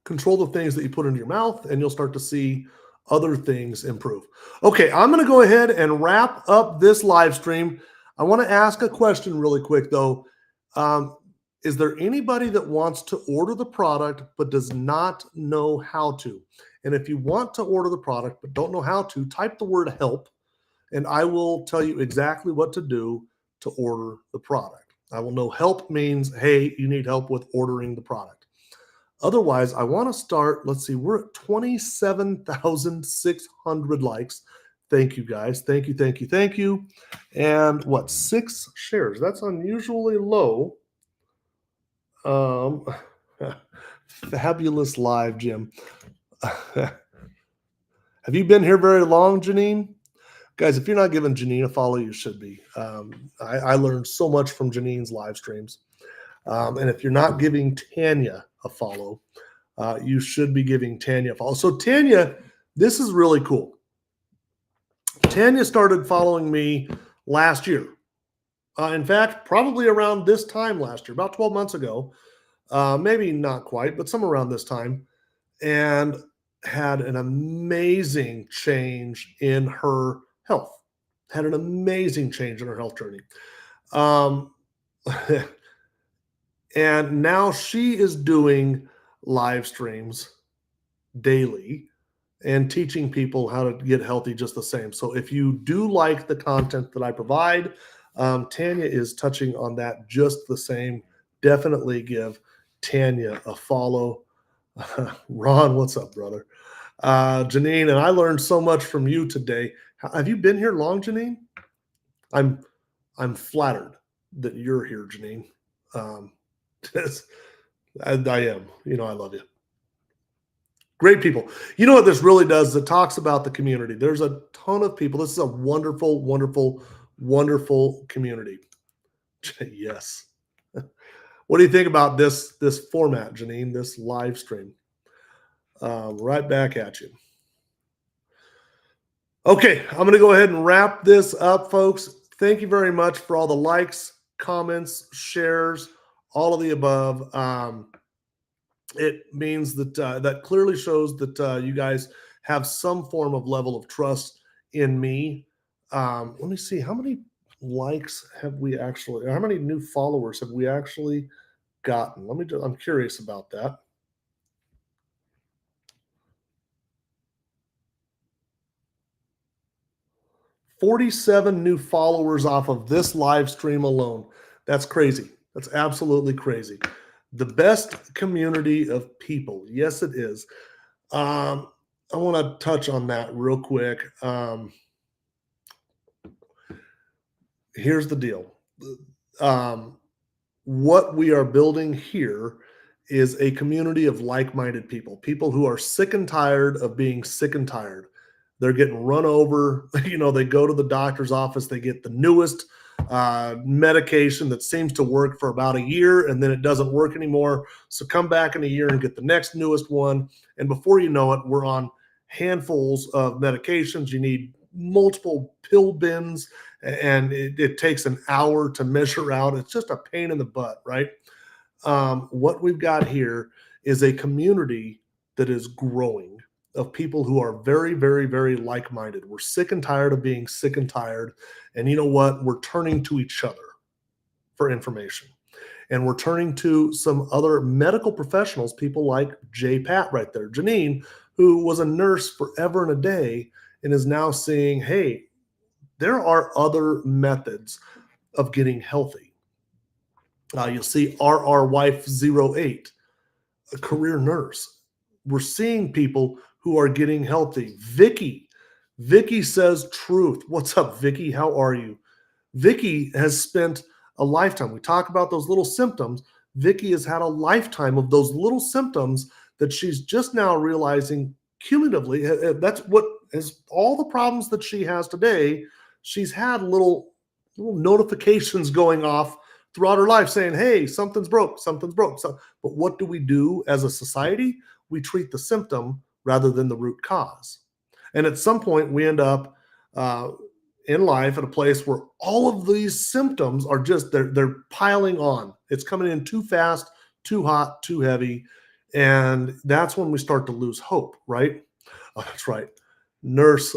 Control the things that you put into your mouth and you'll start to see other things improve. Okay, I'm going to go ahead and wrap up this live stream. I want to ask a question really quick though. Is there anybody that wants to order the product but does not know how to? And if you want to order the product but don't know how to, type the word help and I will tell you exactly what to do to order the product. I will know help means, hey, you need help with ordering the product. Otherwise, I want to start, let's see, we're at 27,600 likes. Thank you, guys. Thank you, thank you, thank you. And what, 6 shares? That's unusually low. Fabulous live, Jim. Have you been here very long, Janine? Guys, if you're not giving Janine a follow, you should be. I learned so much from Janine's live streams. And if you're not giving Tanya a follow, you should be giving Tanya a follow. So Tanya, this is really cool. Tanya started following me last year. In fact, probably around this time last year, about 12 months ago, maybe not quite, but somewhere around this time, and had an amazing change in her health, had an amazing change in her health journey. And now she is doing live streams daily and teaching people how to get healthy just the same. So if you do like the content that I provide, Tanya is touching on that just the same. Definitely give Tanya, a follow. Ron, what's up, brother? Janine, and I learned so much from you today. Have you been here long, Janine? I'm flattered that you're here, Janine. I am. You know, I love you. Great people. You know what this really does? It talks about the community. There's a ton of people. This is a wonderful, wonderful, wonderful community. Yes. What do you think about this format, Janine, this live stream? Right back at you. Okay, I'm going to go ahead and wrap this up, folks. Thank you very much for all the likes, comments, shares, all of the above. It means that that clearly shows that you guys have some form of level of trust in me. Let me see, how many likes have we actually, how many new followers have we actually gotten? I'm curious about that. $47 new followers off of this live stream alone. That's crazy. That's absolutely crazy. The best community of people. Yes, it is. I want to touch on that real quick. Here's the deal. What we are building here is a community of like-minded people, people who are sick and tired of being sick and tired. They're getting run over. You know, they go to the doctor's office, they get the newest medication that seems to work for about a year, and then it doesn't work anymore. So come back in a year and get the next newest one. And before you know it, we're on handfuls of medications. You need multiple pill bins, and it takes an hour to measure out. It's just a pain in the butt, right? What we've got here is a community that is growing of people who are very, very, very like-minded. We're sick and tired of being sick and tired. And you know what? We're turning to each other for information. And we're turning to some other medical professionals, people like Jay Pat right there, Janine, who was a nurse forever and a day and is now seeing, hey, there are other methods of getting healthy. You'll see RR Wife 08, a career nurse. We're seeing people who are getting healthy. Vicky says truth. What's up, Vicky? How are you? Vicky has spent a lifetime. We talk about those little symptoms. Vicky has had a lifetime of those little symptoms that she's just now realizing cumulatively. That's what is all the problems that she has today. She's had little notifications going off throughout her life saying, hey, something's broke, something's broke. But what do we do as a society? We treat the symptom rather than the root cause. And at some point, we end up in life at a place where all of these symptoms are just, they're piling on. It's coming in too fast, too hot, too heavy. And that's when we start to lose hope, right? Oh, that's right. Nurse,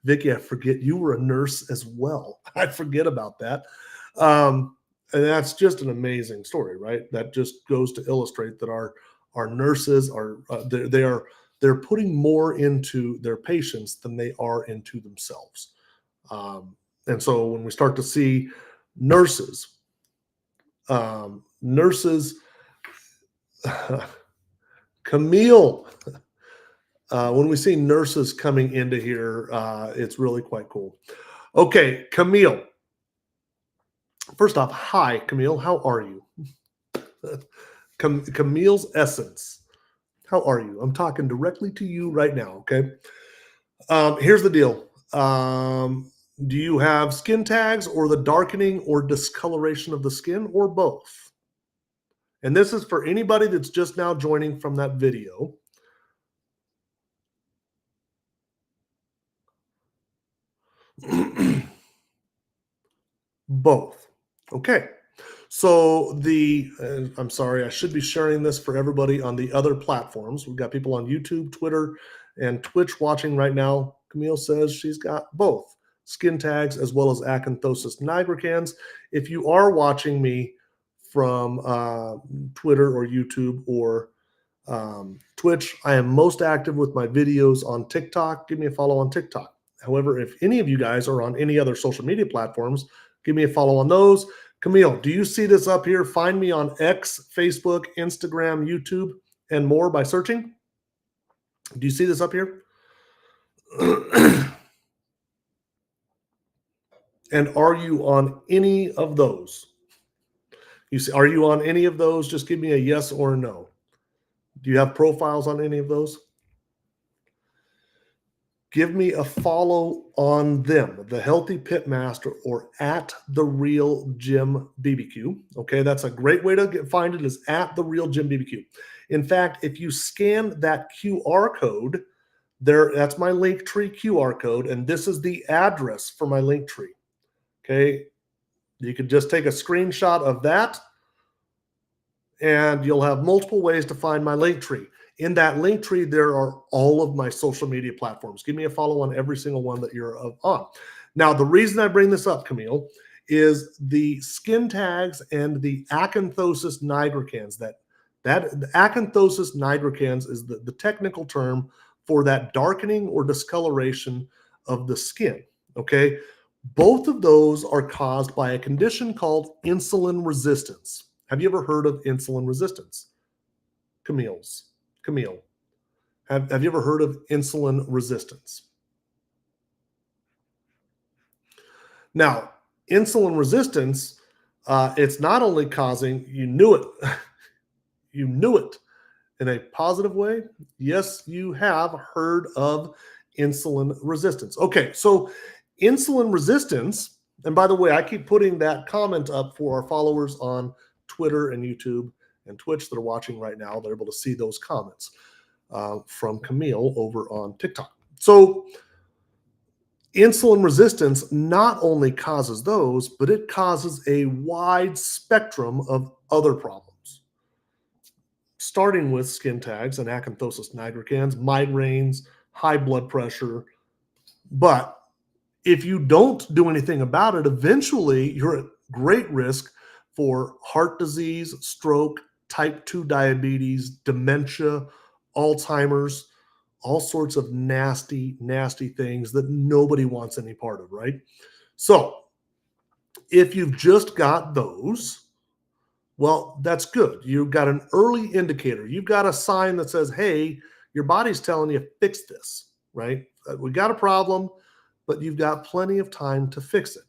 Vicky, I forget you were a nurse as well. I forget about that. And that's just an amazing story, right? That just goes to illustrate that our nurses are, they're putting more into their patients than they are into themselves. And so when we start to see nurses, Camille, when we see nurses coming into here, it's really quite cool. Okay, Camille. First off, hi, Camille. How are you? Camille's Essence. How are you? I'm talking directly to you right now, okay? Here's the deal. Do you have skin tags or the darkening or discoloration of the skin or both? And this is for anybody that's just now joining from that video. Both. Okay. So I'm sorry, I should be sharing this for everybody on the other platforms. We've got people on YouTube, Twitter, and Twitch watching right now. Camille says she's got both skin tags as well as acanthosis nigricans. If you are watching me from Twitter or YouTube or Twitch, I am most active with my videos on TikTok. Give me a follow on TikTok. However, if any of you guys are on any other social media platforms, give me a follow on those. Camille, do you see this up here? Find me on X, Facebook, Instagram, YouTube, and more by searching. Do you see this up here? And are you on any of those? You see, are you on any of those? Just give me a yes or a no. Do you have profiles on any of those? Give me a follow on them, the Healthy Pitmaster or at the Real Jim BBQ. Okay, that's a great way to find it, is at the Real Jim BBQ. In fact, if you scan that QR code, that's my Linktree QR code, and this is the address for my Linktree. Okay, you could just take a screenshot of that, and you'll have multiple ways to find my Linktree. In that Linktree, there are all of my social media platforms. Give me a follow on every single one that you're on. Now, the reason I bring this up, Camille, is the skin tags and the acanthosis nigricans. That the acanthosis nigricans is the technical term for that darkening or discoloration of the skin. Okay, both of those are caused by a condition called insulin resistance. Have you ever heard of insulin resistance? Camille, have you ever heard of insulin resistance? Now, insulin resistance, it's not only causing, you knew it, you knew it in a positive way. Yes, you have heard of insulin resistance. Okay, so insulin resistance, and by the way, I keep putting that comment up for our followers on Twitter and YouTube and Twitch that are watching right now. They're able to see those comments from Camille over on TikTok. So insulin resistance not only causes those, but it causes a wide spectrum of other problems, starting with skin tags and acanthosis nigricans, migraines, high blood pressure. But if you don't do anything about it, eventually you're at great risk for heart disease, stroke, type 2 diabetes, dementia, Alzheimer's, all sorts of nasty, nasty things that nobody wants any part of, right? So if you've just got those, well, that's good. You've got an early indicator. You've got a sign that says, hey, your body's telling you, fix this, right? We got a problem, but you've got plenty of time to fix it.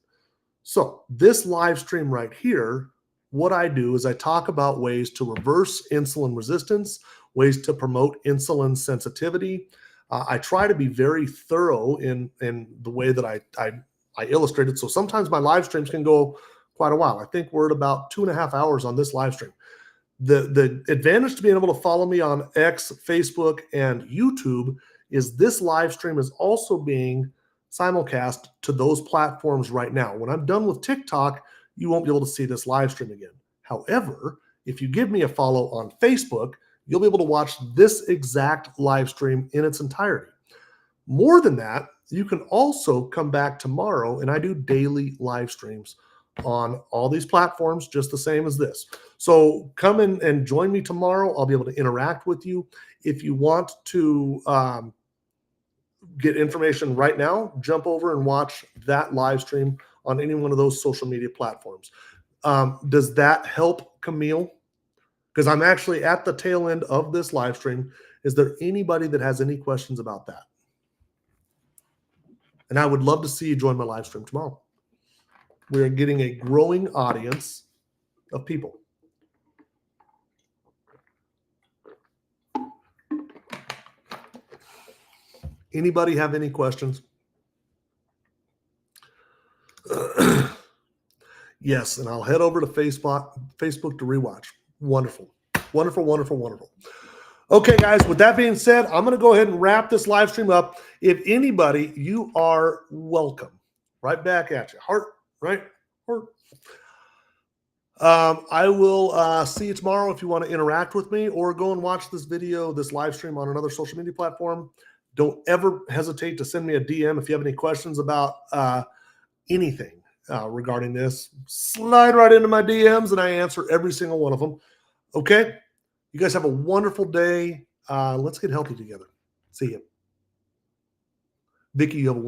So this live stream right here, what I do is I talk about ways to reverse insulin resistance, ways to promote insulin sensitivity. I try to be very thorough in the way that I illustrate it. So sometimes my live streams can go quite a while. I think we're at about 2.5 hours on this live stream. The advantage to being able to follow me on X, Facebook, and YouTube is this live stream is also being simulcast to those platforms right now. When I'm done with TikTok, you won't be able to see this live stream again. However, if you give me a follow on Facebook, you'll be able to watch this exact live stream in its entirety. More than that, you can also come back tomorrow, and I do daily live streams on all these platforms, just the same as this. So come in and join me tomorrow. I'll be able to interact with you. If you want to get information right now, jump over and watch that live stream on any one of those social media platforms. Does that help, Camille? Because I'm actually at the tail end of this live stream. Is there anybody that has any questions about that? And I would love to see you join my live stream tomorrow. We're getting a growing audience of people. Anybody have any questions? Yes, and I'll head over to Facebook to rewatch. Wonderful, wonderful, wonderful, wonderful. Okay, guys, with that being said, I'm going to go ahead and wrap this live stream up. If anybody, you are welcome. Right back at you. Heart, right? Heart. I will see you tomorrow if you want to interact with me or go and watch this video, this live stream on another social media platform. Don't ever hesitate to send me a DM if you have any questions about anything regarding this. Slide right into my DMs and I answer every single one of them. Okay? You guys have a wonderful day. Let's get healthy together. See you. Vicky, you have a